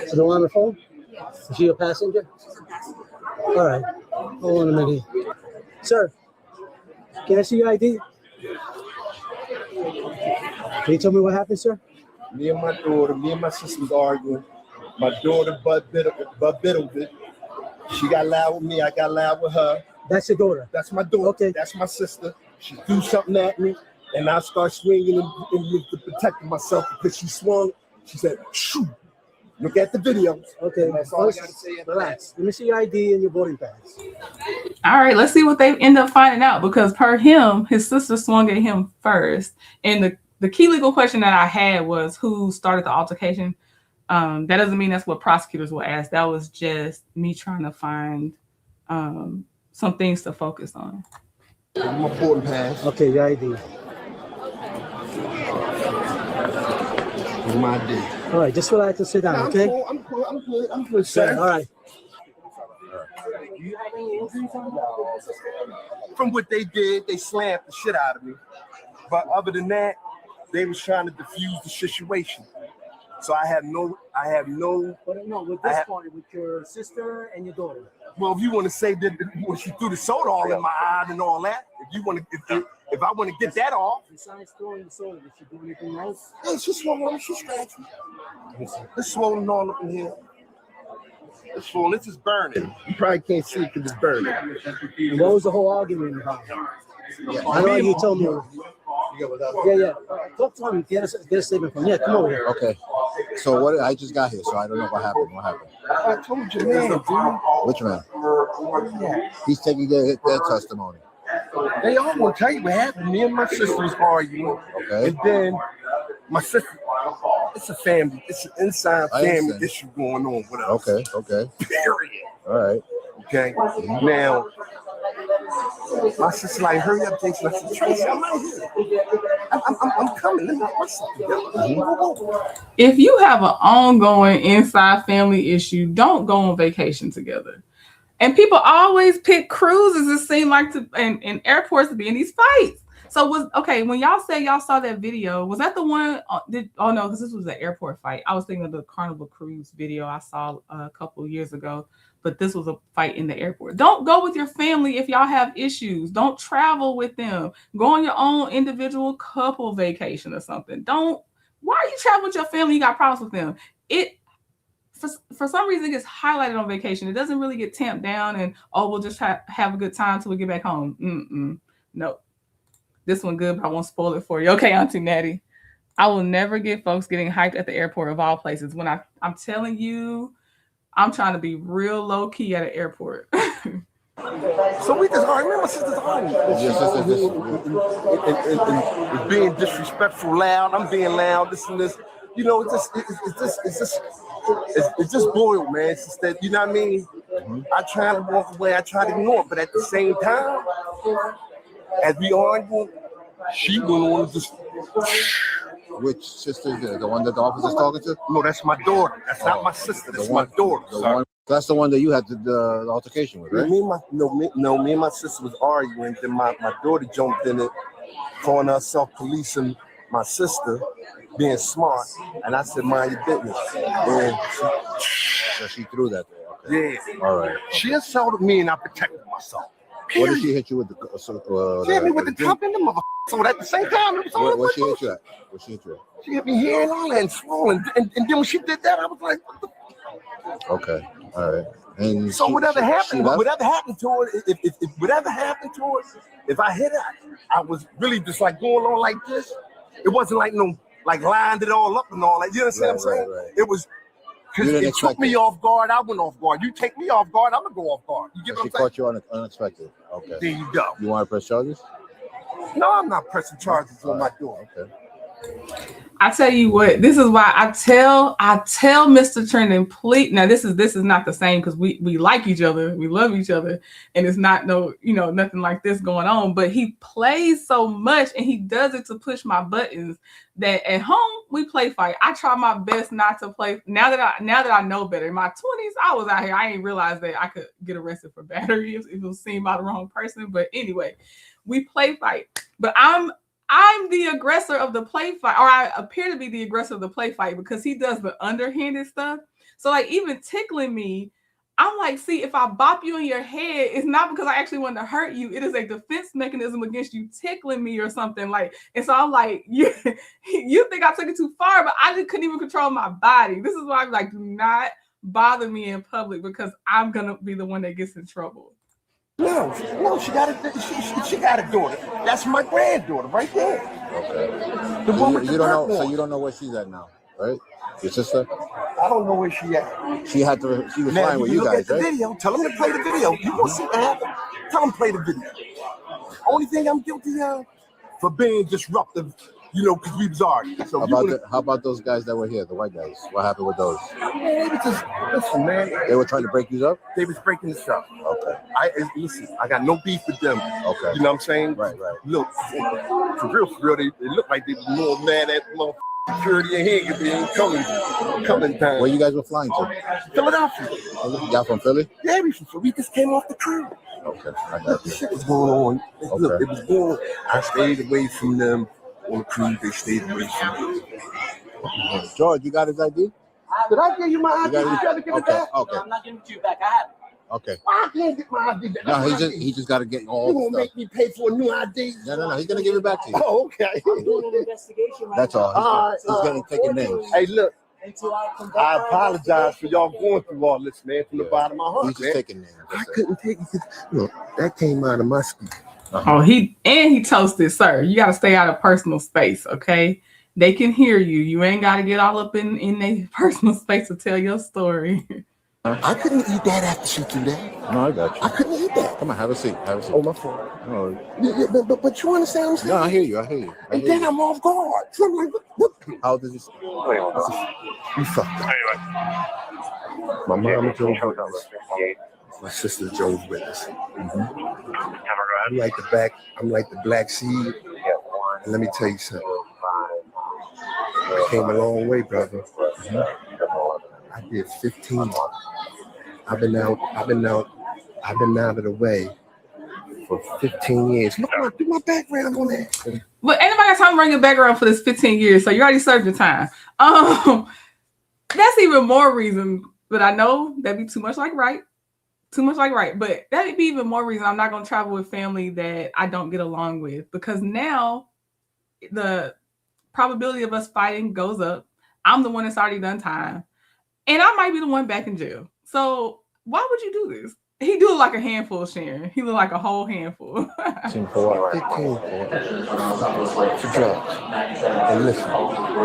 Is it on the phone? Yes. Is she a passenger? She's a passenger. All right. Hold on a minute. Sir, can I see your ID? Can you tell me what happened, sir? Me and my sister was arguing. My daughter butt biddled it. She got loud with me. I got loud with her. That's your daughter? That's my daughter. Okay. That's my sister. She threw something at me, and I start swinging and to protect myself because she swung. She said, "Shoo." Look at the videos. Okay, That's all I first, gotta say. relax. Let me see your ID and your boarding pass. All right, let's see what they end up finding out, because per him, his sister swung at him first. And the key legal question that I had was who started the altercation. That doesn't mean that's what prosecutors will ask. That was just me trying to find some things to focus on. My boarding pass. Okay, your ID. My ID. All right, just relax and sit down, No, okay? I'm good, sir. Yeah, all right. Do you have any injuries on that? From what they did, they slammed the shit out of me. But other than that, they was trying to defuse the situation. So I have no. But no, with this party, with your sister and your daughter. Well, if you want to say that when she threw the soda all in my eye and all that, if you want to, if I want to get that off. Besides throwing the soda, did she do anything else? Hey, she's swollen. She's scratching. It's swollen all up in here. It's swollen. This is burning. You probably can't see it because it's burning. And what was the whole argument about? I know you told me. Yeah. Talk to him. Get a statement from him. Yeah, come over here. Okay. So what? I just got here, so I don't know what happened. What happened? I told you, man, dude. Which man? He's taking their testimony. They all gonna tell you what happened. Me and my sister was arguing, and then my sister. It's a family. It's an inside family issue going on with us. Okay. Period. All right. Okay. Now, my sister like, hurry up, Jason. I said, Tracy, I'm right here. I'm coming. Let me put something. If you have an ongoing inside family issue, don't go on vacation together. And people always pick cruises, it seemed like, and airports to be in these fights. So when y'all say y'all saw that video, was that the one? No, because this was an airport fight. I was thinking of the Carnival Cruise video I saw a couple of years ago, but this was a fight in the airport. Don't go with your family if y'all have issues. Don't travel with them. Go on your own individual couple vacation or something. Why are you traveling with your family? You got problems with them. For some reason, it gets highlighted on vacation. It doesn't really get tamped down and, we'll just have a good time till we get back home. No. This one good, but I won't spoil it for you. Okay, Auntie Natty. I will never get folks getting hyped at the airport of all places. When I'm telling you, I'm trying to be real low key at an airport. So we just arguing. My sister's arguing. It's being disrespectful, loud. I'm being loud. This and this. You know, it's just boiled, man. It's just that, you know what I mean? I try to walk away. I try to ignore it, but at the same time, as we argue, she went on just. Which sister is it? The one that the officer's talking to? No, that's my daughter. That's not my sister. That's my daughter. That's the one that you had the altercation with, right? Me and my sister was arguing. Then my daughter jumped in it, calling herself policing my sister, being smart, and I said, mind your business. And so she threw that there. Okay. Yeah. All right. She assaulted me, and I protected myself. What did she hit you with? She hit me with the cup in the mother. So at the same time, it was what she hit you at? What she hit you at? She hit me here and all that and swollen. And then when she did that, I was like, what the? Okay. All right. And so whatever happened to her, if whatever happened to her, if I hit her, I was really just like going on like this. It wasn't like lined it all up and all that. You understand what I'm saying? Right. It was. Because it took me off guard, I went off guard. You take me off guard, I'm gonna go off guard. You get what I'm saying? She caught you unexpected. Okay. There you go. You want to press charges? No, I'm not pressing charges on my door. Okay. I tell you what, this is why I tell Mr. Trendon, please. Now this is not the same because we like each other, we love each other, and it's not nothing like this going on. But he plays so much and he does it to push my buttons that at home we play fight. I try my best not to play. Now that I know better. In my 20s, I was out here. I ain't realized that I could get arrested for battery if it was seen by the wrong person. But anyway, we play fight. But I'm the aggressor of the play fight, or I appear to be the aggressor of the play fight because he does the underhanded stuff. So like even tickling me, I'm like, see, if I bop you in your head, it's not because I actually want to hurt you. It is a defense mechanism against you tickling me or something like. And so I'm like, you think I took it too far, but I just couldn't even control my body. This is why I'm like, do not bother me in public because I'm gonna be the one that gets in trouble. No, she got a daughter. That's my granddaughter right there. Okay. You don't know where she's at now, right? Your sister? I don't know where she at. She was Now, flying with you look guys, at the right? video. Tell them to play the video. You gonna see what happened. Tell them to play the video. Only thing I'm guilty of for being disruptive, you know, because we was arguing. So How about those guys that were here, the white guys? What happened with those? Man, they was just, listen, man. They were trying to break you up? They was breaking this up. Okay. Listen, I got no beef with them. Okay. You know what I'm saying? Right. Look, for real, they look like they was more mad at motherfucking security and here they ain't coming time. Where you guys were flying to? Philadelphia. Y'all from Philly? Yeah, we just came off the cruise. Okay, I got Look, the shit was going on. Look, it was going on. I stayed away from them on the cruise. They stayed away from me. George, you got his ID? Did I give you my ID? You gotta give it back. Okay. I'm not giving it to you back. I have it. Okay. I can't get my ID back. No, he just got to get all You the gonna stuff. make me pay for a new ID? No. He's gonna give it back to you. Oh, okay. I'm doing an investigation. That's all. He's getting taken names. Hey, look. I apologize for y'all going through all this, man, from the bottom of my heart. He's just man. taking names. I couldn't take it. Look, that came out of my skin. Oh, he toasted, sir. You got to stay out of personal space, okay? They can hear you. You ain't got to get all up in their personal space to tell your story. I couldn't eat that after she threw that. No, I got you. I couldn't eat that. Come on, have a seat. Oh, my fault. No, But you understand what I'm saying? I hear you. And then I'm off guard. So I'm like, what? How old is this? You fucked up. My mom is Joe's witness. My sister Joe's witness. I'm like the black seed. And let me tell you something. I came a long way, brother. I did 15. I've been out of the way for 15 years. Look at my background on that. But anybody got time to bring your background for this 15 years, so you already served your time. That's even more reason, but I know that'd be too much like right. But that'd be even more reason I'm not gonna travel with family that I don't get along with, because now the probability of us fighting goes up. I'm the one that's already done time, and I might be the one back in jail. So why would you do this? He do look like a handful, Sharon. He look like a whole handful. 15 for drugs. And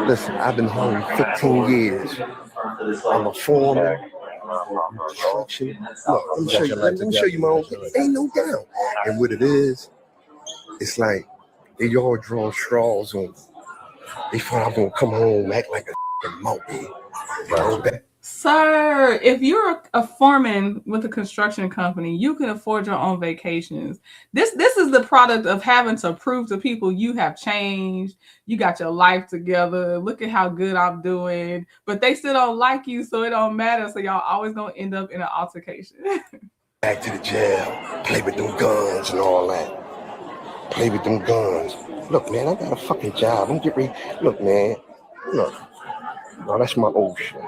listen, I've been home 15 years. I'm a foreman. Look, let me show you my own. Ain't no doubt. And what it is, it's like they all draw straws on. They thought I was gonna come home act like a monkey. Sir, if you're a foreman with a construction company, you can afford your own vacations. This is the product of having to prove to people you have changed. You got your life together. Look at how good I'm doing. But they still don't like you, so it don't matter. So y'all always gonna end up in an altercation. Back to the jail, play with them guns and all that. Play with them guns. Look, man, I got a fucking job. I'm getting ready. Look, man. Look. No, that's my old shit.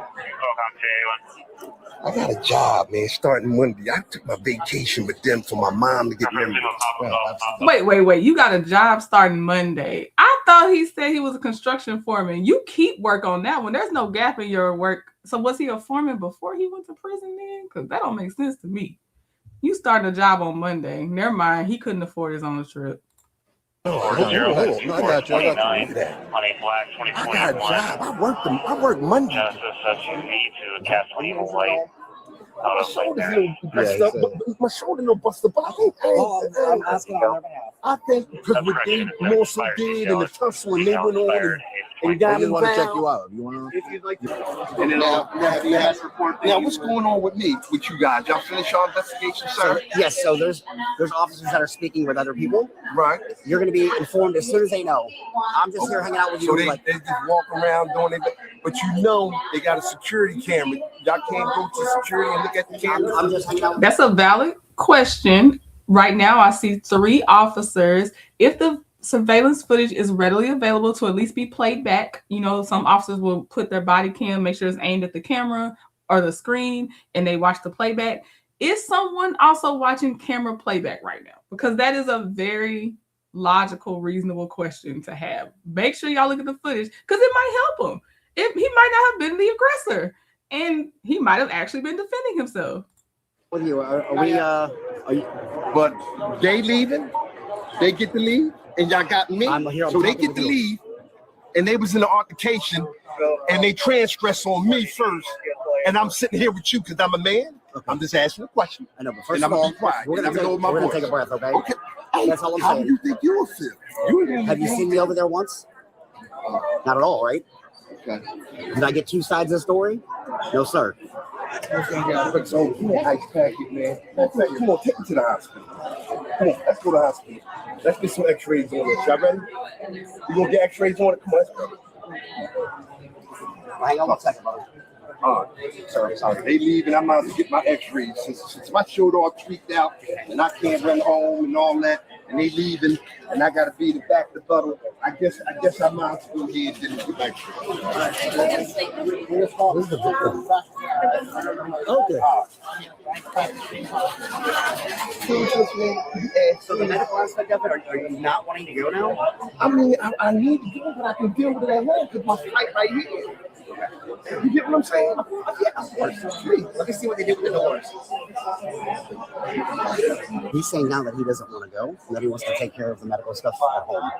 I got a job, man, starting Monday. I took my vacation with them for my mom to get married. Wait. You got a job starting Monday. I thought he said he was a construction foreman. You keep work on that one. There's no gap in your work. So was he a foreman before he went to prison then? Because that don't make sense to me. You started a job on Monday. Never mind. He couldn't afford his own trip. No, I got you. I got a job. I work Monday. My shoulder no busted, but I'm asking on their behalf. I think because what they more so did and the tussle and they went on and got They him want to check down. you out. You want to? If you'd like now, what's going on with me, with you guys? Y'all finish your investigation, sir? Yes, so there's officers that are speaking with other people. Right. You're going to be informed as soon as they know. I'm just here hanging out with you. So they just walk around doing it, but you know they got a security camera. Y'all can't go to security and look at the camera. I'm just hanging out. That's a valid question. Right now, I see 3 officers. If the surveillance footage is readily available to at least be played back, you know, some officers will put their body cam, make sure it's aimed at the camera or the screen, and they watch the playback. Is someone also watching camera playback right now? Because that is a very logical, reasonable question to have. Make sure y'all look at the footage because it might help him. He might not have been the aggressor, and he might have actually been defending himself. With you, But they leaving, they get to leave, and y'all got me, I'm here, I'm so they talking get with to you. leave. and they was in an altercation, and they transgressed on me first, and I'm sitting here with you because I'm a man. Okay. I'm just asking a question. I know, but first of all, we're gonna take a breath, okay? Okay. That's all I'm How saying. do you think you will feel? Have you seen me over there once? Not at all, right? Okay. Did I get two sides of the story? No, sir. So, ice packet, man. Come on, take me to the hospital. Come on, let's go to the hospital. Let's get some x-rays on this. Y'all ready? You gonna get x-rays on it? Come on, let's go. Hang on one second, brother. Sorry. They leave and I'm out to get my x-rays. Since my shoulder all tweaked out and I can't run home and all that, and they leaving and I gotta be the back of the bottle, I guess I'm out to go ahead and get my x-rays. Okay. So the medical aspect of it, are you not wanting to go now? I mean, I need to go, but I can deal with it at home because my flight right here. You get what I'm saying? Yeah. Let me see what they do with the doors. He's saying now that he doesn't want to go, and that he wants to take care of the medical stuff at home.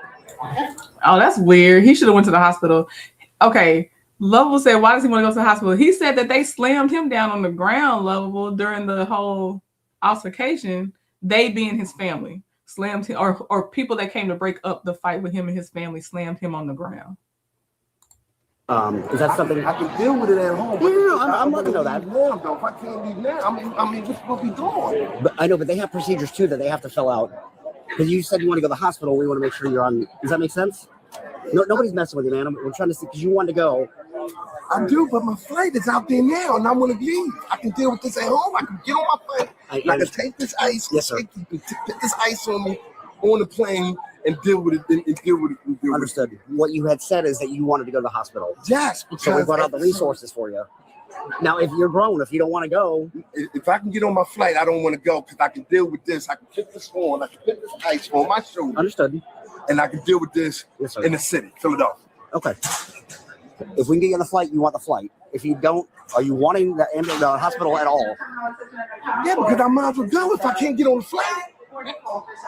Oh, that's weird. He should have went to the hospital. Okay. Lovell said, why does he want to go to the hospital? He said that they slammed him down on the ground, Lovell, during the whole altercation. They being his family slammed him, or people that came to break up the fight with him and his family slammed him on the ground. Is that something I can deal with it at home? No, I'm not gonna know that. If I can't leave now, I mean, what's we doing? But I know, but they have procedures too that they have to fill out. Because you said you want to go to the hospital, we want to make sure you're on. Does that make sense? No, nobody's messing with you, man. We're trying to see because you want to go. I do, but my flight is out there now, and I want to leave. I can deal with this at home. I can get on my flight. I can take this ice. Yes, sir. Put this ice on me on the plane and deal with it. Understood. What you had said is that you wanted to go to the hospital. Yes. So we brought out the resources for you. Now, if you're grown, if you don't want to go, if I can get on my flight, I don't want to go because I can deal with this. I can put this on. I can put this ice on my shoulder. Understood. And I can deal with this in the city, Philadelphia. Okay. If we can get you on the flight, you want the flight. If you don't, are you wanting the hospital at all? Yeah, because I might as well go if I can't get on the flight.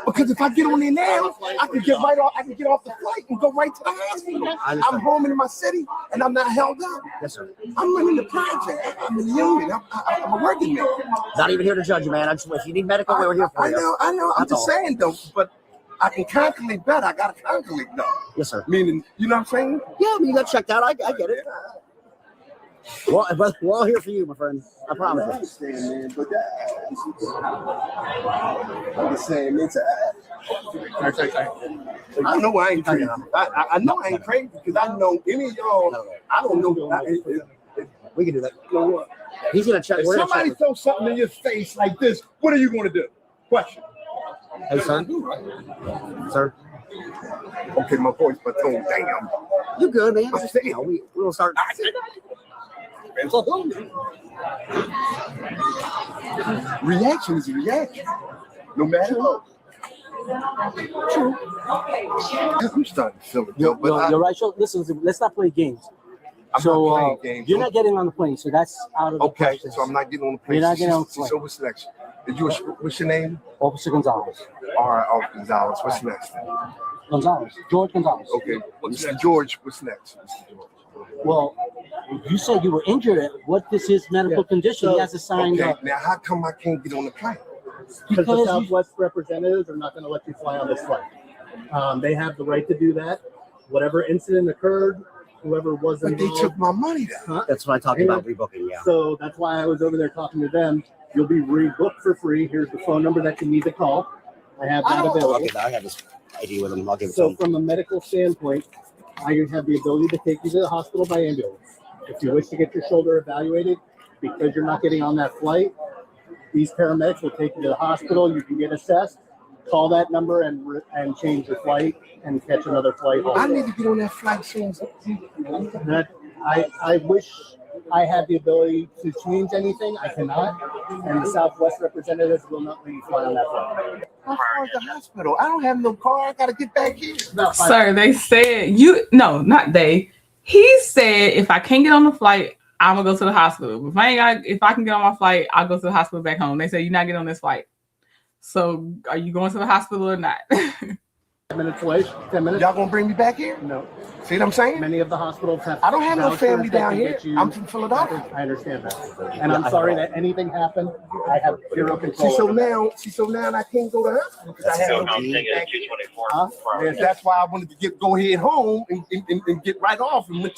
Because if I get on there now, I can get right off. I can get off the flight and go right to the hospital. I'm home in my city, and I'm not held up. Yes, sir. I'm running the project. I'm in the union. I'm a working man. Not even here to judge you, man. If you need medical, we're here for you. I know. I'm just saying though, but I can calculate better. I got to calculate though. Yes, sir. Meaning, you know what I'm saying? Yeah, I mean, you got checked out. I get it. Well, we're all here for you, my friend. I promise you. I understand, man, but I'm just saying, man. I know I ain't crazy. I know I ain't crazy because I know any of y'all. I don't know. We can do that. You know what? He's gonna check. If somebody throws something in your face like this, what are you going to do? Question. Hey, sir. Sir. Okay, my voice, but tone. Damn. You good, man? We'll start. Reaction is a reaction, no matter what. True. I'm starting to feel it. You're right. So listen, let's not play games. I'm not playing games. You're not getting on the plane, so that's out of the question. So I'm not getting on the plane. You're not getting on the plane. So what's next? What's your name? Officer Gonzalez. All right, Officer Gonzalez. What's next? Gonzalez. George Gonzalez. Okay. Mr. George, what's next? Mr. George. Well, you said you were injured. What is his medical condition? He has to sign. Okay. Now, how come I can't get on the plane? Because the Southwest representatives are not going to let you fly on this flight. They have the right to do that. Whatever incident occurred, whoever was involved. But they took my money down. That's what I talked about rebooking, yeah. So that's why I was over there talking to them. You'll be rebooked for free. Here's the phone number that you need to call. I have that available. Okay, I have this ID with him. I'll give it to So him. from a medical standpoint, I have the ability to take you to the hospital by ambulance. If you wish to get your shoulder evaluated, because you're not getting on that flight, these paramedics will take you to the hospital. You can get assessed. Call that number and change your flight and catch another flight home. I need to get on that flight soon. I wish I had the ability to change anything. I cannot. And the Southwest representatives will not let you fly on that flight. How far is the hospital? I don't have no car. I got to get back here. Sir, they said not they. He said if I can't get on the flight, I'm gonna go to the hospital. If I can get on my flight, I'll go to the hospital back home. They said you're not getting on this flight. So are you going to the hospital or not? 10 minutes away. 10 minutes. Y'all gonna bring me back here? No. See what I'm saying? Many of the hospitals have. I don't have no vouchers family that down can here. get you- I'm from Philadelphia. I understand that, and I'm sorry that anything happened. I have zero control. So over that. now I can't go to the hospital because I have no Huh? Yes, that's why I wanted to go ahead home and get right off and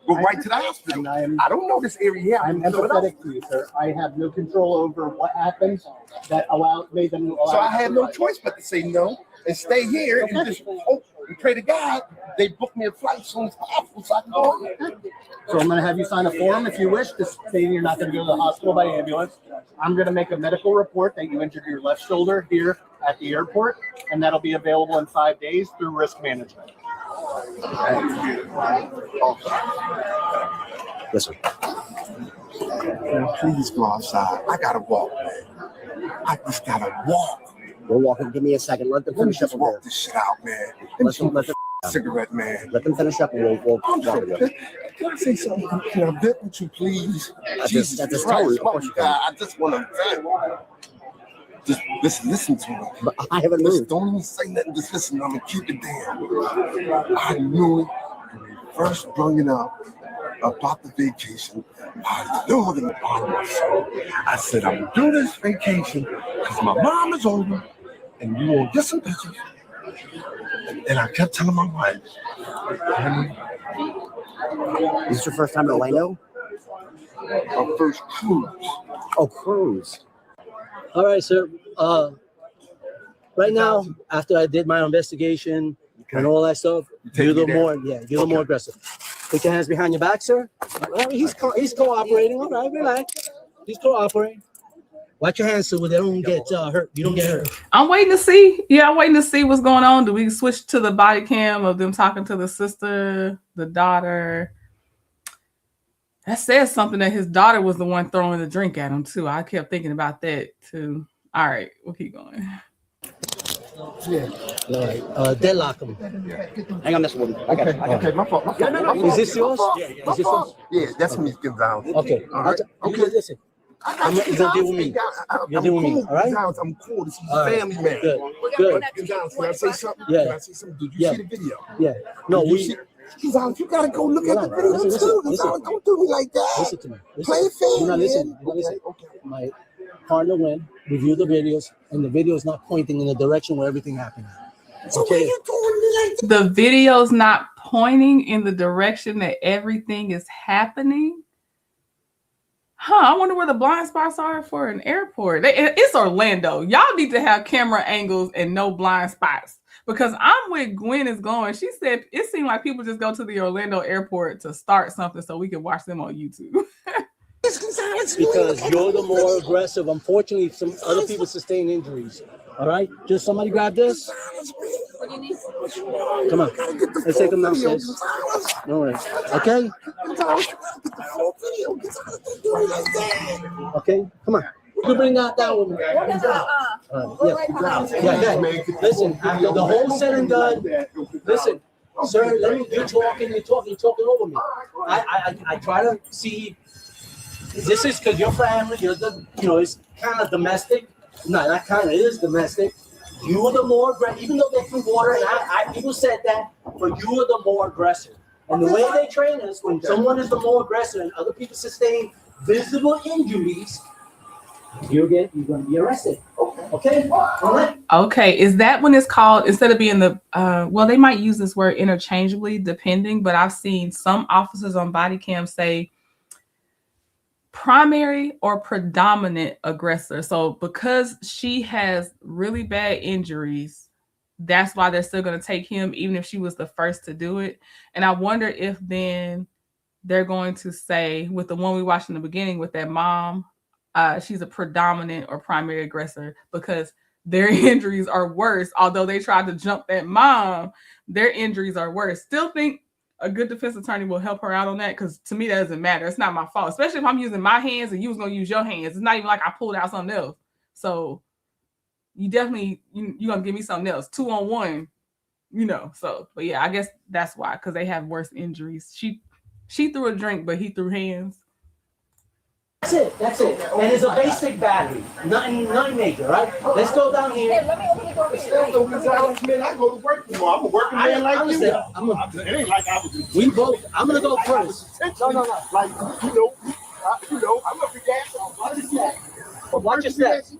go right to the hospital. I don't know this area. I'm empathetic to you, sir. I have no control over what happened that made them allow. So I had no choice but to say no and stay here and just hope and pray to God they book me a flight as soon as possible so I can go home. So I'm going to have you sign a form if you wish, just stating you're not going to go to the hospital by ambulance. I'm going to make a medical report that you injured your left shoulder here at the airport, and that'll be available in 5 days through risk management. Listen. Please go outside. I gotta walk, man. I just gotta walk. We're walking. Give me a second. Let them finish up. Just walk this shit out, man. Let them cigarette, man. Let them finish up, and we'll Can I say something? Can I vent with you, please? Jesus Christ, tone, of course you can. I just want to vent. Just listen to me. But I haven't moved. Don't even say nothing. Just listen. I'm gonna keep it down. I knew it when we first brought it up about the vacation. I knew it in the bottom of my soul. I said, I'm gonna do this vacation because my mom is older and you won't get some pictures. And I kept telling my wife, honey, Is this your first time in Orlando? our first cruise. Oh, cruise. All right, sir. Right now, after I did my investigation and all that stuff, you're a little more, you're a little more aggressive. Put your hands behind your back, sir. All right, he's cooperating. All right, relax. He's cooperating. Watch your hands so they don't get hurt. You don't get hurt. I'm waiting to see. Yeah, I'm waiting to see what's going on. Do we switch to the body cam of them talking to the sister, the daughter? That says something that his daughter was the one throwing the drink at him too. I kept thinking about that too. All right, we'll keep going. Yeah. All right. Deadlock him. Hang on, Mr. Woody. I got it. Okay, my fault. My fault. Is this yours? My fault. Yeah, that's when he's getting down. Okay. All right. Okay. Listen. You're gonna deal with me. You're dealing with me. All right. I'm cool. This is All right. family man. Good. Gonzalez, can I say something? Yeah. Can I say something? Did you see the video? Yeah. No, Gonzalez, you gotta go look at the video too. Gonzalez, don't do me like that. Listen to me. Play fair, You're not listening. man. You're not listening. My partner went, reviewed the videos, and the video is not pointing in the direction where everything happened. Okay. The video's not pointing in the direction that everything is happening. I wonder where the blind spots are for an airport. It's Orlando. Y'all need to have camera angles and no blind spots. Because I'm with Gwen is going. She said it seemed like people just go to the Orlando airport to start something so we can watch them on YouTube. Because you're the more aggressive. Unfortunately, some other people sustain injuries. All right? Just somebody grab this. What do you need? Come on. Let's take them downstairs. All right. Okay? Okay? Come on. You can bring that down with me. Yeah. Listen, after the whole said and done, listen, sir, you're talking over me. I try to see. This is because your family, it's kind of domestic. No, not kind of, it is domestic. You are the more aggressive, even though they threw water, and people said that, but you are the more aggressive. And the way they train us, when someone is the more aggressive and other people sustain visible injuries, you're going to be arrested. Okay? All right? Okay, is that when it's called, instead of being the, well, they might use this word interchangeably, depending, but I've seen some officers on body cam say primary or predominant aggressor. So because she has really bad injuries, that's why they're still going to take him, even if she was the first to do it. And I wonder if then they're going to say, with the one we watched in the beginning with that mom, she's a predominant or primary aggressor because their injuries are worse. Although they tried to jump that mom, their injuries are worse. Still think a good defense attorney will help her out on that, because to me that doesn't matter. It's not my fault, especially if I'm using my hands and you was gonna use your hands. It's not even like I pulled out something else. So you definitely you're gonna give me something else 2-on-1, So, but yeah, I guess that's why, because they have worse injuries. She threw a drink, but he threw hands. That's it. That's it. And it's a basic battery. Nothing major, right? Let's go down here. Man, I go to work tomorrow. I'm a working man like you. It ain't like I was. We both. I'm gonna go first. No. Like I'm gonna be gas. Watch your steps.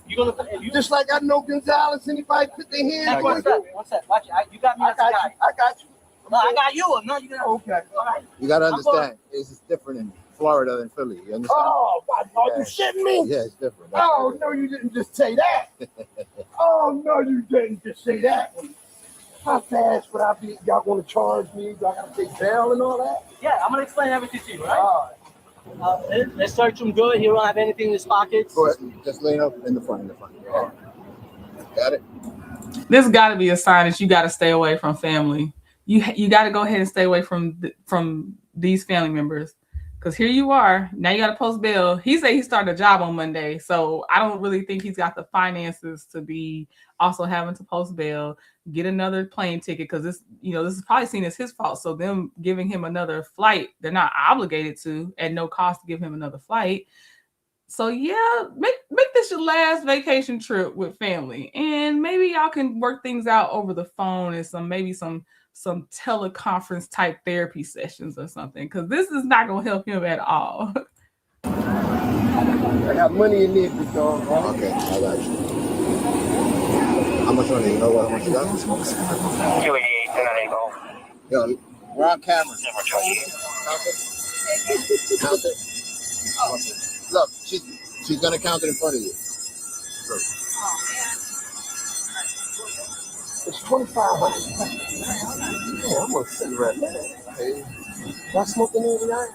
You're gonna. Just like I know Gonzalez. Anybody put their hands on you? One sec. Watch it. You got me. I got you. No, I got you. No, you got. Okay. All right. You gotta understand, it's different in Florida than Philly. You understand? Oh, are you shitting me? Yeah, it's different. Oh, no, you didn't just say that. Oh, no, you didn't just say that. How fast would I be? Y'all gonna charge me? Do I gotta take bail and all that? Yeah, I'm gonna explain everything to you, right? Let's search him good. He don't have anything in his pockets. Go ahead. Just lay up in the front. All right. Got it? This got to be a sign that you got to stay away from family. You got to go ahead and stay away from these family members. Because here you are. Now you got to post bail. He said he started a job on Monday. So I don't really think he's got the finances to be also having to post bail, get another plane ticket. Because this is probably seen as his fault. So them giving him another flight, they're not obligated to at no cost to give him another flight. So yeah, make this your last vacation trip with family. And maybe y'all can work things out over the phone and some teleconference type therapy sessions or something, because this is not going to help him at all. I got money in there, big dog. Okay, I got you. How much money? You know what? How much you got? 288, Yo, we're on camera. Count it. Look, she's gonna count it in front of you. Look. It's 2,500. Yeah, I'm a cigarette. Hey, y'all smoking every night?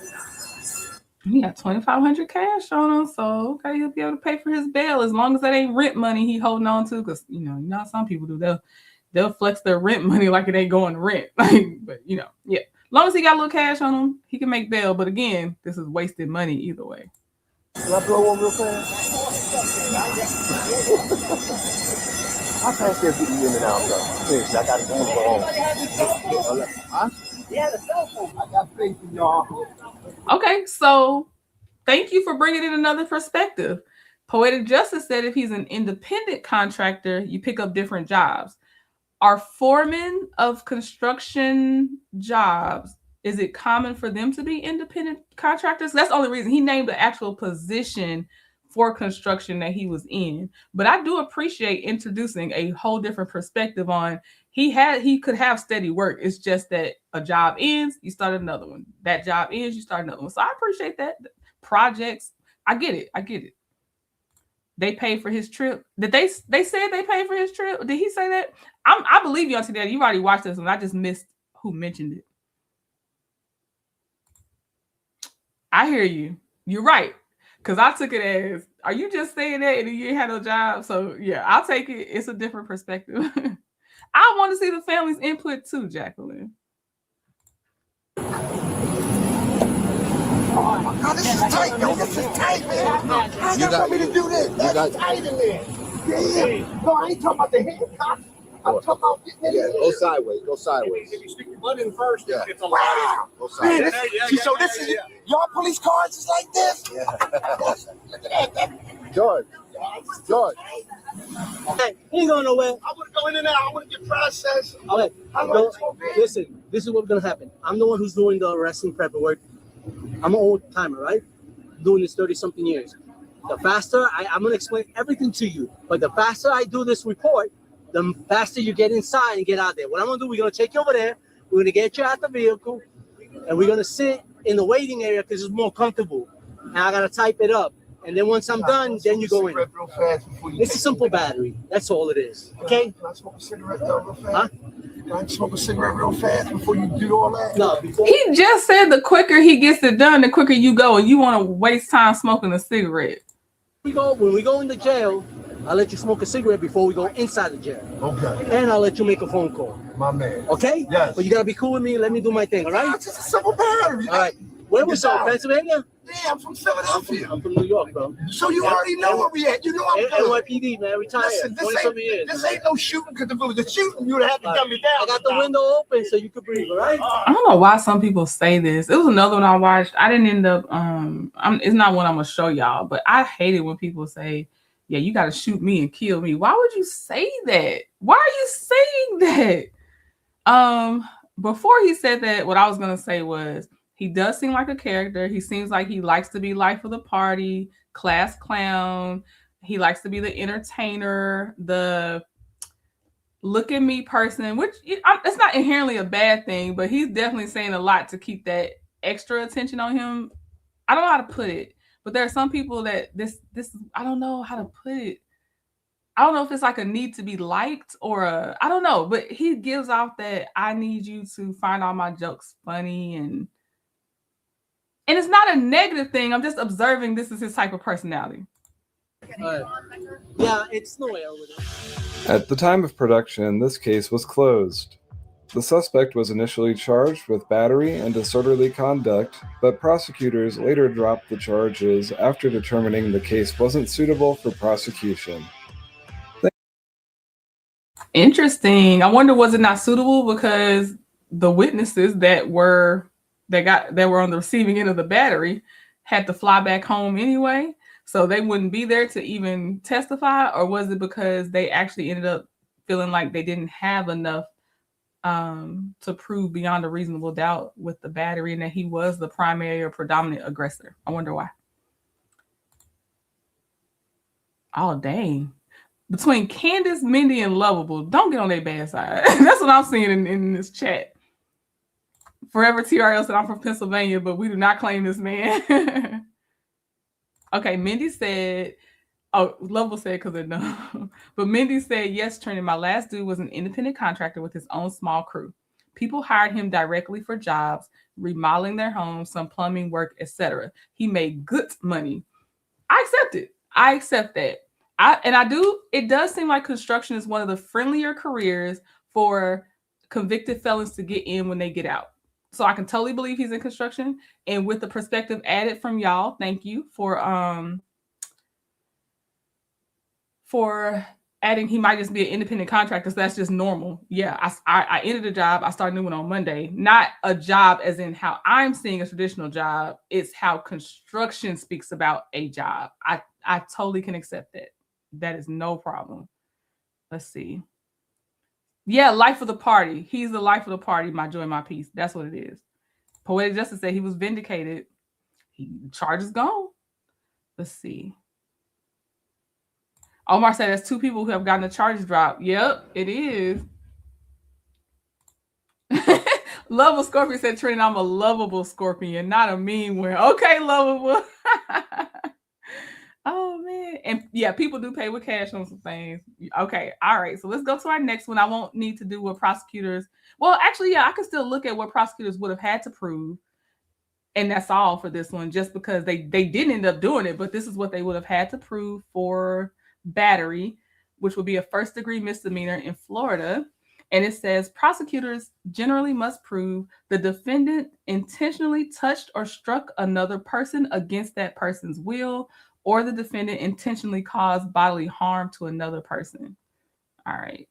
He got 2,500 cash on him, so okay, he'll be able to pay for his bail as long as that ain't rent money he holding on to. Because you know how some people do. They'll flex their rent money like it ain't going to rent. But yeah, as long as he got a little cash on him, he can make bail. But again, this is wasted money either way. Can I blow one real fast? How fast they're getting in and out, though? Seriously, I got to go home. Huh? Yeah, the cell phone. I got faith in y'all. Okay, so thank you for bringing in another perspective. Poetic Justice said if he's an independent contractor, you pick up different jobs. Are foremen of construction jobs, is it common for them to be independent contractors? That's the only reason he named the actual position for construction that he was in. But I do appreciate introducing a whole different perspective on he could have steady work. It's just that a job ends, you start another one. That job ends, you start another one. So I appreciate that. Projects, I get it. They paid for his trip. Did they said they paid for his trip? Did he say that? I believe you on today. You already watched this one. I just missed who mentioned it. I hear you. You're right. Because I took it as, are you just saying that and you ain't had no job? So yeah, I'll take it. It's a different perspective. I want to see the family's input too, Jacqueline. Oh my God, this is tight, yo. This is tight, man. How you got me to do this? That's tight in there. Yeah. No, I ain't talking about the handcuffs. I'm talking about getting in there. Go sideways. If you stick your butt in first, yeah. It's a wow. Go sideways. Man, so this is y'all police cars is like this? Yeah. Look at that. George. Hey, he ain't going nowhere. I want to go in and out. I want to get processed. Okay, listen, this is what's going to happen. I'm the one who's doing the arresting paperwork. I'm an old timer, right? Doing this 30-something years. The faster, I'm going to explain everything to you. But the faster I do this report, the faster you get inside and get out there. What I'm going to do, we're going to take you over there. We're going to get you out the vehicle. And we're going to sit in the waiting area because it's more comfortable. And I got to type it up. And then once I'm done, then you go in. It's a simple battery. That's all it is. Okay? Can I smoke a cigarette though real fast? Huh? Can I smoke a cigarette real fast before you do all that? No. He just said the quicker he gets it done, the quicker you go. And you want to waste time smoking a cigarette. When we go into jail, I'll let you smoke a cigarette before we go inside the jail. Okay. And I'll let you make a phone call. My man. Okay? Yes. But you got to be cool with me and let me do my thing, all right? It's just a simple battery. All right. Where was that? Pennsylvania? Yeah, I'm from Philadelphia. I'm from New York, bro. So you already know where we at. You know I'm good. NYPD, man, retired. Listen, 20-something years. this ain't no shooting, because if it was a shooting, you would have to dumb me down. I got the window open so you could breathe, all right? I don't know why some people say this. It was another one I watched. I didn't end up it's not one I'm gonna show y'all, but I hate it when people say, yeah, you gotta shoot me and kill me. Why would you say that? Why are you saying that? Before he said that, what I was gonna say was he does seem like a character. He seems like he likes to be life of the party, class clown. He likes to be the entertainer, the look at me person, which it's not inherently a bad thing, but he's definitely saying a lot to keep that extra attention on him. I don't know how to put it, but there are some people that this I don't know how to put it. I don't know if it's like a need to be liked or I don't know, but he gives off that I need you to find all my jokes funny, and it's not a negative thing. I'm just observing this is his type of personality. Yeah, it's no way over there. At the time of production, this case was closed. The suspect was initially charged with battery and disorderly conduct, but prosecutors later dropped the charges after determining the case wasn't suitable for prosecution. Interesting. I wonder, was it not suitable because the witnesses that were on the receiving end of the battery had to fly back home anyway, so they wouldn't be there to even testify? Or was it because they actually ended up feeling like they didn't have enough to prove beyond a reasonable doubt with the battery, and that he was the primary or predominant aggressor? I wonder why. Oh, dang. Between Candace, Mindy, and Lovable, don't get on their bad side. That's what I'm seeing in this chat. Forever TRL said, I'm from Pennsylvania, but we do not claim this man. Okay, Mindy said, oh, Lovable said because of no. But Mindy said, yes, Trini, my last dude was an independent contractor with his own small crew. People hired him directly for jobs, remodeling their homes, some plumbing work, etc. He made good money. I accept it. I accept that. It does seem like construction is one of the friendlier careers for convicted felons to get in when they get out. So I can totally believe he's in construction. And with the perspective added from y'all, thank you for adding he might just be an independent contractor. So that's just normal. Yeah, I ended a job. I started a new one on Monday. Not a job as in how I'm seeing a traditional job. It's how construction speaks about a job. I totally can accept that. That is no problem. Let's see. Yeah, life of the party. He's the life of the party, my joy, my peace. That's what it is. Poetic Justice said he was vindicated. Charges gone. Let's see. Omar said that's two people who have gotten the charges dropped. Yep, it is. Lovable Scorpion said, Trini, I'm a lovable scorpion, not a mean one. Okay, lovable. Oh, man. And yeah, people do pay with cash on some things. Okay, all right. So let's go to our next one. I won't need to do what prosecutors... Well, actually, yeah, I can still look at what prosecutors would have had to prove. And that's all for this one, just because they didn't end up doing it. But this is what they would have had to prove for battery, which would be a first-degree misdemeanor in Florida. And it says prosecutors generally must prove the defendant intentionally touched or struck another person against that person's will, or the defendant intentionally caused bodily harm to another person. All right.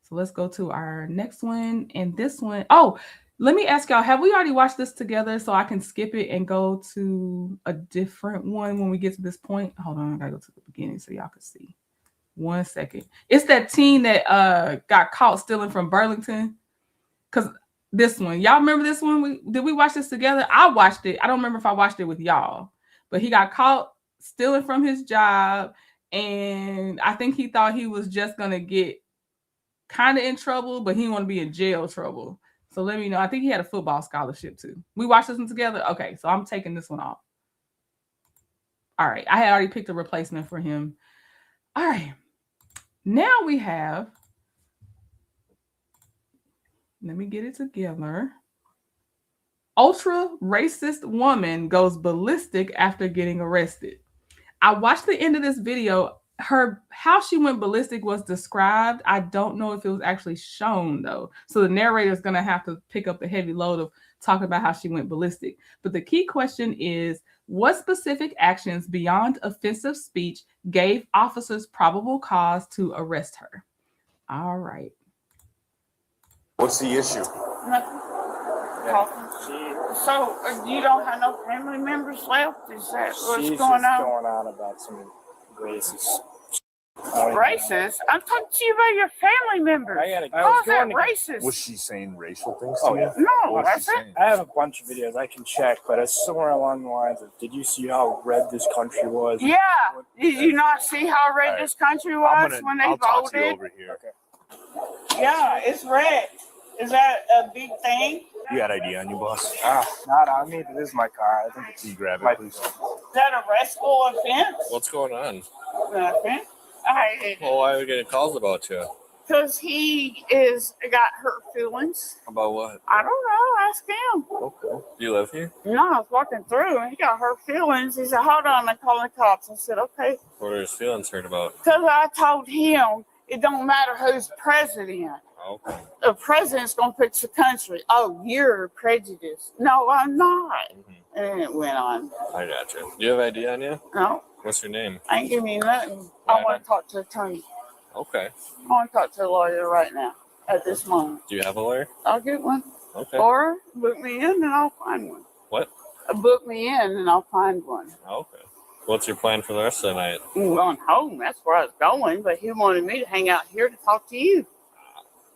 So let's go to our next one. And this one, oh, let me ask y'all, have we already watched this together so I can skip it and go to a different one when we get to this point? Hold on, I gotta go to the beginning so y'all can see. 1 second. It's that teen that got caught stealing from Burlington. Because this one, y'all remember this one? Did we watch this together? I watched it. I don't remember if I watched it with y'all. But he got caught stealing from his job, and I think he thought he was just gonna get kind of in trouble, but he didn't want to be in jail trouble. So let me know. I think he had a football scholarship too. We watched this one together. Okay, so I'm taking this one off. All right, I had already picked a replacement for him. All right, now we have. Let me get it together. Ultra racist woman goes ballistic after getting arrested. I watched the end of this video. How she went ballistic was described. I don't know if it was actually shown though. So the narrator is going to have to pick up the heavy load of talking about how she went ballistic. But the key question is, What specific actions beyond offensive speech gave officers probable cause to arrest her? All right. What's the issue? Nothing. So you don't have no family members left? Is that what's She's going just on? going on about some racist. Racist? I'm talking to you about your family members. How is that racist? Was she saying racial things Oh, to yeah. you? No, What was she that's it. saying? I have a bunch of videos I can check, but it's somewhere along the lines of, did you see how red this country was? Yeah. Did you not see how red this country was when they I'll talk to you voted? over here. Yeah, it's red. Is that a big thing? You got ID on you, boss? Not on me, but this is my car. I think it's you grab it, please. Is that a arrestable offense? What's going on? Nothing. Well, why are we getting calls about you? Because he got hurt feelings. About what? I don't know. Ask him. Okay. Do you live here? No, I was walking through and he got hurt feelings. He said, hold on, I'm calling the cops. I said, okay. What are his feelings hurt about? Because I told him it don't matter who's president. Okay. The president's going to fix the country. Oh, you're prejudiced. No, I'm not. And it went on. I got you. Do you have ID on you? No, What's your name? I ain't giving you nothing. I want to talk to the attorney. Okay. I want to talk to a lawyer right now at this moment. Do you have a lawyer? I'll get one. Okay. Or book me in and I'll find one. What? Book me in and I'll find one. Okay. What's your plan for the rest of the night? I'm going home. That's where I was going. But he wanted me to hang out here to talk to you.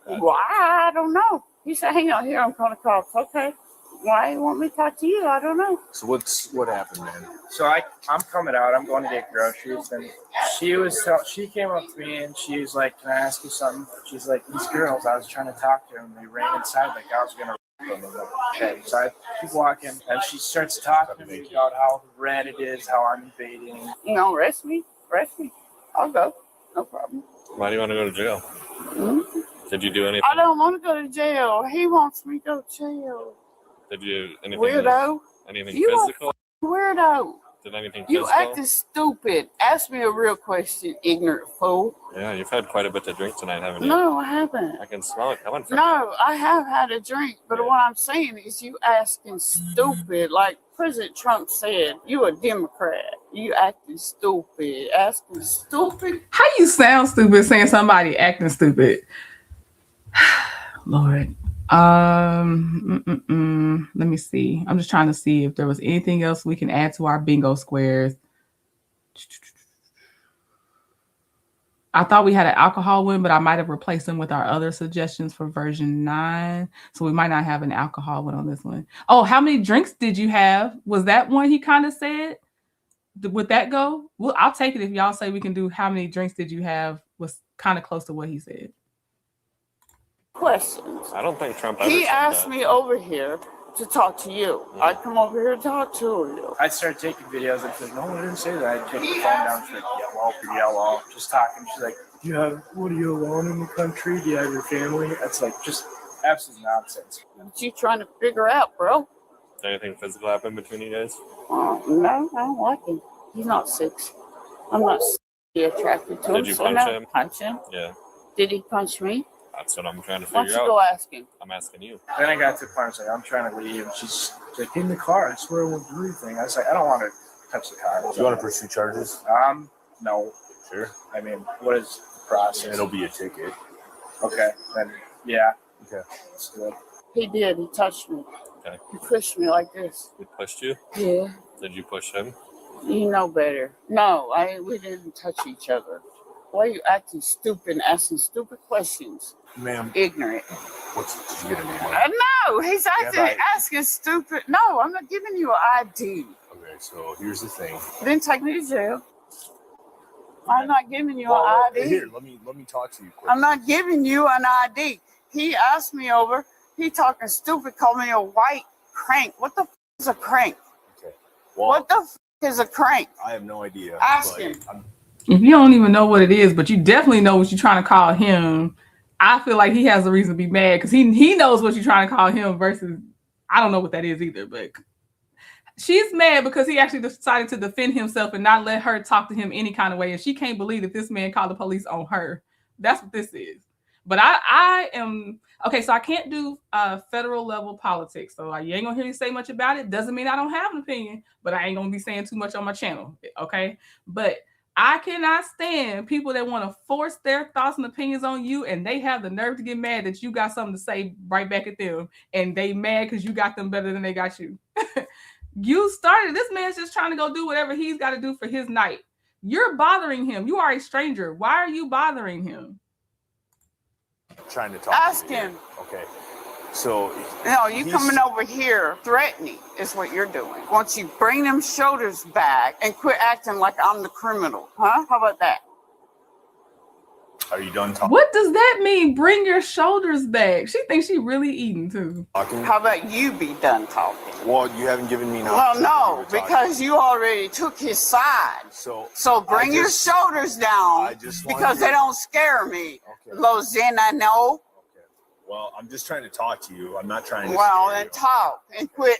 Why? I don't know. He said, hang out here. I'm calling the cops. Okay. Why you want me to talk to you? I don't know. So what happened, man? So I'm coming out. I'm going to get groceries, and she came up to me and she was like, "Can I ask you something?" She's like, "These girls, I was trying to talk to them. They ran inside like I was gonna." Okay, so I keep walking, and she starts talking to me about how red it is, how I'm invading. You know, arrest me. I'll go. No problem. Why do you want to go to jail? Mhm. Did you do anything? I don't want to go to jail. He wants me to go to jail. Did you do anything? Weirdo. Anything You physical? a weirdo. Did anything You physical? acting stupid. Ask me a real question, ignorant fool. Yeah, you've had quite a bit to drink tonight, haven't you? No, I haven't. I can smell it coming from No, I have had a drink, but what I'm saying is you asking stupid. Like President Trump said, you a Democrat. You acting stupid. Asking stupid. How you sound stupid saying somebody acting stupid? Lord. Let me see. I'm just trying to see if there was anything else we can add to our bingo squares. I thought we had an alcohol one, but I might have replaced them with our other suggestions for version 9. So we might not have an alcohol one on this one. Oh, how many drinks did you have? Was that one he kind of said? Would that go? Well, I'll take it if y'all say we can do how many drinks did you have was kind of close to what he said. Questions. I don't think Trump ever He said asked that. me over here to talk to you. I come over here to talk to you. I started taking videos and she's like, "No, I didn't say that." I take the phone down. She's like, yellow, just talking. She's like, "What are you alone in the country? Do you have your family?" That's like just absolute nonsense. What you trying to figure out, bro? Did anything physical happen between you guys? No, I don't like him. He's not 6. I'm not attracted to him. Did you so punch no. him? Punch him? Yeah. Did he punch me? That's what I'm trying to Why don't figure you go out. ask him? I'm asking you. Then I got to the point, I was like, "I'm trying to leave." And she's like, "In the car, I swear I won't do anything." I was like, "I don't want to touch the car." Do you want to pursue charges? No. Sure. I mean, what is the process? It'll be a ticket. Okay, then, yeah. Okay. That's good. He did. He touched me. Okay. He pushed me like this. He pushed you? Yeah. Did you push him? You know better. No, we didn't touch each other. Why are you acting stupid and asking stupid questions? Ma'am. Ignorant. Did you get a name on it? No, he's asking stupid. No, I'm not giving you an ID. Okay, so here's the thing. Then take me to jail. I'm not giving you an ID. Here, let me talk to you quick. I'm not giving you an ID. He asked me over. He talking stupid, called me a white crank. What the is a crank? Okay. Well, What the is a crank? I have no idea. Ask but him. If you don't even know what it is, but you definitely know what you're trying to call him, I feel like he has a reason to be mad because he knows what you're trying to call him versus I don't know what that is either. But she's mad because he actually decided to defend himself and not let her talk to him any kind of way. And she can't believe that this man called the police on her. That's what this is. But I am okay. So I can't do federal level politics. So you ain't gonna hear me say much about it. Doesn't mean I don't have an opinion, but I ain't gonna be saying too much on my channel. Okay, but I cannot stand people that want to force their thoughts and opinions on you, and they have the nerve to get mad that you got something to say right back at them, and they mad because you got them better than they got you. You started. This man's just trying to go do whatever he's got to do for his night. You're bothering him. You are a stranger. Why are you bothering him? Trying to talk. Ask him. Okay. So no, you coming over here threatening is what you're doing. Once you bring them shoulders back and quit acting like I'm the criminal, huh? How about that? Are you done talking? What does that mean? Bring your shoulders back. She thinks she really eating too. How about you be done talking? Well, you haven't given me. Well, no, because you already took his side. So bring your shoulders down because they don't scare me. Okay. Lozena, no. Well, I'm just trying to talk to you. I'm not trying to. Well, then talk and quit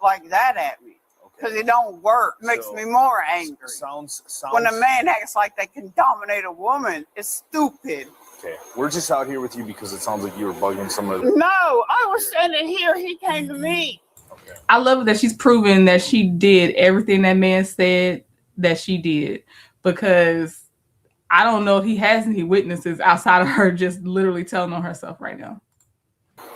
like that at me. Because it don't work. It makes me more angry. Sounds. When a man acts like they can dominate a woman, it's stupid. Okay, we're just out here with you because it sounds like you were bugging somebody. No, I was standing here. He came to me. Okay. I love it that she's proven that she did everything that man said that she did, because I don't know if he has any witnesses outside of her just literally telling on herself right now.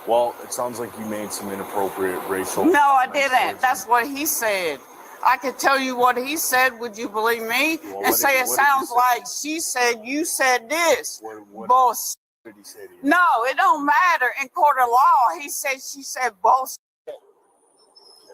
Well, it sounds like you made some inappropriate racial. No, I didn't. That's what he said. I could tell you what he said. Would you believe me? Well, and say it sounds like she said you said this. Bullshit. What did he say to you? No, it don't matter. In court of law, he said she said bullshit.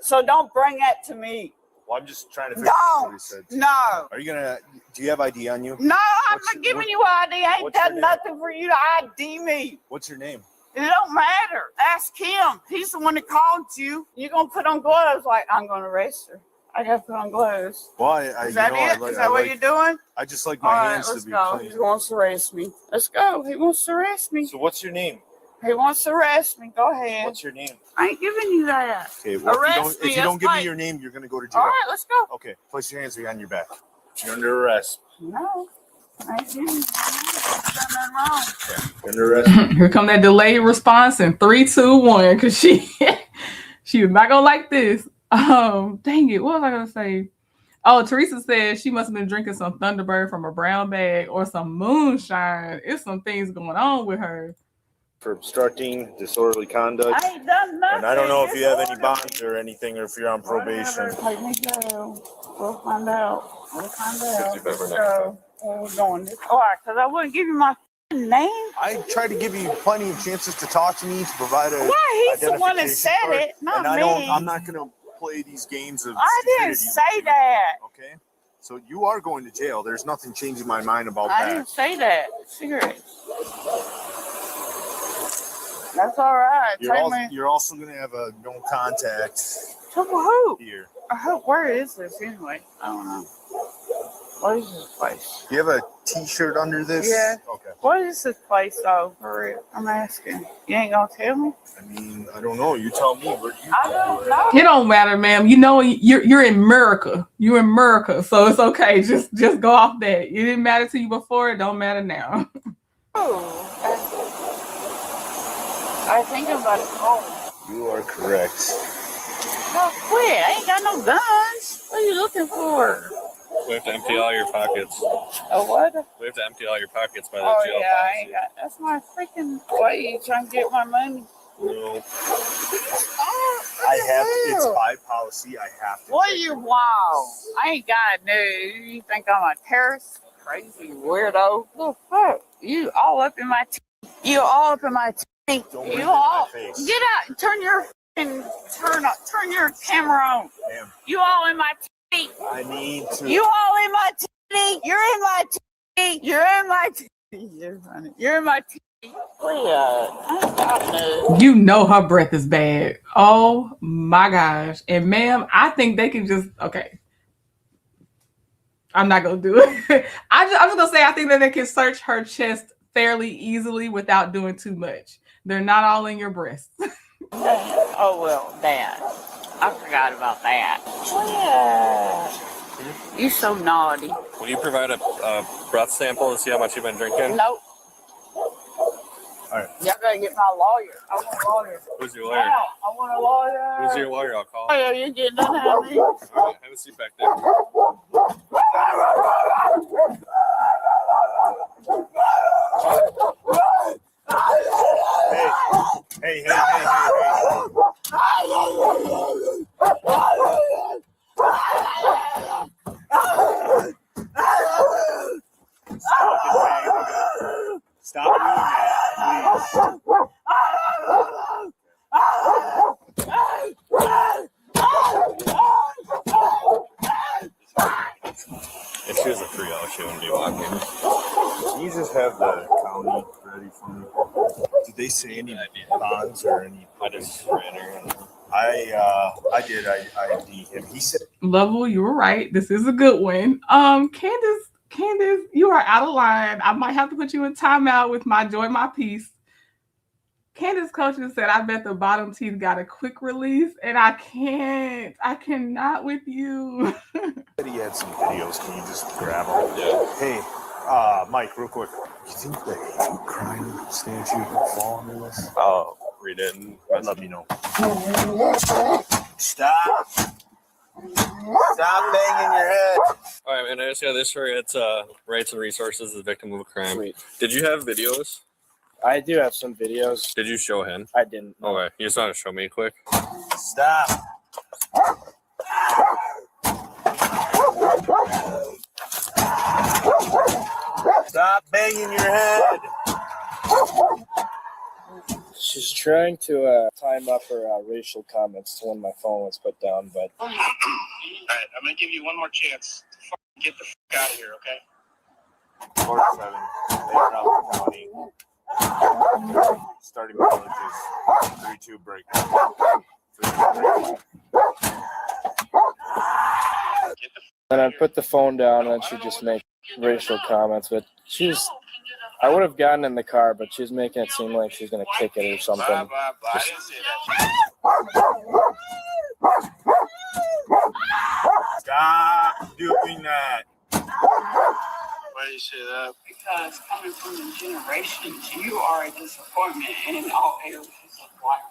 So don't bring that to me. Well, I'm just trying to figure out what he said. No. Are you gonna? Do you have ID on you? No, I'm not giving you ID. I ain't done nothing for you to ID me. What's your name? It don't matter. Ask him. He's the one that called you. You're going to put on gloves like, I'm going to arrest her. I got to put on gloves. Well, Is that it? Is that what you're doing? I just like my hands to be clean. He wants to arrest me. Let's go. He wants to arrest me. So what's your name? He wants to arrest me. Go ahead. What's your name? I ain't giving you that. Okay, well, Arrest if you don't give me your name, you're going to go to jail. All right, let's go. Okay, place your hands behind your back. You're under arrest. No. I ain't giving you nothing wrong. You're under arrest. Here come that delayed response in 3, 2, 1, because she was not gonna like this. Dang it, what was I gonna say? Oh, Teresa said she must have been drinking some Thunderbird from a brown bag or some moonshine. It's some things going on with her. For obstructing disorderly conduct. I ain't done nothing. And I don't know if you have any bonds or anything, or if you're on probation. Let me go. We'll find out. We'll find out. Let's go. We're going this. All right, because I wouldn't give you my name. I tried to give you plenty of chances to talk to me, to provide a. Why? He's the one that said card, it, not and me. I'm not going to play these games of. I didn't say that. Okay, so you are going to jail. There's nothing changing my mind about I that. didn't say that. Serious. That's all right. You're also going to have a no contact. To who? Here. Where is this anyway? I don't know. What is this place? Do you have a T-shirt under this? Yeah. Okay. What is this place though? For real? I'm asking. You ain't gonna tell me? I mean, I don't know. You tell me. I don't know. It don't matter, ma'am. You know you're in America. You're in America, so it's okay. Just go off that. It didn't matter to you before. It don't matter now. Oh, I think I'm about to call. You are correct. No, quit. I ain't got no guns. What are you looking for? We have to empty all your pockets. Oh, what? We have to empty all your pockets by the Oh, jail yeah, I ain't got. That's my freaking way. You trying to get my money? No. Oh, I have. It's by policy. I have to. What are you? Wow. I ain't got no. You think I'm a terrorist? Crazy weirdo. The fuck? You all up in my teeth. You all up in my teeth. You all. Get out. Turn your camera on. Ma'am. You all in my teeth. I need to. You all in my teeth. You're in my teeth. You're in my teeth. You're in my teeth. You know her breath is bad. Oh my gosh. And ma'am, I think they can just okay. I'm not gonna do it. I'm just gonna say I think that they can search her chest fairly easily without doing too much. They're not all in your breast. Oh well, that. I forgot about that. Yeah. You so naughty. Will you provide a breath sample to see how much you've been drinking? Nope. All right. Y'all gotta get my lawyer. I want a lawyer. Who's your lawyer? Now, I want a lawyer. Who's your lawyer? I'll call. Oh, yeah, you getting done having me? All right, have a seat back there. Hey. Stop doing that, please. If she was a 3L, she wouldn't be walking. Can you just have the county ready for me? Did they say any bonds or any? I just ran her. I did. I ID him. He said. Lovell, you were right. This is a good one. Candace, you are out of line. I might have to put you in timeout with my joy, my peace. Candace coaches said, I bet the bottom teeth got a quick release, and I cannot with you. He had some videos. Can you just grab them? Yeah. Hey, Mike, real quick. You think the hate crime statute will fall under this? I'll read it and let me know. Stop. Stop banging your head. All right, man. I just got this for you. It's rights and resources of the victim of a crime. Sweet. Did you have videos? I do have some videos. Did you show him? I didn't. Okay. You just want to show me quick? Stop. Stop banging your head. She's trying to time up her racial comments to when my phone was put down, but. All right, I'm gonna give you one more chance to get the fuck out of here, okay? 47, Bakerout County. Starting villages, 3-2 breakdown. And I put the phone down, and she just made racial comments. But I would have gotten in the car, but she was making it seem like she's gonna kick it or something. Stop doing that. Why do you say that? Because coming from the generations, you are a disappointment in all areas of life.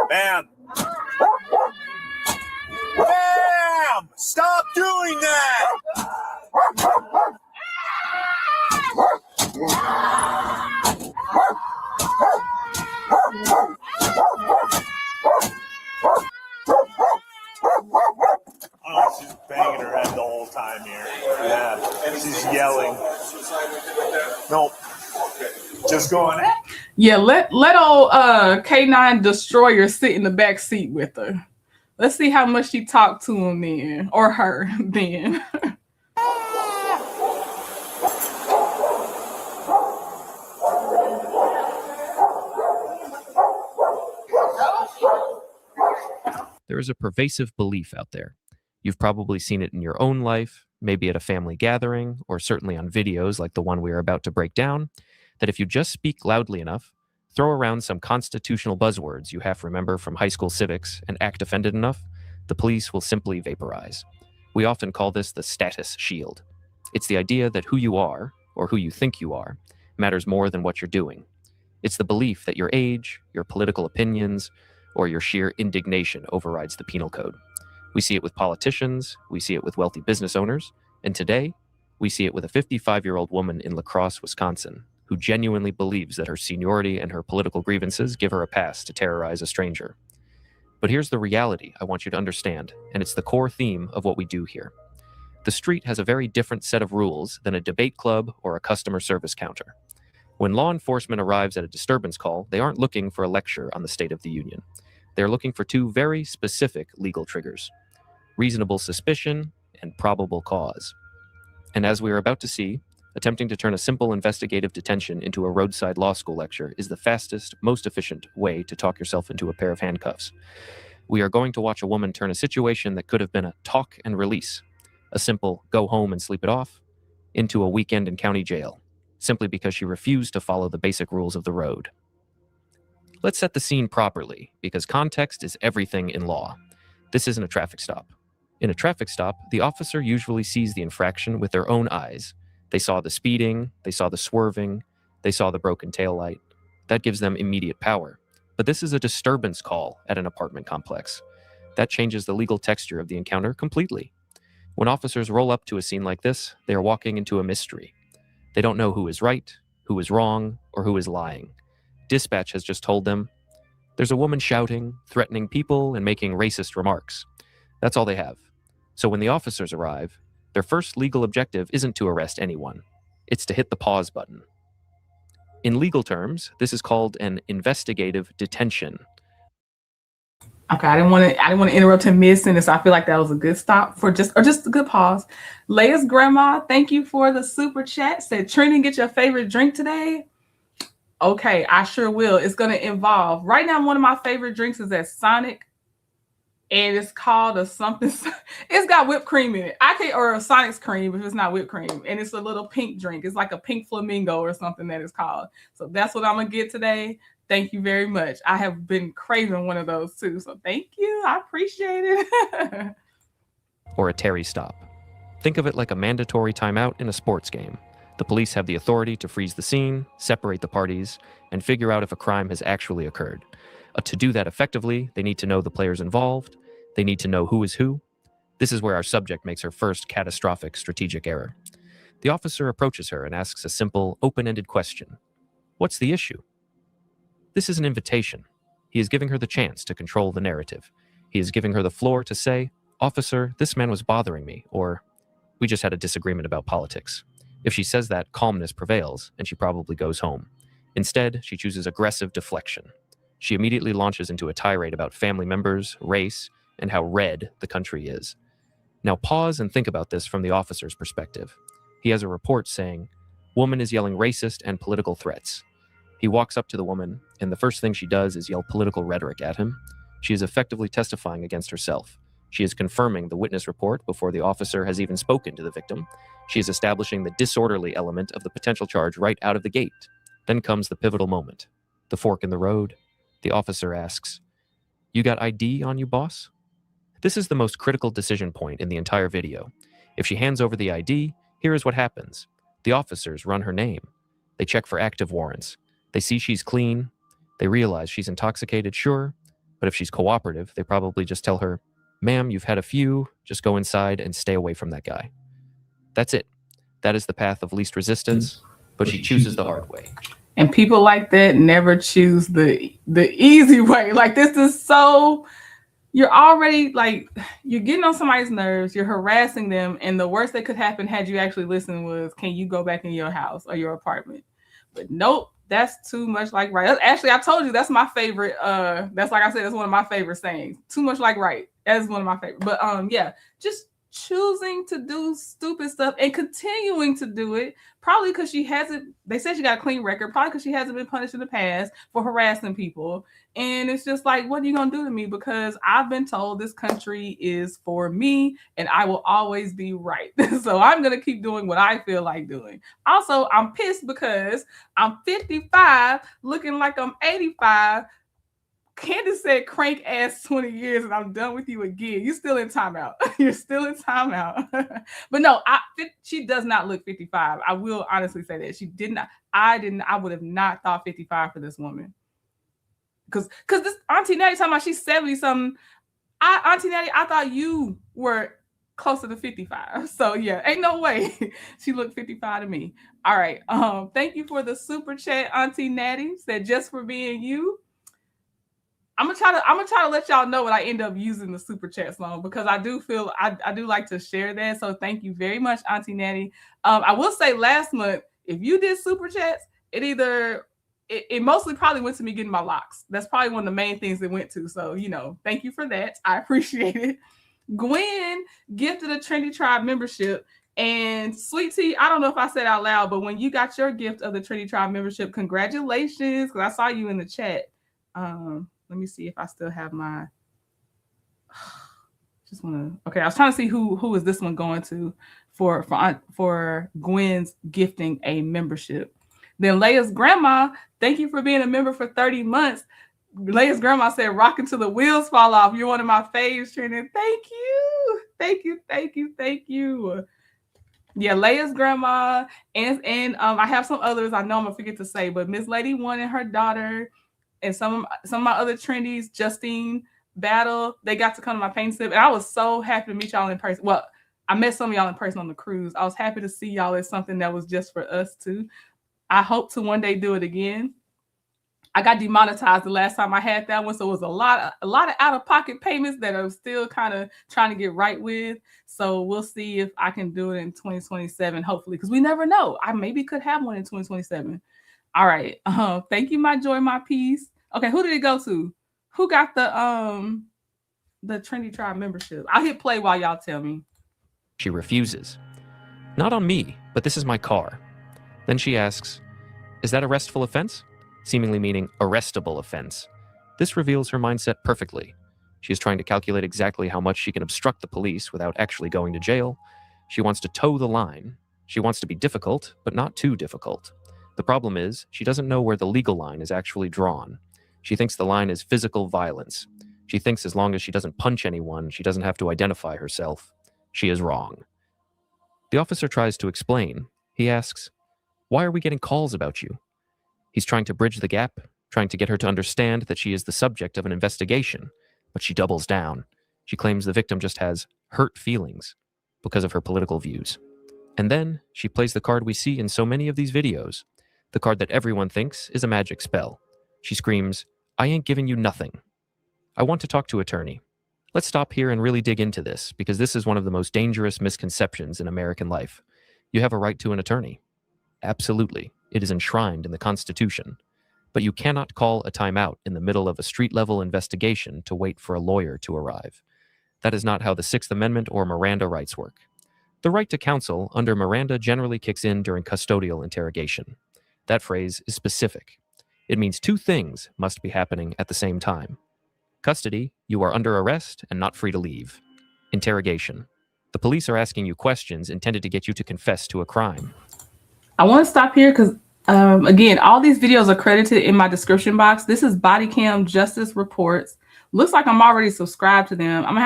Bam! Bam! Stop doing that! Oh, she's banging her head the whole time here. Yeah, she's yelling. Nope. Just going. Yeah, let old K9 Destroyer sit in the back seat with her. Let's see how much she talked to him then, or her then. There is a pervasive belief out there. You've probably seen it in your own life, maybe at a family gathering, or certainly on videos like the one we are about to break down, that if you just speak loudly enough, throw around some constitutional buzzwords you half remember from high school civics, and act offended enough, the police will simply vaporize. We often call this the status shield. It's the idea that who you are, or who you think you are, matters more than what you're doing. It's the belief that your age, your political opinions, or your sheer indignation overrides the penal code. We see it with politicians, we see it with wealthy business owners, and today, we see it with a 55-year-old woman in La Crosse, Wisconsin, who genuinely believes that her seniority and her political grievances give her a pass to terrorize a stranger. But here's the reality I want you to understand, and it's the core theme of what we do here. The street has a very different set of rules than a debate club or a customer service counter. When law enforcement arrives at a disturbance call, they aren't looking for a lecture on the State of the Union. They're looking for two very specific legal triggers: reasonable suspicion and probable cause. And as we are about to see, attempting to turn a simple investigative detention into a roadside law school lecture is the fastest, most efficient way to talk yourself into a pair of handcuffs. We are going to watch a woman turn a situation that could have been a talk and release, a simple go home and sleep it off, into a weekend in county jail, simply because she refused to follow the basic rules of the road. Let's set the scene properly, because context is everything in law. This isn't a traffic stop. In a traffic stop, the officer usually sees the infraction with their own eyes. They saw the speeding, they saw the swerving, they saw the broken taillight. That gives them immediate power. But this is a disturbance call at an apartment complex. That changes the legal texture of the encounter completely. When officers roll up to a scene like this, they are walking into a mystery. They don't know who is right, who is wrong, or who is lying. Dispatch has just told them, there's a woman shouting, threatening people, and making racist remarks. That's all they have. So when the officers arrive, their first legal objective isn't to arrest anyone. It's to hit the pause button. In legal terms, this is called an investigative detention. Okay, I didn't want to interrupt him mid-sentence. I feel like that was a good stop for just a good pause. Leia's grandma, thank you for the super chat. Said, Trini, get your favorite drink today. Okay, I sure will. It's going to involve. Right now, one of my favorite drinks is at Sonic. And it's called a something. It's got whipped cream in it. Or a Sonic's cream if it's not whipped cream. And it's a little pink drink. It's like a pink flamingo or something that it's called. So that's what I'm going to get today. Thank you very much. I have been craving one of those too. So thank you. I appreciate it. Or a Terry stop. Think of it like a mandatory timeout in a sports game. The police have the authority to freeze the scene, separate the parties, and figure out if a crime has actually occurred. To do that effectively, they need to know the players involved. They need to know who is who. This is where our subject makes her first catastrophic strategic error. The officer approaches her and asks a simple, open-ended question. What's the issue? This is an invitation. He is giving her the chance to control the narrative. He is giving her the floor to say, Officer, this man was bothering me, or we just had a disagreement about politics. If she says that, calmness prevails, and she probably goes home. Instead, she chooses aggressive deflection. She immediately launches into a tirade about family members, race, and how red the country is. Now pause and think about this from the officer's perspective. He has a report saying, woman is yelling racist and political threats. He walks up to the woman, and the first thing she does is yell political rhetoric at him. She is effectively testifying against herself. She is confirming the witness report before the officer has even spoken to the victim. She is establishing the disorderly element of the potential charge right out of the gate. Then comes the pivotal moment, the fork in the road. The officer asks, you got ID on you, boss? This is the most critical decision point in the entire video. If she hands over the ID, here is what happens. The officers run her name. They check for active warrants. They see she's clean. They realize she's intoxicated, sure, but if she's cooperative, they probably just tell her, ma'am, you've had a few, just go inside and stay away from that guy. That's it. That is the path of least resistance, but she chooses the hard way. And people like that never choose the easy way. Like, this is so, you're already like, you're getting on somebody's nerves, you're harassing them, and the worst that could happen had you actually listened was, can you go back in your house or your apartment? But nope, that's too much like right. Actually, I told you that's my favorite. That's like I said, that's one of my favorite sayings. Too much like right. That's one of my favorite. But yeah, just choosing to do stupid stuff and continuing to do it, probably because she hasn't, they said she got a clean record, probably because she hasn't been punished in the past for harassing people. And it's just like, what are you going to do to me? Because I've been told this country is for me and I will always be right. So I'm going to keep doing what I feel like doing. Also, I'm pissed because I'm 55 looking like I'm 85. Candace said crank ass 20 years and I'm done with you again. You're still in timeout. You're still in timeout. But no, she does not look 55. I will honestly say that. She did not. I would have not thought 55 for this woman. Because this Auntie Natty talking about she's 70 something. Auntie Natty, I thought you were closer to 55. So yeah, ain't no way she looked 55 to me. All right. Thank you for the super chat, Auntie Natty. Said just for being you. I'm gonna try to let y'all know what I end up using the super chat song, because I do feel I do like to share that. So thank you very much, Auntie Natty. I will say last month, if you did super chats, it mostly probably went to me getting my locks. That's probably one of the main things it went to. So, thank you for that. I appreciate it. Gwen gifted a Trinity Tribe membership. And Sweet Tea, I don't know if I said out loud, but when you got your gift of the Trinity Tribe membership, congratulations, because I saw you in the chat. Let me see if I still have my. Okay, I was trying to see who is this one going to for Gwen's gifting a membership. Then Leia's grandma, thank you for being a member for 30 months. Leia's grandma said, "Rocking till the wheels fall off." You're one of my faves, Trinity. Thank you. Thank you. Yeah, Leia's grandma and I have some others I know I'm gonna forget to say, but Miss Lady One and her daughter and some of my other trendies, Justine Battle, they got to come to my paint sip, and I was so happy to meet y'all in person. Well, I met some of y'all in person on the cruise. I was happy to see y'all as something that was just for us too. I hope to one day do it again. I got demonetized the last time I had that one, so it was a lot of out-of-pocket payments that I'm still kind of trying to get right with. So we'll see if I can do it in 2027, hopefully, because we never know. I maybe could have one in 2027. All right. Thank you, my joy, my peace. Okay, who did it go to? Who got the Trendy Tribe membership? I'll hit play while y'all tell me. She refuses. Not on me, but this is my car. Then she asks, is that a restful offense? Seemingly meaning arrestable offense. This reveals her mindset perfectly. She is trying to calculate exactly how much she can obstruct the police without actually going to jail. She wants to toe the line. She wants to be difficult, but not too difficult. The problem is, she doesn't know where the legal line is actually drawn. She thinks the line is physical violence. She thinks as long as she doesn't punch anyone, she doesn't have to identify herself. She is wrong. The officer tries to explain. He asks, why are we getting calls about you? He's trying to bridge the gap, trying to get her to understand that she is the subject of an investigation, but she doubles down. She claims the victim just has hurt feelings because of her political views. And then she plays the card we see in so many of these videos, the card that everyone thinks is a magic spell. She screams, I ain't giving you nothing. I want to talk to attorney. Let's stop here and really dig into this, because this is one of the most dangerous misconceptions in American life. You have a right to an attorney. Absolutely. It is enshrined in the Constitution. But you cannot call a timeout in the middle of a street-level investigation to wait for a lawyer to arrive. That is not how the Sixth Amendment or Miranda rights work. The right to counsel under Miranda generally kicks in during custodial interrogation. That phrase is specific. It means two things must be happening at the same time. Custody, you are under arrest and not free to leave. Interrogation. The police are asking you questions intended to get you to confess to a crime. I want to stop here because, again, all these videos are credited in my description box. This is Bodycam Justice Reports. Looks like I'm already subscribed to them. I'm gonna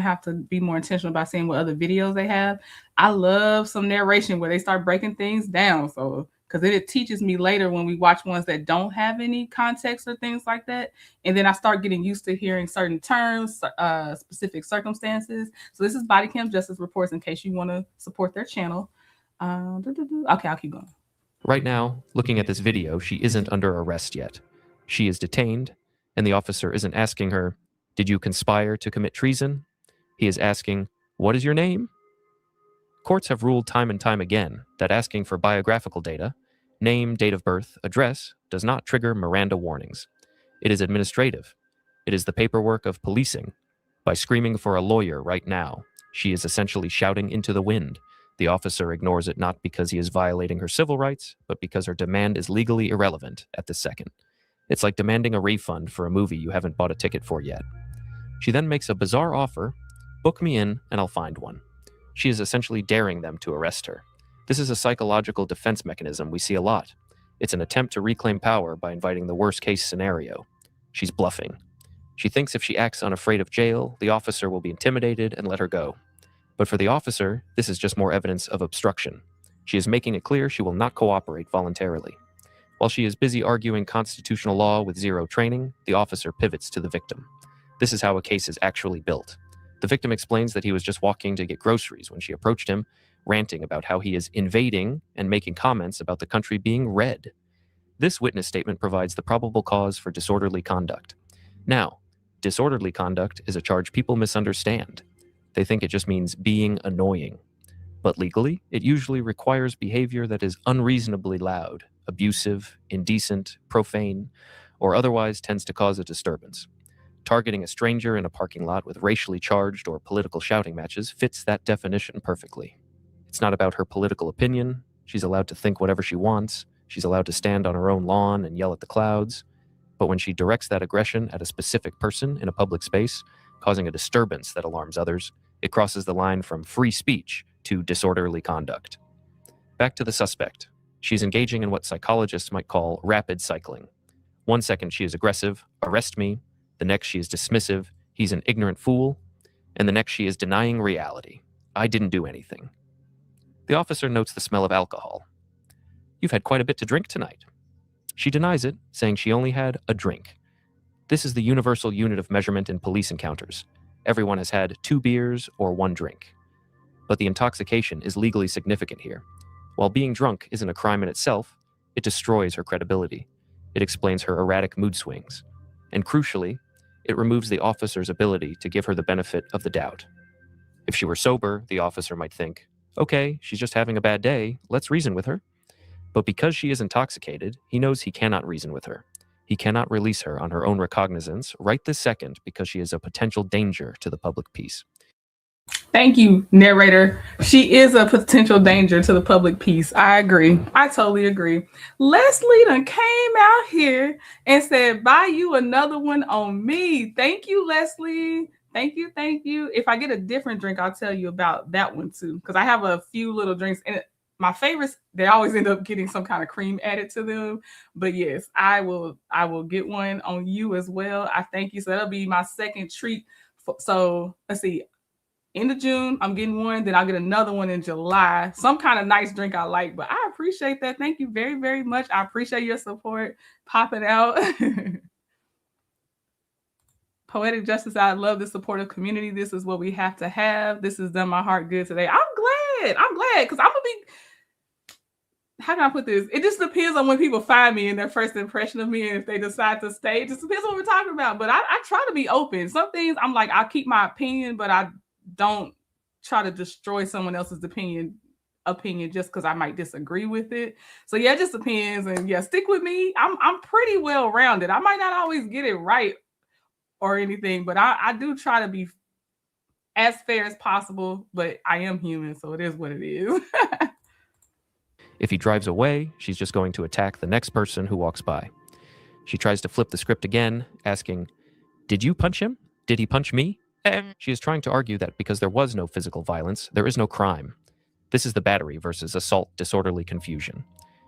have to be more intentional about seeing what other videos they have. I love some narration where they start breaking things down. So, because it teaches me later when we watch ones that don't have any context or things like that. And then I start getting used to hearing certain terms, specific circumstances. So this is Bodycam Justice Reports in case you want to support their channel. Okay, I'll keep going. Right now, looking at this video, she isn't under arrest yet. She is detained, and the officer isn't asking her, did you conspire to commit treason? He is asking, what is your name? Courts have ruled time and time again that asking for biographical data, name, date of birth, address, does not trigger Miranda warnings. It is administrative. It is the paperwork of policing. By screaming for a lawyer right now, she is essentially shouting into the wind. The officer ignores it not because he is violating her civil rights, but because her demand is legally irrelevant at this second. It's like demanding a refund for a movie you haven't bought a ticket for yet. She then makes a bizarre offer, book me in and I'll find one. She is essentially daring them to arrest her. This is a psychological defense mechanism we see a lot. It's an attempt to reclaim power by inviting the worst case scenario. She's bluffing. She thinks if she acts unafraid of jail, the officer will be intimidated and let her go. But for the officer, this is just more evidence of obstruction. She is making it clear she will not cooperate voluntarily. While she is busy arguing constitutional law with zero training, the officer pivots to the victim. This is how a case is actually built. The victim explains that he was just walking to get groceries when she approached him, ranting about how he is invading and making comments about the country being red. This witness statement provides the probable cause for disorderly conduct. Now, disorderly conduct is a charge people misunderstand. They think it just means being annoying. But legally, it usually requires behavior that is unreasonably loud, abusive, indecent, profane, or otherwise tends to cause a disturbance. Targeting a stranger in a parking lot with racially charged or political shouting matches fits that definition perfectly. It's not about her political opinion. She's allowed to think whatever she wants. She's allowed to stand on her own lawn and yell at the clouds. But when she directs that aggression at a specific person in a public space, causing a disturbance that alarms others, it crosses the line from free speech to disorderly conduct. Back to the suspect. She's engaging in what psychologists might call rapid cycling. 1 second she is aggressive, arrest me. The next she is dismissive, he's an ignorant fool. And the next she is denying reality. I didn't do anything. The officer notes the smell of alcohol. You've had quite a bit to drink tonight. She denies it, saying she only had a drink. This is the universal unit of measurement in police encounters. Everyone has had 2 beers or 1 drink. But the intoxication is legally significant here. While being drunk isn't a crime in itself, it destroys her credibility. It explains her erratic mood swings. And crucially, it removes the officer's ability to give her the benefit of the doubt. If she were sober, the officer might think, okay, she's just having a bad day, let's reason with her. But because she is intoxicated, he knows he cannot reason with her. He cannot release her on her own recognizance right this second because she is a potential danger to the public peace. Thank you, narrator. She is a potential danger to the public peace. I agree. I totally agree. Leslie done came out here and said, buy you another one on me. Thank you, Leslie. Thank you. Thank you. If I get a different drink, I'll tell you about that one too. Because I have a few little drinks. And my favorites, they always end up getting some kind of cream added to them. But yes, I will get one on you as well. I thank you. So that'll be my second treat. So let's see. End of June, I'm getting one. Then I'll get another one in July. Some kind of nice drink I like, but I appreciate that. Thank you very, very much. I appreciate your support. Pop it out. Poetic Justice, I love the supportive community. This is what we have to have. This has done my heart good today. I'm glad because I'm going to be, how can I put this? It just depends on when people find me and their first impression of me and if they decide to stay. It just depends on what we're talking about. But I try to be open. Some things I'm like, I'll keep my opinion, but I don't try to destroy someone else's opinion just because I might disagree with it. So yeah, it just depends. And yeah, stick with me. I'm pretty well rounded. I might not always get it right or anything, but I do try to be as fair as possible, but I am human, so it is what it is. If he drives away, she's just going to attack the next person who walks by. She tries to flip the script again, asking, did you punch him? Did he punch me? She is trying to argue that because there was no physical violence, there is no crime. This is the battery versus assault disorderly confusion.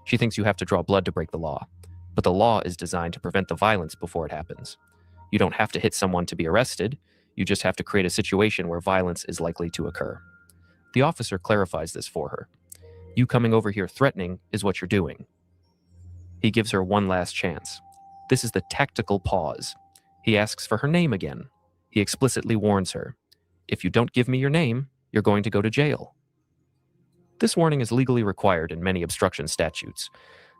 She thinks you have to draw blood to break the law, but the law is designed to prevent the violence before it happens. You don't have to hit someone to be arrested, you just have to create a situation where violence is likely to occur. The officer clarifies this for her. You coming over here threatening is what you're doing. He gives her one last chance. This is the tactical pause. He asks for her name again. He explicitly warns her, if you don't give me your name, you're going to go to jail. This warning is legally required in many obstruction statutes.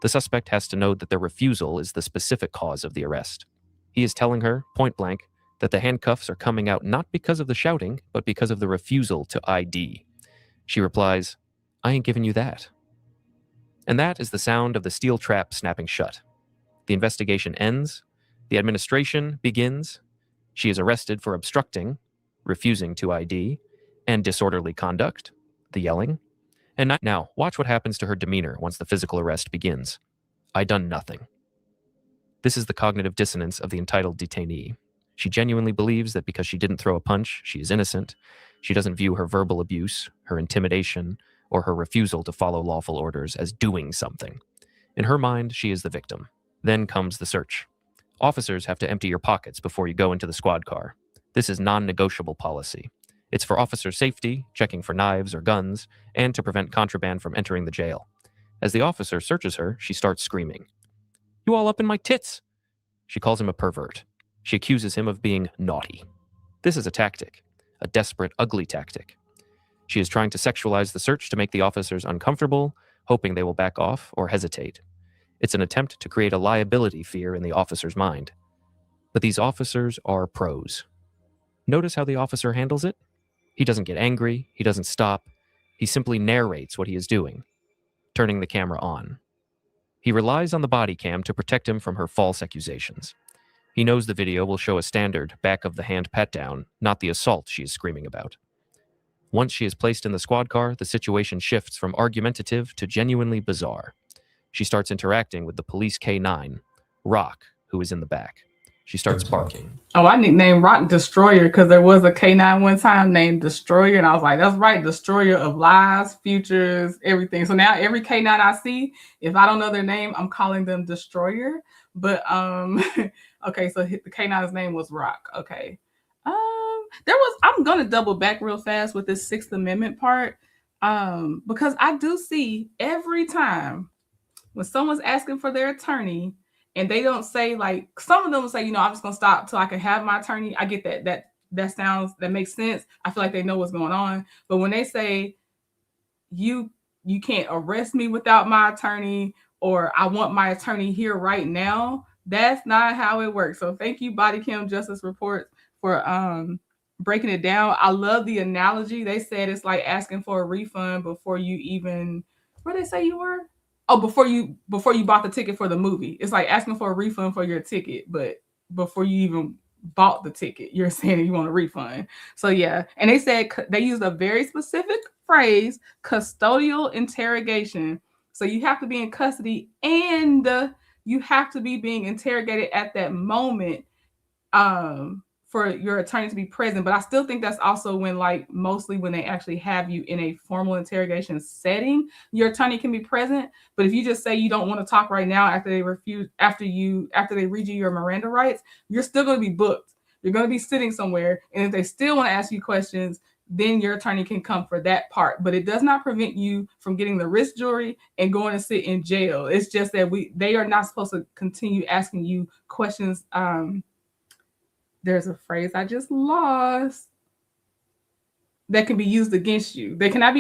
The suspect has to know that their refusal is the specific cause of the arrest. He is telling her, point blank, that the handcuffs are coming out not because of the shouting, but because of the refusal to ID. She replies, I ain't giving you that. And that is the sound of the steel trap snapping shut. The investigation ends. The administration begins. She is arrested for obstructing, refusing to ID, and disorderly conduct, the yelling. And now, watch what happens to her demeanor once the physical arrest begins. I done nothing. This is the cognitive dissonance of the entitled detainee. She genuinely believes that because she didn't throw a punch, she is innocent. She doesn't view her verbal abuse, her intimidation, or her refusal to follow lawful orders as doing something. In her mind, she is the victim. Then comes the search. Officers have to empty your pockets before you go into the squad car. This is non-negotiable policy. It's for officer safety, checking for knives or guns, and to prevent contraband from entering the jail. As the officer searches her, she starts screaming. You all up in my tits! She calls him a pervert. She accuses him of being naughty. This is a tactic, a desperate, ugly tactic. She is trying to sexualize the search to make the officers uncomfortable, hoping they will back off or hesitate. It's an attempt to create a liability fear in the officer's mind. But these officers are pros. Notice how the officer handles it? He doesn't get angry, he doesn't stop, he simply narrates what he is doing, turning the camera on. He relies on the body cam to protect him from her false accusations. He knows the video will show a standard back of the hand pat down, not the assault she is screaming about. Once she is placed in the squad car, the situation shifts from argumentative to genuinely bizarre. She starts interacting with the police K9, Rock, who is in the back. She starts barking. Oh, I nicknamed Rock Destroyer because there was a K9 one time named Destroyer, and I was like, that's right, Destroyer of lies, futures, everything. So now every K9 I see, if I don't know their name, I'm calling them Destroyer. But okay, so the K9's name was Rock. Okay. I'm gonna double back real fast with this Sixth Amendment part, because I do see every time when someone's asking for their attorney and they don't say, like, some of them will say, I'm just gonna stop till I can have my attorney. I get that makes sense. I feel like they know what's going on. But when they say you can't arrest me without my attorney, or I want my attorney here right now, that's not how it works. So thank you, Bodycam Justice Report, for breaking it down. I love the analogy. They said it's like asking for a refund before you even, where they say you were? Oh, before you bought the ticket for the movie. It's like asking for a refund for your ticket, but before you even bought the ticket, you're saying you want a refund. So yeah, and they said they used a very specific phrase, custodial interrogation. So you have to be in custody and you have to be being interrogated at that moment for your attorney to be present. But I still think that's also when, like, mostly when they actually have you in a formal interrogation setting, your attorney can be present. But if you just say you don't want to talk right now after they read you your Miranda rights, you're still going to be booked. You're going to be sitting somewhere. And if they still want to ask you questions, then your attorney can come for that part. But it does not prevent you from getting the risk jury and going to sit in jail. It's just that they are not supposed to continue asking you questions. There's a phrase I just lost that can be used against you. They cannot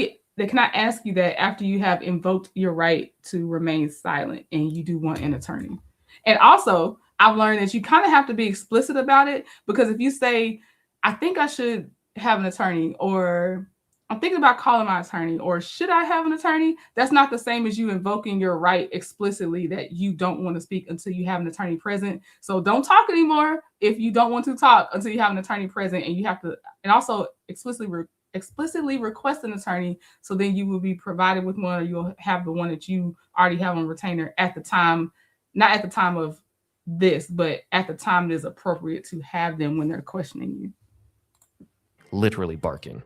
ask you that after you have invoked your right to remain silent and you do want an attorney. And also, I've learned that you kind of have to be explicit about it, because if you say, I think I should have an attorney, or I'm thinking about calling my attorney, or should I have an attorney? That's not the same as you invoking your right explicitly that you don't want to speak until you have an attorney present. So don't talk anymore if you don't want to talk until you have an attorney present, and you have to, and also explicitly request an attorney, so then you will be provided with one, or you'll have the one that you already have on retainer at the time, not at the time of this, but at the time it is appropriate to have them when they're questioning you. Literally barking.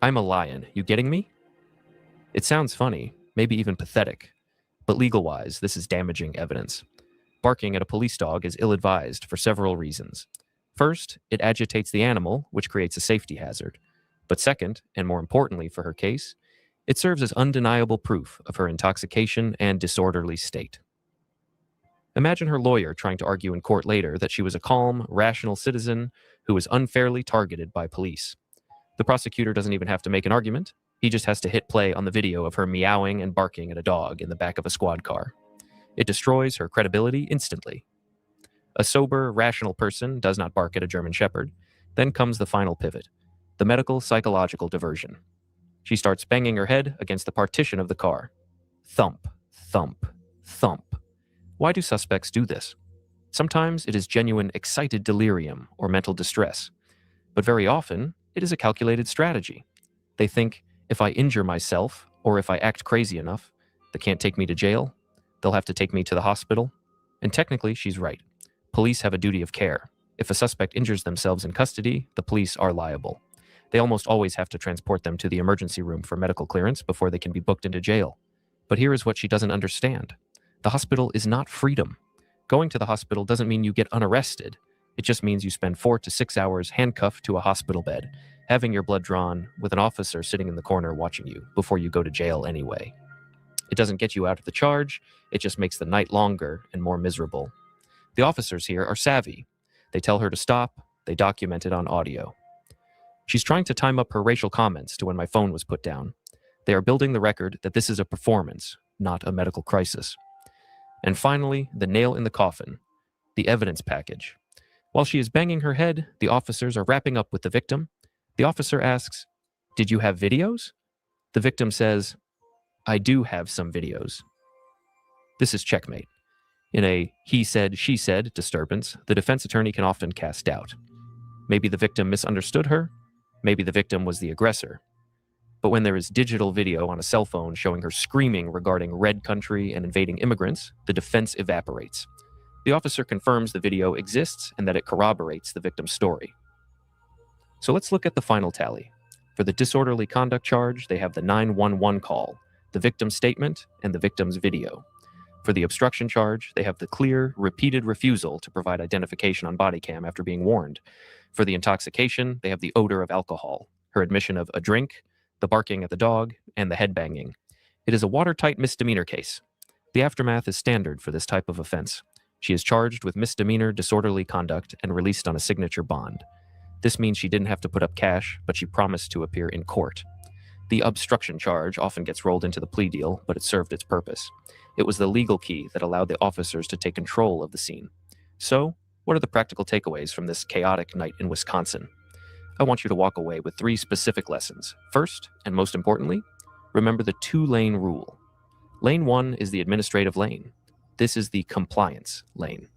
I'm a lion. You getting me? It sounds funny, maybe even pathetic, but legal-wise, this is damaging evidence. Barking at a police dog is ill-advised for several reasons. First, it agitates the animal, which creates a safety hazard. But second, and more importantly for her case, it serves as undeniable proof of her intoxication and disorderly state. Imagine her lawyer trying to argue in court later that she was a calm, rational citizen who was unfairly targeted by police. The prosecutor doesn't even have to make an argument. He just has to hit play on the video of her meowing and barking at a dog in the back of a squad car. It destroys her credibility instantly. A sober, rational person does not bark at a German Shepherd. Then comes the final pivot, the medical psychological diversion. She starts banging her head against the partition of the car. Thump, thump, thump. Why do suspects do this? Sometimes it is genuine excited delirium or mental distress, but very often it is a calculated strategy. They think, if I injure myself, or if I act crazy enough, they can't take me to jail, they'll have to take me to the hospital. And technically, she's right. Police have a duty of care. If a suspect injures themselves in custody, the police are liable. They almost always have to transport them to the emergency room for medical clearance before they can be booked into jail. But here is what she doesn't understand. The hospital is not freedom. Going to the hospital doesn't mean you get unarrested. It just means you spend 4 to 6 hours handcuffed to a hospital bed, having your blood drawn, with an officer sitting in the corner watching you before you go to jail anyway. It doesn't get you out of the charge, it just makes the night longer and more miserable. The officers here are savvy. They tell her to stop, they document it on audio. She's trying to time up her racial comments to when my phone was put down. They are building the record that this is a performance, not a medical crisis. And finally, the nail in the coffin, the evidence package. While she is banging her head, the officers are wrapping up with the victim. The officer asks, "Did you have videos?" The victim says, "I do have some videos." This is checkmate. In a he said, she said disturbance, the defense attorney can often cast doubt. Maybe the victim misunderstood her. Maybe the victim was the aggressor. But when there is digital video on a cell phone showing her screaming regarding red country and invading immigrants, the defense evaporates. The officer confirms the video exists and that it corroborates the victim's story. So let's look at the final tally. For the disorderly conduct charge, they have the 911 call, the victim's statement, and the victim's video. For the obstruction charge, they have the clear, repeated refusal to provide identification on body cam after being warned. For the intoxication, they have the odor of alcohol, her admission of a drink, the barking at the dog, and the headbanging. It is a watertight misdemeanor case. The aftermath is standard for this type of offense. She is charged with misdemeanor disorderly conduct and released on a signature bond. This means she didn't have to put up cash, but she promised to appear in court. The obstruction charge often gets rolled into the plea deal, but it served its purpose. It was the legal key that allowed the officers to take control of the scene. So, what are the practical takeaways from this chaotic night in Wisconsin? I want you to walk away with 3 specific lessons. First, and most importantly, remember the 2-lane rule. Lane 1 is the administrative lane. This is the compliance lane.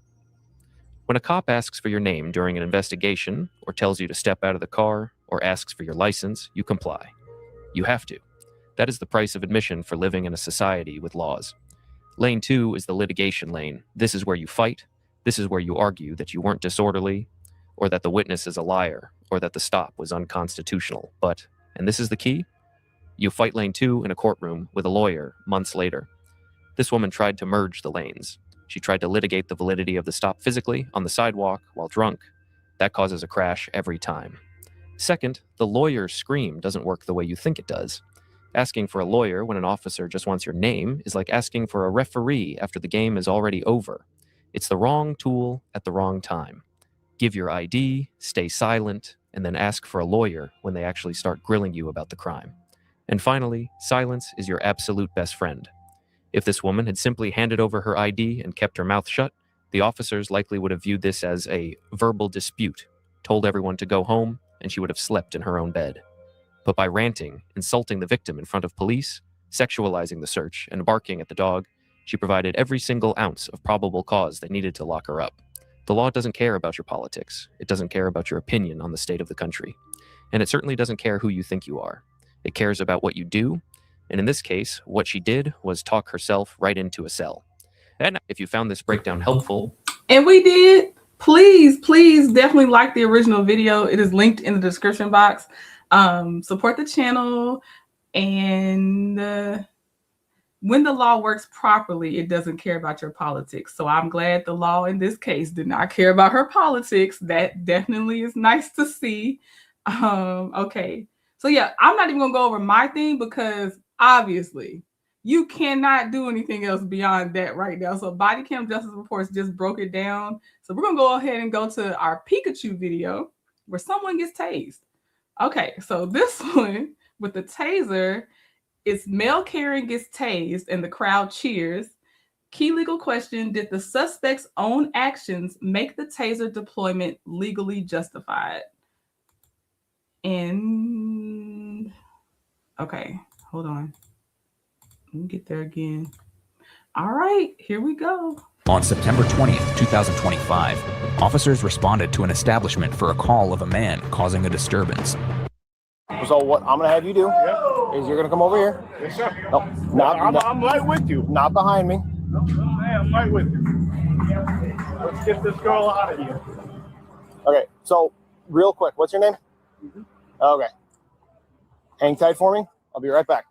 When a cop asks for your name during an investigation, or tells you to step out of the car, or asks for your license, you comply. You have to. That is the price of admission for living in a society with laws. Lane 2 is the litigation lane. This is where you fight. This is where you argue that you weren't disorderly, or that the witness is a liar, or that the stop was unconstitutional. But, and this is the key, you fight Lane 2 in a courtroom with a lawyer months later. This woman tried to merge the lanes. She tried to litigate the validity of the stop physically on the sidewalk while drunk. That causes a crash every time. Second, the lawyer's scream doesn't work the way you think it does. Asking for a lawyer when an officer just wants your name is like asking for a referee after the game is already over. It's the wrong tool at the wrong time. Give your ID, stay silent, and then ask for a lawyer when they actually start grilling you about the crime. And finally, silence is your absolute best friend. If this woman had simply handed over her ID and kept her mouth shut, the officers likely would have viewed this as a verbal dispute, told everyone to go home, and she would have slept in her own bed. But by ranting, insulting the victim in front of police, sexualizing the search, and barking at the dog, she provided every single ounce of probable cause that needed to lock her up. The law doesn't care about your politics. It doesn't care about your opinion on the state of the country. And it certainly doesn't care who you think you are. It cares about what you do, and in this case, what she did was talk herself right into a cell. And if you found this breakdown helpful, and we did, please definitely like the original video. It is linked in the description box. Support the channel, and when the law works properly, it doesn't care about your politics. So I'm glad the law in this case did not care about her politics. That definitely is nice to see. Okay. So yeah, I'm not even gonna go over my thing because obviously you cannot do anything else beyond that right now. So Body Cam Justice Reports just broke it down. So we're gonna go ahead and go to our Pikachu video where someone gets tased. Okay, so this one with the taser, it's male Karen gets tased and the crowd cheers. Key legal question: did the suspect's own actions make the taser deployment legally justified? And okay, hold on. Let me get there again. All right, here we go. On September 20th, 2025, officers responded to an establishment for a call of a man causing a disturbance. So what I'm gonna have you do is you're gonna come over here. Yes, sir. No, I'm right with you. Not behind me. No, I'm right with you. Let's get this girl out of here. Okay, so real quick, what's your name? Okay. Hang tight for me. I'll be right back.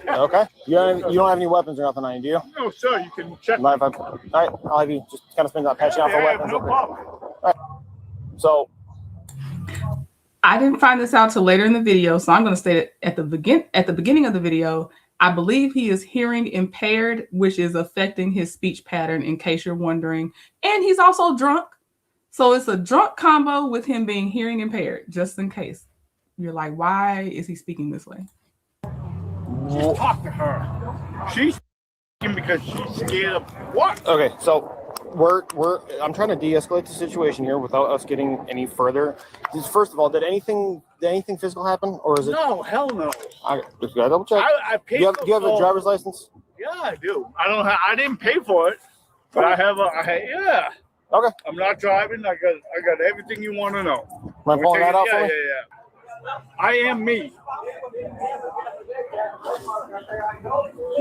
Okay. You don't have any weapons or nothing on you, do you? No, sir. You can check. All right. I'll have you just kind of spin that, patch you out for weapons. No problem. All right. So I didn't find this out till later in the video, so I'm going to state it at the beginning of the video. I believe he is hearing impaired, which is affecting his speech pattern, in case you're wondering. And he's also drunk. So it's a drunk combo with him being hearing impaired, just in case. You're like, why is he speaking this way? Just talk to her. She's because she's scared of what? okay, so I'm trying to de-escalate the situation here without us getting any further. First of all, did anything physical happen, or is it? No, hell no. I just gotta double check. I paid. Do you have a driver's license? Yeah, I do. I didn't pay for it, but I have yeah. Okay. I'm not driving. I got everything you want to know. Am I pulling that out for you? Yeah. I am me.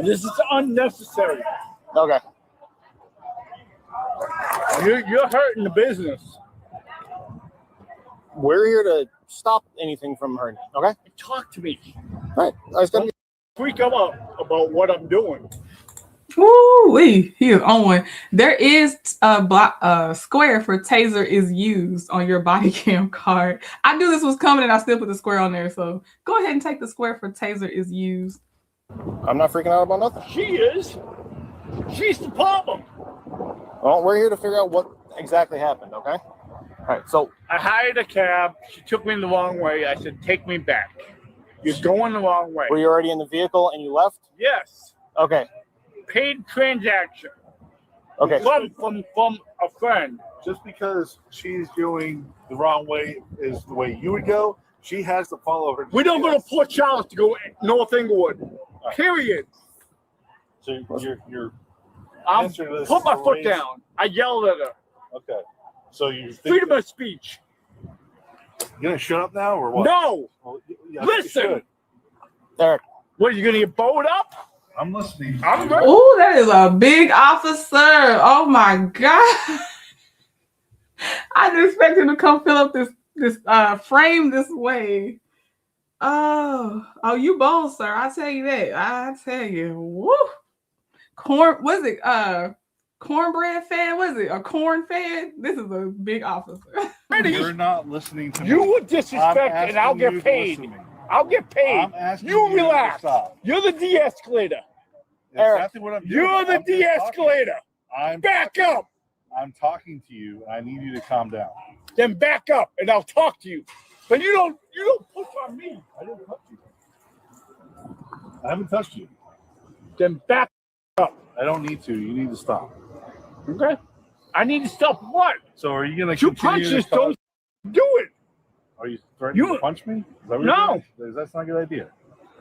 This is unnecessary. Okay. You're hurting the business. We're here to stop anything from hurting. Okay. Talk to me. All right. I was gonna freak out about what I'm doing. Woo! Ooh-wee, he is on one. There is a square for taser is used on your body cam card. I knew this was coming and I still put the square on there. So go ahead and take the square for taser is used. I'm not freaking out about nothing. She is. She's the problem. Well, we're here to figure out what exactly happened, okay? All right, so I hired a cab. She took me the wrong way. I said, take me back. You're going the wrong way. were you already in the vehicle and you left? Yes. Okay. Paid transaction. Okay. From a friend. Just because she's going the wrong way is the way you would go, she has to follow her. We don't go to Port Charles to go North Inglewood. Period. So you're I'll answer to this put my is foot raised- down. I yelled at her. Okay. So you Freedom of speech. You gonna shut up now or what? No. Well, yeah, I think you Listen. should. Derek. What, are you going to get bowed up? I'm listening. I'm ready. Oh, that is a big officer. Oh my God. I didn't expect him to come fill up this frame this way. Oh, you bold, sir. I tell you that. I tell you. Woo. Was it cornbread fed? Was it a corn fed? This is a big officer. You're not listening to me. You would disrespect I'm and I'll asking you get to paid. listen to me. I'll get paid. I'm asking You you to relax. stop. You're the de-escalator. That's exactly what I'm doing. You're the I'm just talking. de-escalator. Back up. I'm talking to you, and I need you to calm down. Then back up, and I'll talk to you. But you don't push on me. I didn't touch you. I haven't touched you. Then back up. I don't need to. You need to stop. Okay. I need to stop what? So are you going to Two continue punches to cause- don't do it. Are you threatening to punch me? Is that what you're No. doing? That's not a good idea.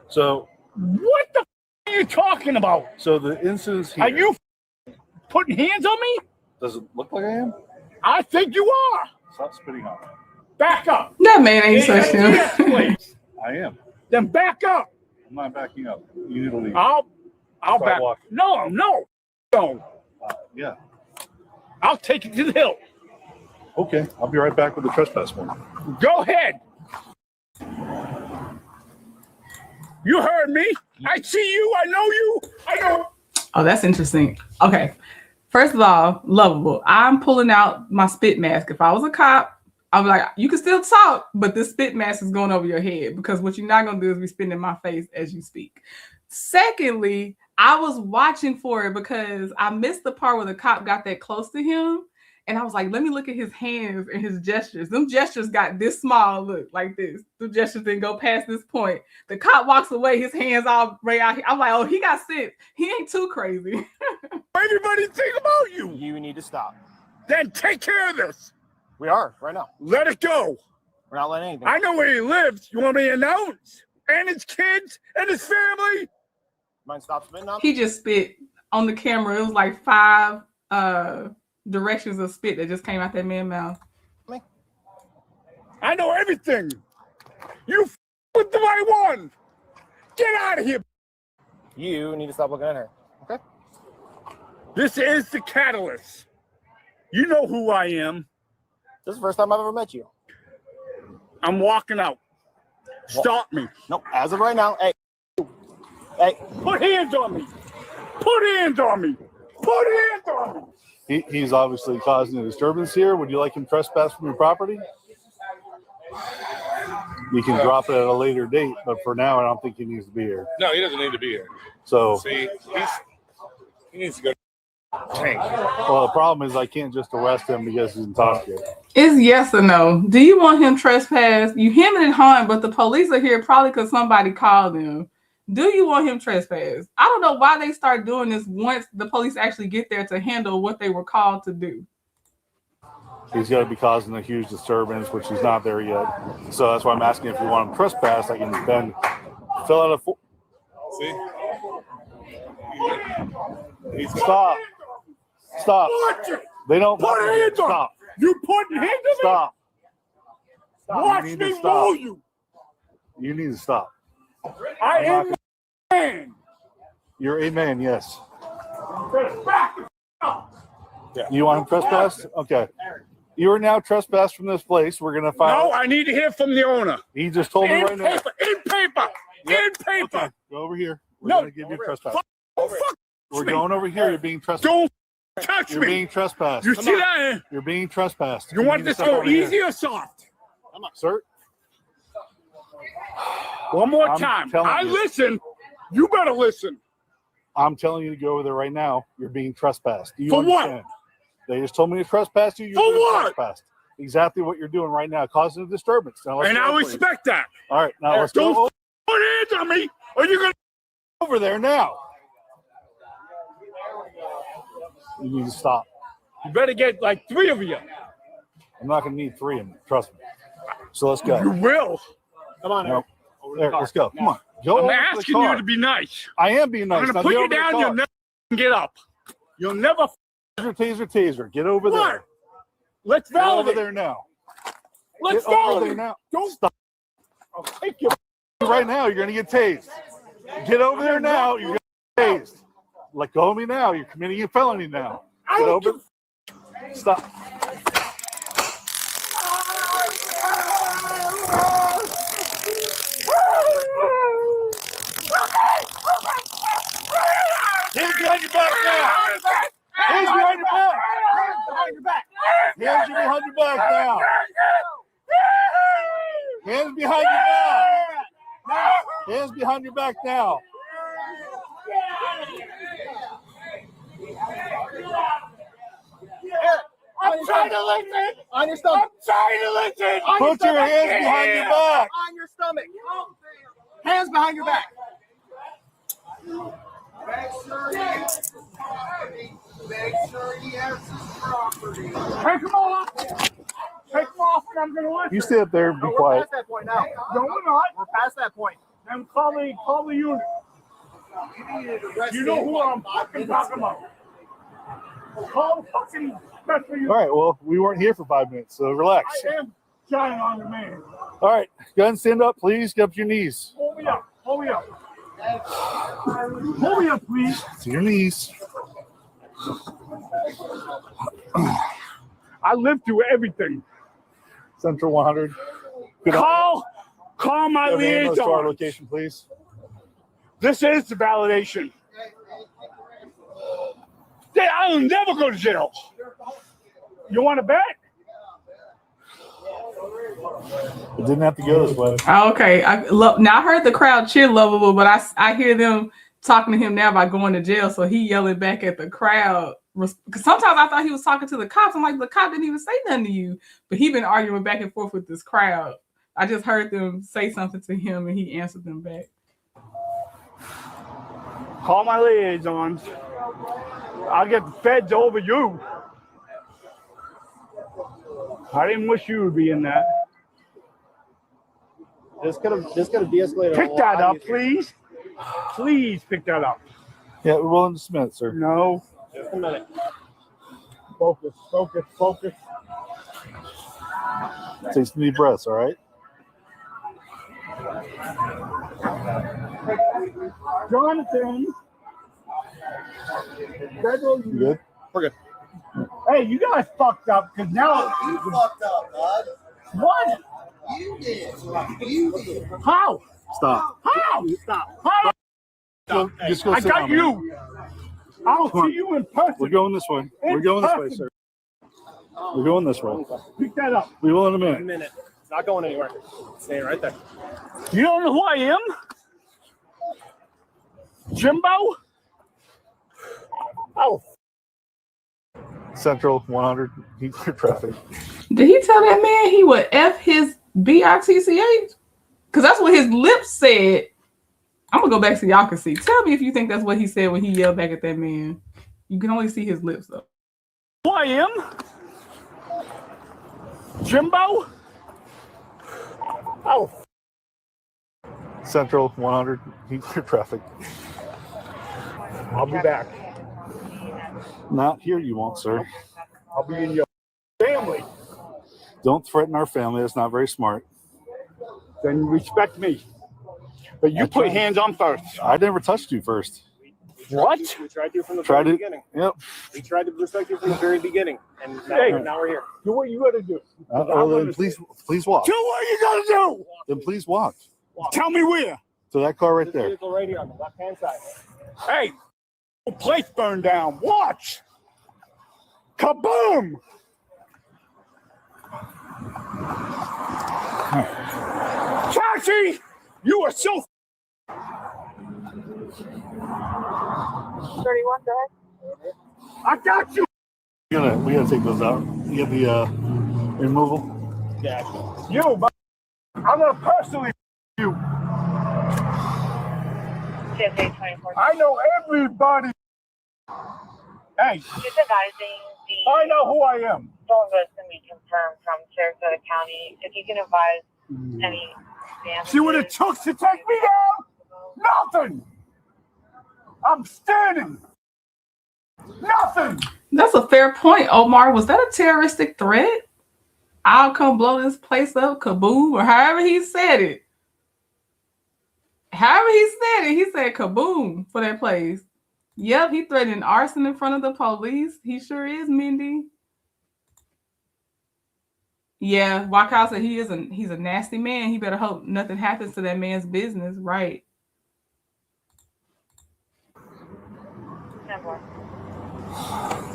So What the are you talking about? So the incidents here. Are you putting hands on me? Does it look like I am? I think you are. Stop spitting on me. Back up. That man ain't such him. De-escalate. I am. Then back up. I'm not backing up. You need to leave. I'll Stop back. walking. No. Yeah. I'll take it to the hill. Okay. I'll be right back with the trespass warrant. Go ahead. You heard me. I see you. I know you. I know. Oh, that's interesting. Okay. First of all, lovable. I'm pulling out my spit mask. If I was a cop, I'm like, you can still talk, but this spit mask is going over your head because what you're not going to do is be spitting in my face as you speak. Secondly, I was watching for it because I missed the part where the cop got that close to him. And I was like, let me look at his hands and his gestures. Them gestures got this small, look, like this. The gestures didn't go past this point. The cop walks away, his hands all right out here. I'm like, oh, he got sent. He ain't too crazy. Everybody think about you. You need to stop. Then take care of this. We are right now. Let it go. We're not letting anything. I know where he lives. You want me to announce? And his kids and his family. Mind stop spitting on me? He just spit on the camera. It was like 5 directions of spit that just came out that man's mouth. I know everything. You with the right one. Get out of here. You need to stop looking at her. Okay? This is the catalyst. You know who I am. This is the first time I've ever met you. I'm walking out. Stop me. Nope. As of right now, hey. Hey. Put hands on me. Put hands on me. Put hands on me. He's obviously causing a disturbance here. Would you like him trespass from your property? You can drop it at a later date, but for now, I don't think he needs to be here. No, he doesn't need to be here. So, See, he needs to go. Tank. well, the problem is I can't just arrest him because he's intoxicated. It's yes or no. Do you want him trespassed? You hemming and hawing, but the police are here probably because somebody called them. Do you want him trespassed? I don't know why they start doing this once the police actually get there to handle what they were called to do. He's got to be causing a huge disturbance, which he's not there yet. So that's why I'm asking if you want him trespassed. I can then fill out a form. See? Stop. Stop. They don't Put hands on. Stop. You putting hands on me? Stop. Watch You need me to stop. roll you. You need to stop. I am a man. You're a man, yes. Back up. You want him trespassed? Okay. You are now trespassed from this place. We're going to file. No, I need to hear from the owner. He just told me In right now. paper. In paper. Yep. In paper. Okay. Go over here. We're No. going to give you trespass. Fuck We're going over here. You're being trespassed. Don't touch You're me. being trespassed. You see that? You're being trespassed. You want this to go easy or soft? Come on, sir. One more I'm time. telling I you. listen. You better listen. I'm telling you to go over there right now. You're being trespassed. Do you For what? understand? They just told me to trespass you. You're For being what? trespassed. Exactly what you're doing right now, causing a disturbance. Now, let's And go, I please. respect that. All right, now let's go. Don't put hands on me, or you're gonna Over there now. You need to stop. You better get like 3 of you. I'm not going to need 3 of them. Trust me. So let's go. You will. Come on, Eric. Eric, let's go. Come on. Go I'm over to the asking car. you to be nice. I am being nice. I'm Now gonna put get you over to the down. car. You'll never get up. You'll never. Taser. Get over What? there. Let's Get over validate. there now. Let's Get over validate. there now. Don't stop. I'll take you. Right now, you're going to get tased. Get over there now. You're going to get tased. Let go of me now. You're committing a felony now. Get over. Stop. Hands behind your back now. Hands behind your back. Behind your back. Hands behind your back now. Hands behind your back. Hands behind your back now. I'm trying to listen. On your stomach. I'm trying to listen. Put your hands behind your back. On your stomach. Hands behind your back. Make sure he has his property. Take him off. Take him off, and I'm going to listen. You stay up there and be We're quiet. past that point now. No, we're not. We're past that point. Then call the unit. You know who I'm fucking talking about. Call the fucking special unit. All right, well, we weren't here for 5 minutes, so relax. I am trying on the man. All right, go ahead and stand up, please. Get up to your knees. Hold me up. Hold me up. Hold me up, please. To your knees. I lived through everything. Central 100. Call my Go to the ambulance to our liaison. location, please. This is the validation. I'll never go to jail. You want to bet? It didn't have to go this way. Okay, now I heard the crowd cheer Lovable, but I hear them talking to him now about going to jail. So he yelling back at the crowd. Because sometimes I thought he was talking to the cops. I'm like, the cop didn't even say nothing to you, but he been arguing back and forth with this crowd. I just heard them say something to him, and he answered them back. Call my liaisons. I'll get the feds over you. I didn't wish you would be in that. This could have de-escalated. Pick that up, please. Please pick that up. Yeah, we're willing to submit, sir. No. Just a minute. Focus. Take some deep breaths, all right? Jonathan. You good? We're good. Hey, you guys fucked up because now. You fucked up, bud. What? You did. You did. How? Stop. How? Stop. How? Just go I sit got down, man. you. I'll Come on. see you in person. We're going this way. We're going this way, sir. We're going this way. Pick that up. We will in a 1 minute. minute. It's not going anywhere. Staying right there. You don't know who I am? Jimbo? Oh. Central 100. Keep your traffic. Did he tell that man he would F his BITCH? Because that's what his lips said. I'm going to go back so y'all can see. Tell me if you think that's what he said when he yelled back at that man. You can only see his lips, though. Who I am? Jimbo? Oh. Central 100. Keep your traffic. I'll be back. Not here, you won't, sir. I'll be in your family. Don't threaten our family. That's not very smart. Then respect me. But you put hands on first. I never touched you first. What? We tried to from the Tried very it. beginning. Yep. We tried to respect you from the very beginning, and now we're here. Do what you got to do. Then please walk. Do what you got to do. Then please walk. Tell me where. To that car right This there. vehicle right here on the left-hand side. Hey, place burn down. Watch. Kaboom. Taxi, you are so. 31, go ahead. I got you. We gotta take those out. You get the removal. Yeah. You, but I'm gonna personally you. I know everybody. Hey. Just advising I know who I am. Phone was to be confirmed from Sarasota County. If you can advise any damages. See what it took to take me down? Nothing. I'm standing. Nothing. That's a fair point, Omar. Was that a terroristic threat? I'll come blow this place up, kaboom, or however he said it. However he said kaboom for that place. Yep, he threatened arson in front of the police. He sure is, Mindy. Yeah, Wakao said he's a nasty man. He better hope nothing happens to that man's business, right?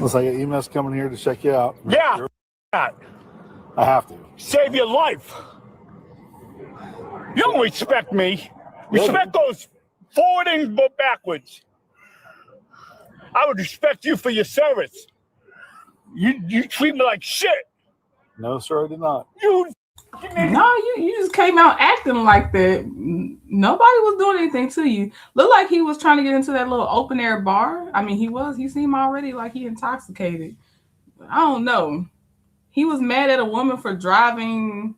Looks like an email's coming here to check you out. Yeah. I have to. Save your life. You don't respect me. Respect goes forward and go backwards. I would respect you for your service. You treat me like shit. No, sir, I did not. You just came out acting like that. Nobody was doing anything to you. Looked like he was trying to get into that little open air bar. I mean, he seemed already like he intoxicated. I don't know. He was mad at a woman for driving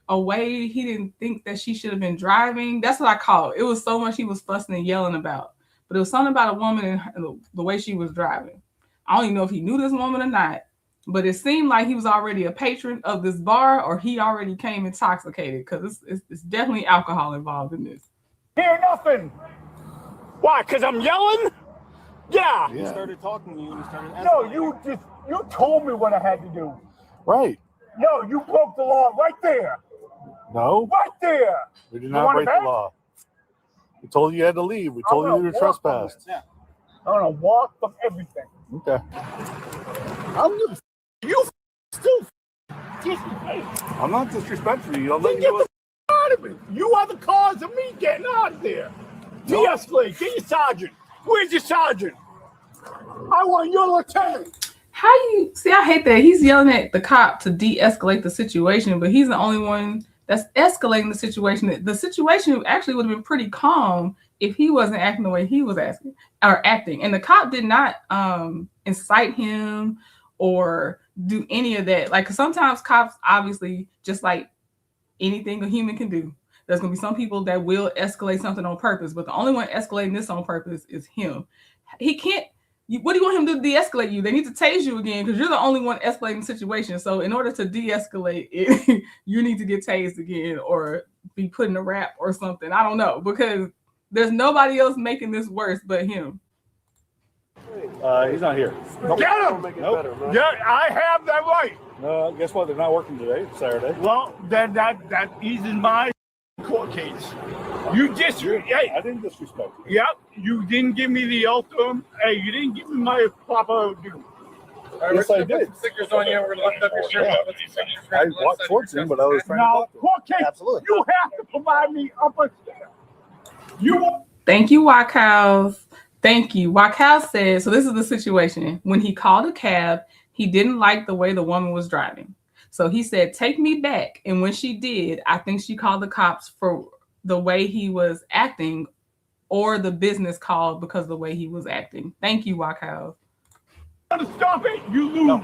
away. He didn't think that she should have been driving. That's what I call it. It was so much he was fussing and yelling about. But it was something about a woman and the way she was driving. I don't even know if he knew this woman or not. But it seemed like he was already a patron of this bar, or he already came intoxicated, because it's definitely alcohol involved in this. Hear nothing. Why? Because I'm yelling? Yeah. Yeah. Started talking to you and started asking. No, you told me what I had to do. Right. No, you broke the law right there. No. Right there. We did not break the law. We told you had to leave. We told you you were trespassed. Yeah. I'm gonna walk from everything. Okay. You still I'm not disrespectful you. I'm letting get you the out of it. You are the cause of me getting out of there. De-escalate. Get your sergeant. Where's your sergeant? I want your lieutenant. How you see? I hate that he's yelling at the cop to de-escalate the situation, but he's the only one that's escalating the situation. The situation actually would have been pretty calm if he wasn't acting the way he was acting. And the cop did not incite him or do any of that. Like, sometimes cops, obviously, just like anything a human can do, there's gonna be some people that will escalate something on purpose, but the only one escalating this on purpose is him. He can't. What do you want him to de-escalate you? They need to tase you again, because you're the only one escalating the situation. So in order to de-escalate it, you need to get tased again or be put in a wrap or something. I don't know, because there's nobody else making this worse but him. He's not here. Get him! Nope. Yeah, I have that right. No, guess what? They're not working today. It's Saturday. Well, then that eases my court case. You just, hey, I didn't disrespect you. Yep, you didn't give me the ultimate. Hey, you didn't give me my proper due. Yes, I did. Stickers on you. We're gonna lift up your shirt. I walked towards him, but I was trying to Now, talk to him. court case, Absolutely. you have to provide me upper. Thank you, Wakao. Thank you. Wakao said, so this is the situation. When he called a cab, he didn't like the way the woman was driving. So he said, take me back. And when she did, I think she called the cops for the way he was acting, or the business called because of the way he was acting. Thank you, Wakao. Stop it, you lose. No.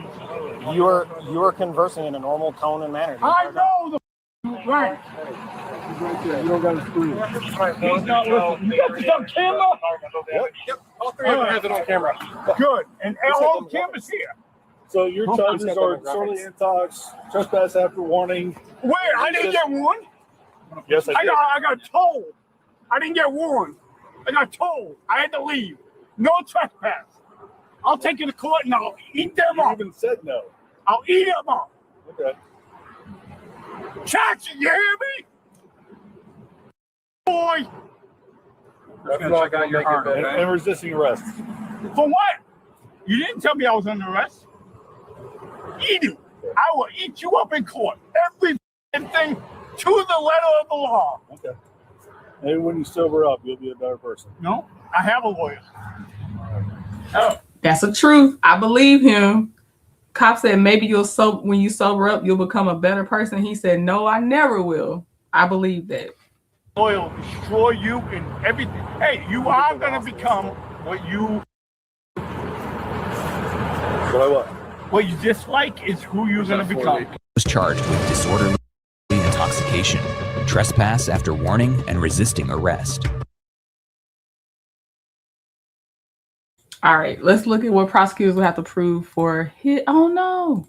You are conversing in a normal tone and manner. I know the right. Right there. You don't got to scream. He's not listening. You got this on camera? Yep. All three of them have it on camera. Good. And all cameras here. So your charges are disorderly intox, trespass after warning. Where? I didn't get one. Yes, I did. I got told. I didn't get warned. I got told. I had to leave. No trespass. I'll take you to court and I'll eat them up. You even said no. I'll eat them up. Okay. Catch it, you hear me? Boy. That's all I got. You're And resisting arrest. For what? You didn't tell me I was under arrest. Eat you. I will eat you up in court. Every thing to the letter of the law. Okay. Maybe when you sober up, you'll be a better person. No, I have a lawyer. That's the truth. I believe him. Cop said maybe when you sober up, you'll become a better person. He said, no, I never will. I believe that. Lawyer will destroy you and everything. Hey, you are going to become what you... What you dislike is who you're going to become. Was charged with disorderly intoxication, trespass after warning, and resisting arrest. All right, let's look at what prosecutors will have to prove for hit. Oh no!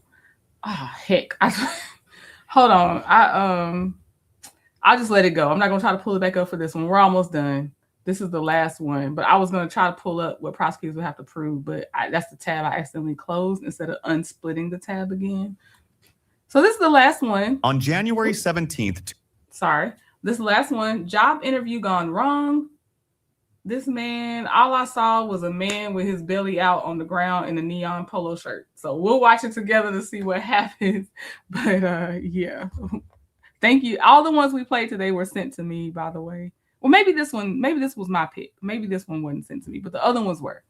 Oh heck! Hold on. I'll just let it go. I'm not gonna try to pull it back up for this one. We're almost done. This is the last one, but I was gonna try to pull up what prosecutors will have to prove, but that's the tab I accidentally closed instead of unsplitting the tab again. So this is the last one. On January 17th. Sorry, this last one. Job interview gone wrong. This man, all I saw was a man with his belly out on the ground in a neon polo shirt. So we'll watch it together to see what happens. But yeah, thank you. All the ones we played today were sent to me, by the way. Well, maybe this was my pick. Maybe this one wasn't sent to me, but the other ones were.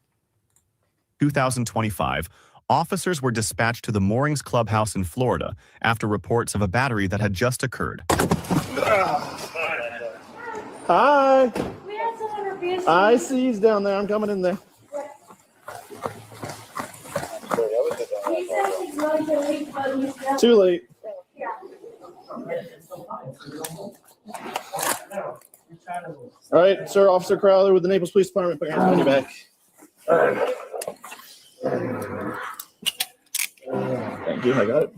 2025, officers were dispatched to the Moorings Clubhouse in Florida after reports of a battery that had just occurred. Hi. I see he's down there. I'm coming in there. Too late. All right, sir, Officer Crowther with the Naples Police Department. Put your hands on your back. Thank you. I got it.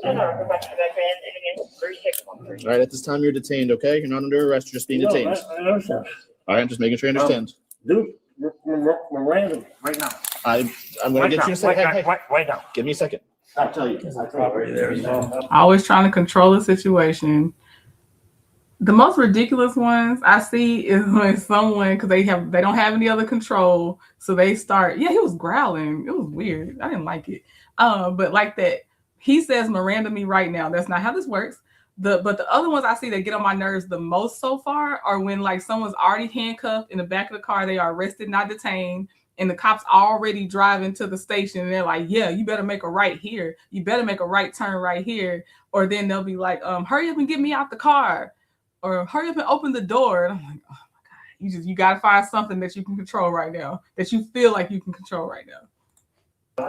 All right, at this time you're detained, okay? You're not under arrest, you're just being detained. I understand. All right, I'm just making sure you understand. Dude, Miranda, right now. I'm going to get you in a second. Right now. Give me a second. I'll tell you. Always trying to control the situation. The most ridiculous ones I see is when someone, because they don't have any other control, so they start. Yeah, he was growling. It was weird. I didn't like it. But like that, he says Miranda me right now. That's not how this works. But the other ones I see that get on my nerves the most so far are when like someone's already handcuffed in the back of the car, they are arrested, not detained, and the cops already driving to the station, and they're like, yeah, you better make a right here. You better make a right turn right here. Or then they'll be like, hurry up and get me out the car. Or hurry up and open the door. And I'm like, oh my God, you gotta find something that you can control right now, that you feel like you can control right now.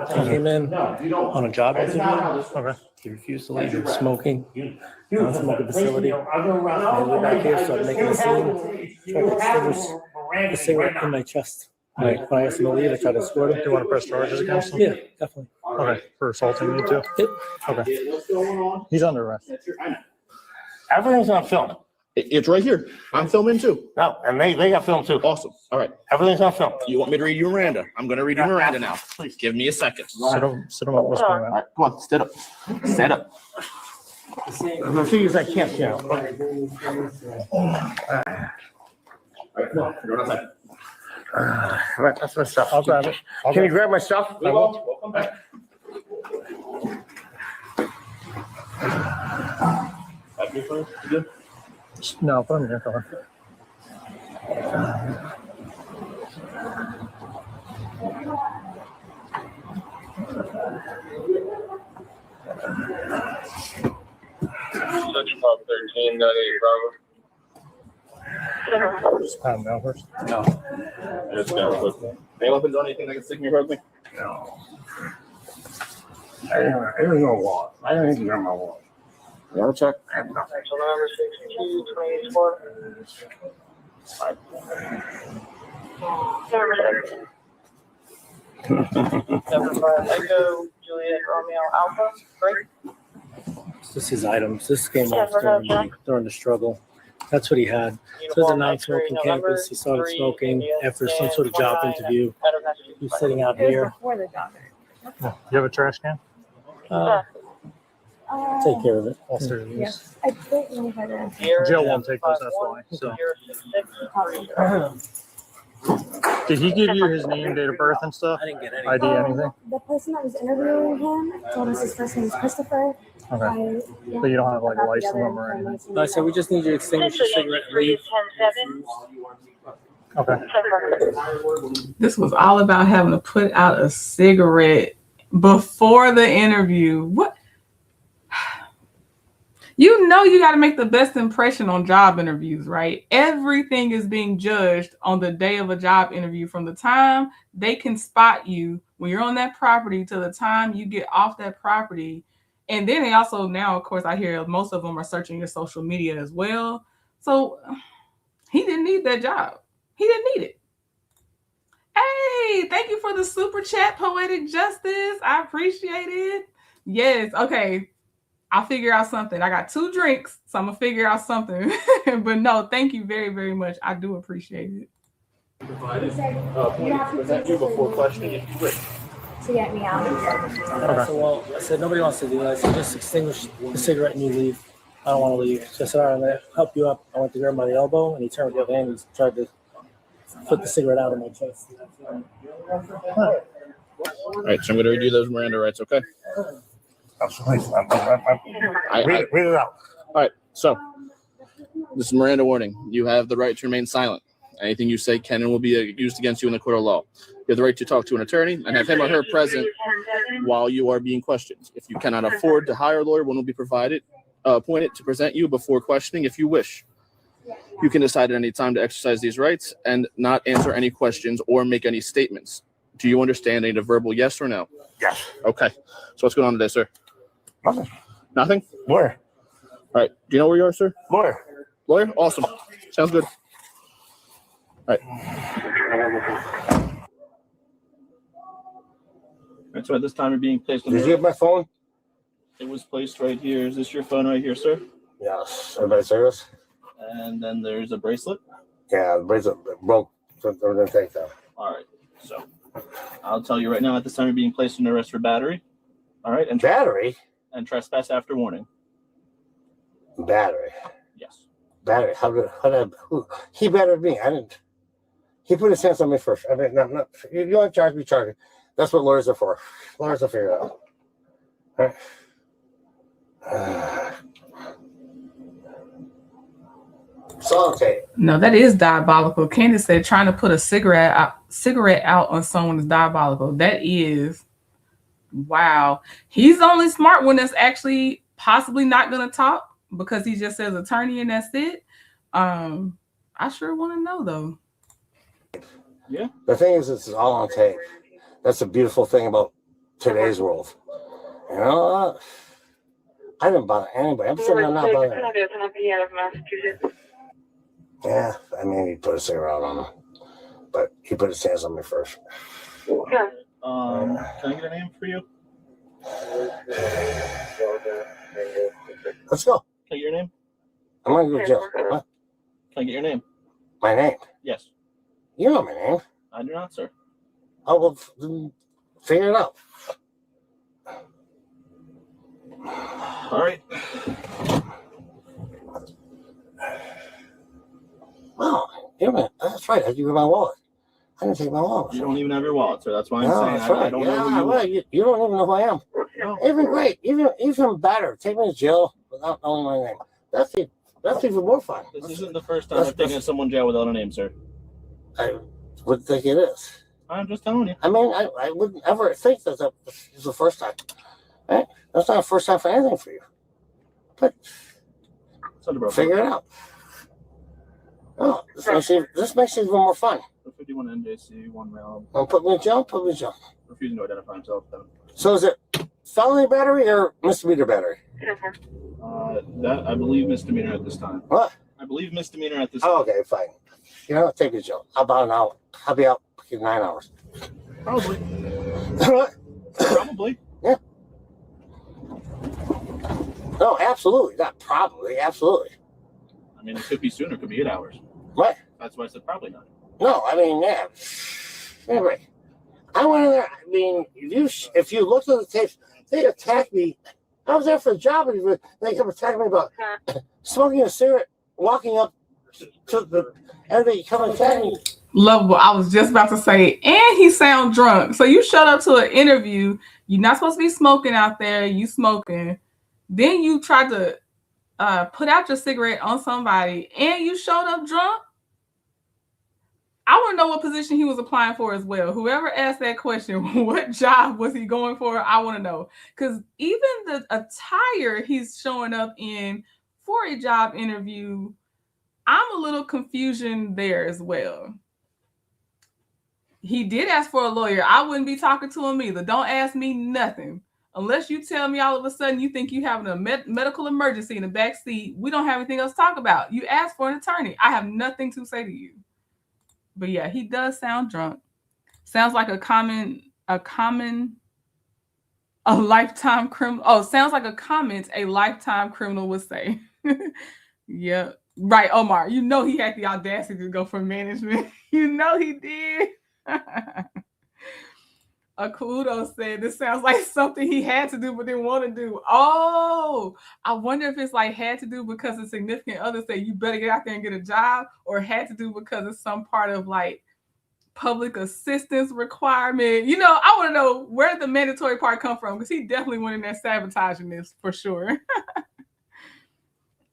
He came in on a job interview. Okay. He refused to leave. He was smoking. Non-smoking facility. And we're back here, started making a scene. Tried to extinguish the cigarette in my chest. When I asked him to leave, I tried to escort him. Do you want to press charges against him? Yeah, definitely. Okay, for assaulting you too? Yep. Okay. He's under arrest. Everything's on film. It's right here. I'm filming too. No, and they got film too. Awesome. All right. Everything's on film. You want me to read you Miranda? I'm going to read you Miranda now. Please give me a second. Sit him up. What's going on? All right, come on, stand up. Stand up. I'm as soon as I can, yeah. All right, come on. You're outside. Right, that's my stuff. I'll grab it. Can you grab my stuff? We will. We'll come back. Back here, sir. You good? No, put him in your car. Just pat him down first. No. Just any weapons on anything that can stick in your hook me? No. I don't know what. I don't think you got my wallet. You want to check? I have nothing. Number 6224. Number 5 Echo Juliet Romeo Alpha. Great. This is his items. This came off during the struggle. That's what he had. So it's a non-smoking campus. He started smoking after some sort of job interview. He was sitting out here. You have a trash can? Take care of it. Yes. I don't know how to. Jail won't take those, that's why. So. Did he give you his name, date of birth, and stuff? I didn't get any. ID, anything? The person that was interviewing him told us his first name is Christopher. Okay. But you don't have like a license number or anything? No, I said we just need you to extinguish your cigarette and leave. Okay. This was all about having to put out a cigarette before the interview. What? You know you got to make the best impression on job interviews, right? Everything is being judged on the day of a job interview, from the time they can spot you when you're on that property to the time you get off that property. And then they also now, of course, I hear most of them are searching your social media as well. So he didn't need that job. He didn't need it. Hey, thank you for the super chat, Poetic Justice. I appreciate it. Yes. Okay. I'll figure out something. I got 2 drinks, so I'm going to figure out something. But no, thank you very, very much. I do appreciate it. He said, you have to present you before questioning if you wish. to get me out of here. So, well, I said, nobody wants to do that. So just extinguish the cigarette and you leave. I don't want to leave. So I said, all right, I'm going to help you up. I went to grab him by the elbow, and he turned with the other hand and tried to put the cigarette out of my chest. All right, so I'm going to read you those Miranda rights, okay? Absolutely. Read it out. All right, so this is Miranda warning. You have the right to remain silent. Anything you say can and will be used against you in the court of law. You have the right to talk to an attorney and have him or her present while you are being questioned. If you cannot afford to hire a lawyer, one will be appointed to present you before questioning if you wish. You can decide at any time to exercise these rights and not answer any questions or make any statements. Do you understand? I need a verbal yes or no? Yes. Okay. So what's going on today, sir? Nothing. Nothing? Lawyer. All right. Do you know where you are, sir? Lawyer. Lawyer? Awesome. Sounds good. All right. All right, so at this time, you're being placed on Did you have my phone? It was placed right here. Is this your phone right here, sir? Yes. Everybody serious? And then there's a bracelet. Yeah, the bracelet broke. So they're going to take that. All right. So I'll tell you right now, at this time, you're being placed under arrest for battery. All right. And battery? And trespass after warning. Battery. Yes. Battery. Who? He battered me. I didn't. He put his hands on me first. I mean, not. You want to charge me, charge me. That's what lawyers are for. Lawyers will figure it out. All right. Solitaire. No, that is diabolical. Candace said trying to put a cigarette out on someone is diabolical. That is, wow. He's the only smart one that's actually possibly not going to talk because he just says attorney and that's it. I sure want to know though. Yeah. The thing is, it's all on tape. That's the beautiful thing about today's world. You know, I didn't bother anybody. I'm sitting there not bothering. Yeah, I mean, he put a cigarette on him, but he put his hands on me first. Can I get a name for you? Let's go. Can I get your name? I'm going to go to jail. What? Can I get your name? My name? Yes. You know my name. I do not, sir. Oh, well, then figure it out. All right. Wow, that's right. I give you my wallet. I didn't take my wallet. You don't even have your wallet, sir. That's why I'm No, saying that's right. I don't know who you are. You don't even know who I am. No. Even great. Even better. Take me to jail without knowing my name. That's even more fun. This isn't the first time I've taken someone to jail without a name, sir. I wouldn't think it is. I'm just telling you. I mean, I wouldn't ever think that is the first time. Right? That's not the first time for anything for you. But figure it out. Oh, this makes it even more fun. 51 NJC, 1 male. Oh, put me in jail? Put me in jail. Refusing to identify himself. So is it felony battery or misdemeanor battery? That I believe misdemeanor at this time. What? I believe misdemeanor at this time. Oh, okay, fine. You know, take me to jail. About an hour. I'll be out in 9 hours. Probably. What? Probably. Yeah. No, absolutely. Not probably. Absolutely. I mean, it could be sooner. It could be 8 hours. What? That's why I said probably not. No, I mean, yeah. Anyway, I went in there. I mean, if you looked at the tapes, they attacked me. I was there for a job, and they kept attacking me about smoking a cigarette, walking up everybody come and tell me. Lovable. I was just about to say, and he sound drunk. So you showed up to an interview. You're not supposed to be smoking out there. You smoking. Then you tried to put out your cigarette on somebody, and you showed up drunk. I want to know what position he was applying for as well. Whoever asked that question, what job was he going for? I want to know. Because even the attire he's showing up in for a job interview, I'm a little confusion there as well. He did ask for a lawyer. I wouldn't be talking to him either. Don't ask me nothing. Unless you tell me all of a sudden you think you having a medical emergency in the back seat, we don't have anything else to talk about. You asked for an attorney. I have nothing to say to you. But yeah, he does sound drunk. Sounds like a lifetime criminal. Oh, sounds like a comment a lifetime criminal would say. Yeah. Right, Omar. You know he had the audacity to go for management. You know he did. Akudo said this sounds like something he had to do but didn't want to do. Oh, I wonder if it's like had to do because a significant other said you better get out there and get a job, or had to do because it's some part of like public assistance requirement. You know, I want to know where did the mandatory part come from, because he definitely went in there sabotaging this for sure.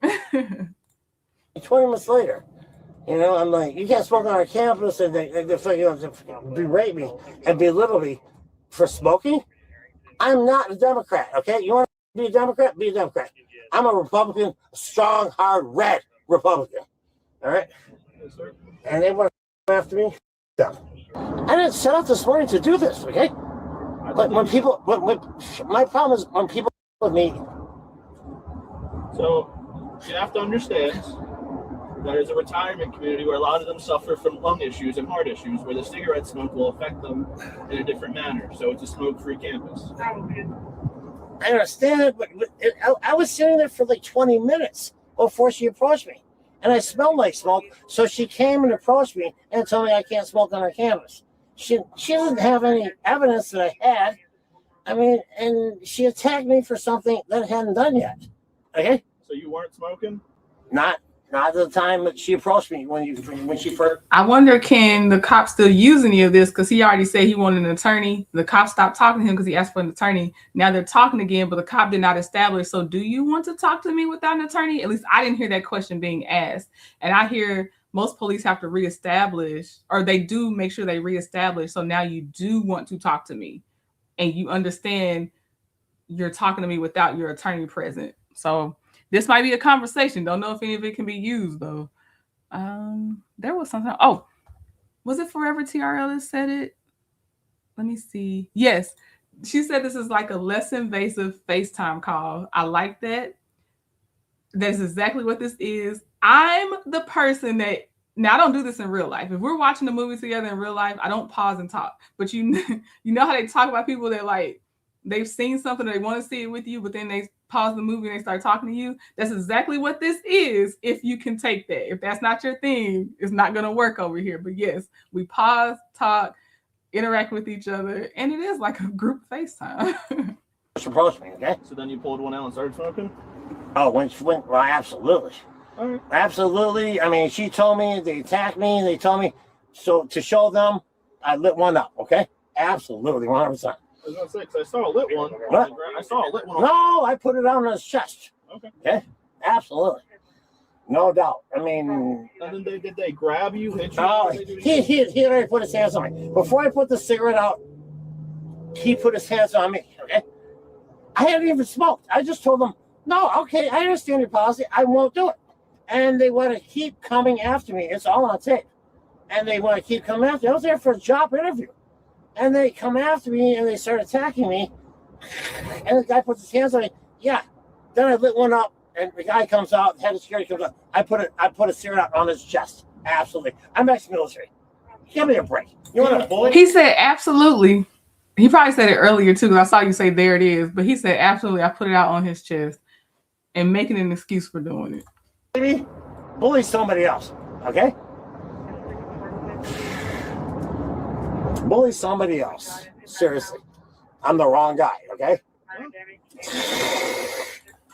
20 minutes later, you know, I'm like, you can't smoke on our campus, and they berate me and belittle me for smoking. I'm not a Democrat, okay? You want to be a Democrat? Be a Democrat. I'm a Republican, strong, hard, red Republican, all right? And they want to after me. I didn't set out this morning to do this, okay? But when people, my problem is when people with me. So you have to understand that there's a retirement community where a lot of them suffer from lung issues and heart issues, where the cigarette smoke will affect them in a different manner. So it's a smoke-free campus. I understand it, but I was sitting there for like 20 minutes before she approached me. And I smelled like smoke, so she came and approached me and told me I can't smoke on our campus. She doesn't have any evidence that I had. I mean, and she attacked me for something that I hadn't done yet. Okay? So you weren't smoking? Not at the time that she approached me when she first. I wonder, can the cop still use any of this? Because he already said he wanted an attorney. The cop stopped talking to him because he asked for an attorney. Now they're talking again, but the cop did not establish. So do you want to talk to me without an attorney? At least I didn't hear that question being asked. And I hear most police have to reestablish, or they do make sure they reestablish. So now you do want to talk to me, and you understand you're talking to me without your attorney present. So this might be a conversation. Don't know if any of it can be used though. There was something. Oh, was it Forever TRL that said it? Let me see. Yes, she said this is like a less invasive FaceTime call. I like that. That's exactly what this is. I'm the person that, now I don't do this in real life. If we're watching a movie together in real life, I don't pause and talk. But you know how they talk about people that like they've seen something, they want to see it with you, but then they pause the movie and they start talking to you. That's exactly what this is. If you can take that, if that's not your thing, it's not going to work over here. But yes, we pause, talk, interact with each other, and it is like a group FaceTime. Approached me, okay? So then you pulled one out and started smoking? Oh, when she went, well, absolutely. All right. Absolutely. I mean, she told me, they attacked me, they told me, so to show them, I lit one up, okay? Absolutely, 100%. I was gonna say, 'cause I saw a lit one. What? I saw a lit one. No, I put it on his chest. Okay. Absolutely. No doubt. I mean. And then did they grab you, hit you? No, he already put his hands on me. Before I put the cigarette out, he put his hands on me, okay? I hadn't even smoked. I just told them, no, okay, I understand your policy. I won't do it. And they want to keep coming after me. It's all on tape. And they want to keep coming after me. I was there for a job interview. And they come after me and they start attacking me. And the guy puts his hands on me. Yeah. Then I lit one up and the guy comes out, the head of security comes out. I put a cigarette out on his chest. Absolutely. I'm ex-military. Give me a break. You want a bullet? He said absolutely. He probably said it earlier too, because I saw you say there it is. But he said absolutely, I put it out on his chest and making an excuse for doing it. Maybe bully somebody else. Okay? Bully somebody else. Seriously. I'm the wrong guy, okay?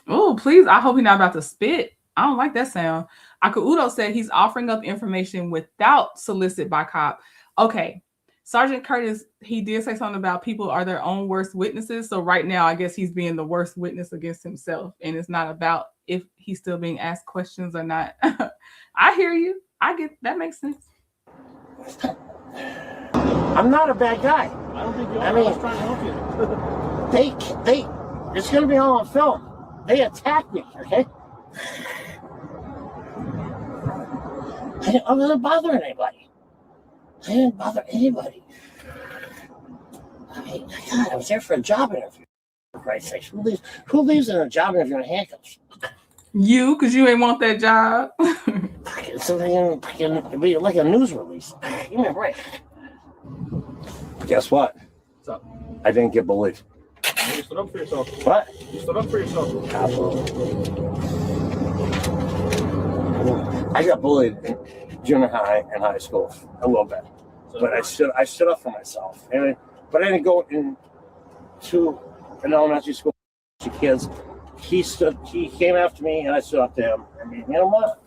Oh, please. I hope he's not about to spit. I don't like that sound. Akuudo said he's offering up information without solicit by cop. Okay. Sergeant Curtis, he did say something about people are their own worst witnesses. So right now, I guess he's being the worst witness against himself. And it's not about if he's still being asked questions or not. I hear you. I get that makes sense. I'm not a bad guy. I don't think you are. I mean, I was trying to help you. It's going to be all on film. They attacked me, okay? I wasn't bothering anybody. I didn't bother anybody. I mean, God, I was there for a job interview. For Christ's sake, who leaves in a job interview in handcuffs? You, because you ain't want that job. Something it'd be like a news release. Give me a break. Guess what? What's up? I didn't get bullied. You stood up for yourself. What? You stood up for yourself. Absolutely. I got bullied in junior high and high school a little bit, but I stood up for myself. But I didn't go into an elementary school to kids. He came after me, and I stood up to him. I mean, you know what?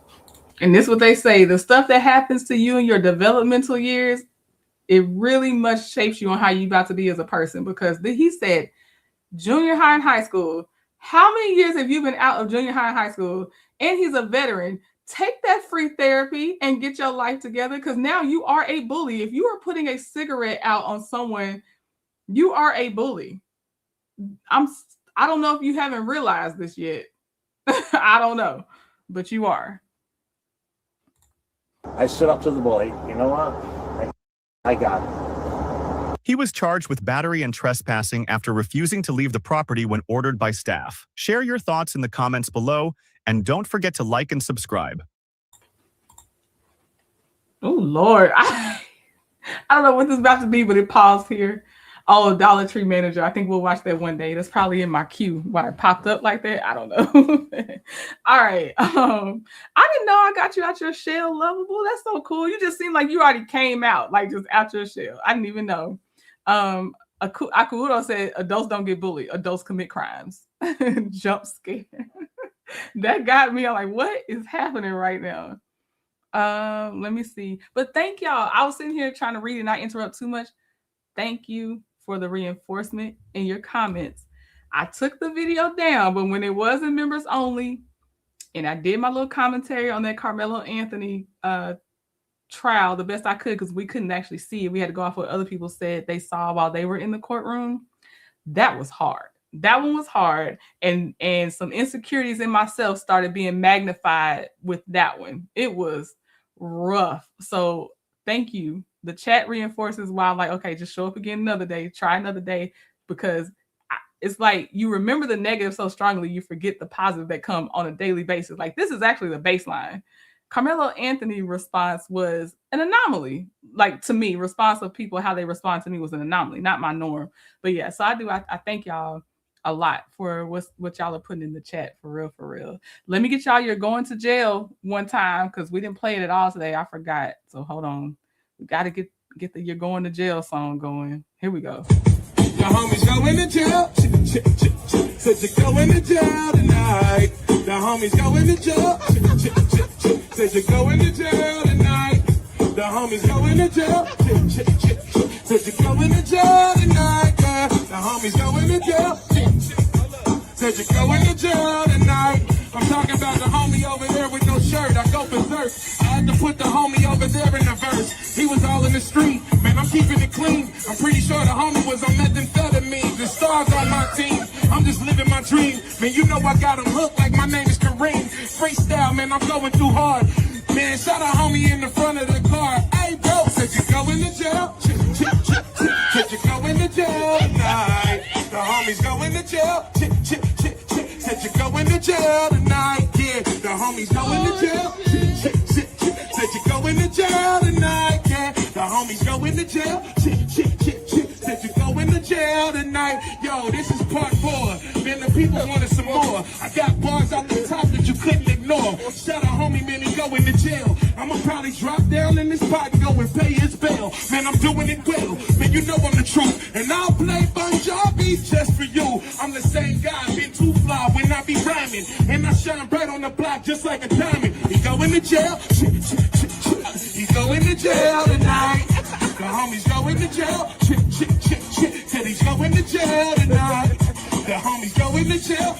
And this is what they say: the stuff that happens to you in your developmental years, it really much shapes you on how you about to be as a person. Because he said, junior high and high school. How many years have you been out of junior high and high school? And he's a veteran. Take that free therapy and get your life together, because now you are a bully. If you are putting a cigarette out on someone, you are a bully. I don't know if you haven't realized this yet. I don't know, but you are. I stood up to the bully. You know what? I got it. He was charged with battery and trespassing after refusing to leave the property when ordered by staff. Share your thoughts in the comments below, and don't forget to like and subscribe. Oh, Lord. I don't know what this is about to be, but it paused here. Oh, Dollar Tree manager. I think we'll watch that one day. That's probably in my queue. Why it popped up like that? I don't know. All right. I didn't know I got you out your shell, Lovable. That's so cool. You just seem like you already came out, like just out your shell. I didn't even know. Akuudo said adults don't get bullied. Adults commit crimes. Jump scare. That got me. I'm like, what is happening right now? Let me see. But thank y'all. I was sitting here trying to read and not interrupt too much. Thank you for the reinforcement in your comments. I took the video down, but when it wasn't members only, and I did my little commentary on that Carmelo Anthony trial the best I could, because we couldn't actually see it. We had to go off what other people said they saw while they were in the courtroom. That was hard. That one was hard. And some insecurities in myself started being magnified with that one. It was rough. So thank you. The chat reinforces why I'm like, okay, just show up again another day, try another day, because it's like you remember the negative so strongly, you forget the positive that come on a daily basis. Like, this is actually the baseline. Carmelo Anthony response was an anomaly. Like, to me, response of people, how they respond to me was an anomaly, not my norm. But yeah, so I thank y'all a lot for what y'all are putting in the chat, for real, for real. Let me get y'all your going to jail one time, because we didn't play it at all today. I forgot. So hold on. We got to get the You're Going to Jail song going. Here we go. The homies going to jail. Said you're going to jail tonight. The homies going to jail. Said you're going to jail tonight. The homies going to jail. Said you're going to jail tonight. The homies going to jail. Said you're going to jail tonight. I'm talking about the homie over there with no shirt. I go berserk. I had to put the homie over there in the verse. He was all in the street. Man, I'm keeping it clean. I'm pretty sure the homie was on methamphetamine. The stars on my team. I'm just living my dream. Man, you know I got him hooked like my name is Kareem. Freestyle, man, I'm going too hard. Man, shot a homie in the front of the car. Hey, bro, said you going to jail? Said you going to jail tonight. The homies going to jail. Said you going to jail tonight. Yeah, the homies going to jail. Said you going to jail tonight. Yeah, the homies going to jail. Said you going to jail tonight. Yo, this is part 4. Man, the people wanted some more. I got bars out the top that you couldn't ignore. Shout out homie, man, he going to jail. I'ma probably drop down in this pot and go and pay his bail. Man, I'm doing it well. Man, you know I'm the truth. And I'll play Bon Jovi just for you. I'm the same guy, been too fly when I be rhyming. And I shine bright on the block just like a diamond. He go going to jail. He's going to jail tonight. The homies going to jail. Said he's going to jail tonight. The homies going to jail.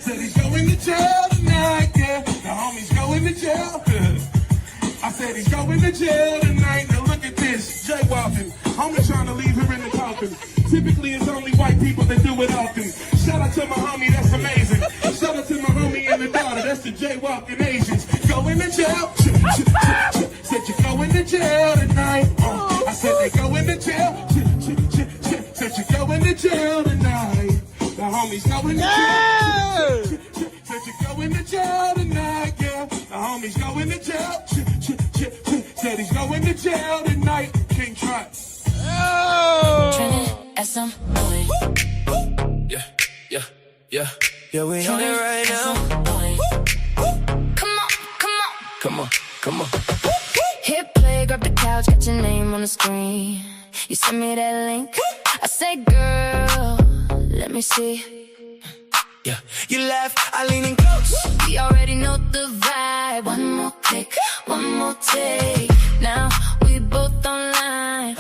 Said he's going to jail tonight. Yeah, the homies going to jail. I said he's going to jail tonight. Now look at this, jaywalking. Homie trying to leave her in the coffin. Typically it's only white people that do it often. Shout out to my homie, that's amazing. Shout out to my homie and the daughter, that's the jaywalking Asians. Going to jail. Said you're going to jail tonight. I said they going to jail. Said you're going to jail tonight. The homies going to jail. Said you're going to jail tonight. Yeah, the homies going to jail. Said he's going to jail tonight. King Trot. Trending at some point. Yeah, we on it right now. Come on. Hit play, grab the couch, got your name on the screen. You send me that link. I say, girl, let me see. yeah. You laugh, I lean in close. We already know the vibe. One more click, one more take. Now we both online.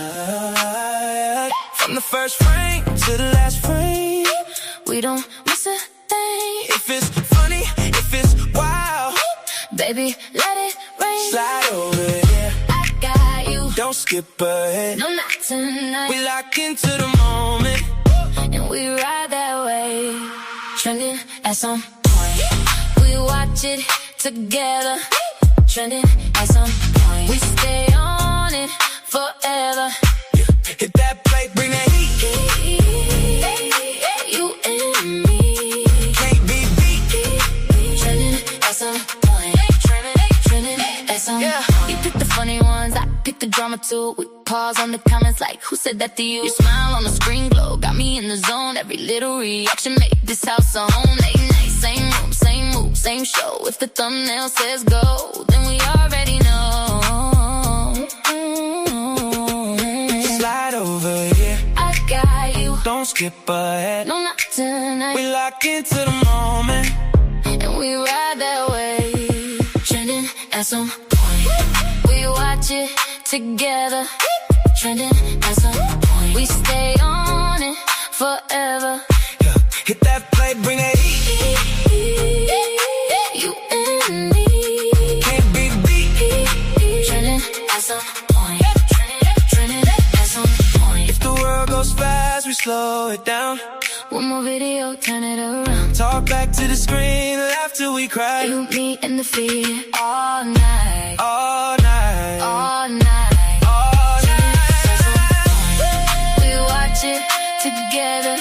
From the first frame to the last frame, we don't miss a thing. If it's funny, if it's wild, baby, let it rain. Slide over here. I got you. Don't skip ahead. No, not tonight. We lock into the moment. And we ride that way. Trending at some point. We watch it together. Trending at some point. We stay on it forever. Hit that plate, bring that heat. You and me Can't be beat. trending at some point. Trending at some point. You pick the funny ones, I pick the drama too. We pause on the comments like, who said that to you? Your smile on the screen glow, got me in the zone. Every little reaction make this house a home. Late night, same room, same move, same show. If the thumbnail says go, then we already know. Slide over here. I got you. Don't skip ahead. No, not tonight. We lock into the moment. And we ride that way. Trending at some point. We watch it together. Trending at some point. We stay on it forever. Hit that plate, bring that heat. You and me Can't be beat. trending at some point. Trending at some point. If the world goes fast, we slow it down. One more video, turn it around. Talk back to the screen, laugh till we cry. You, me, and the fear all night. All night. All night. All night. We watch it together.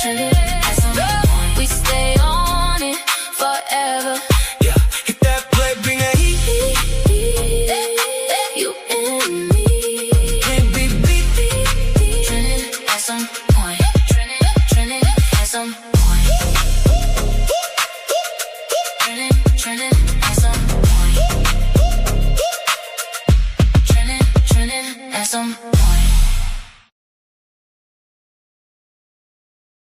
Trending at some point. We stay on it forever. Yeah. Hit that plate, bring that heat. You and me Can't be beat. trending at some point. Trending at some point. Trending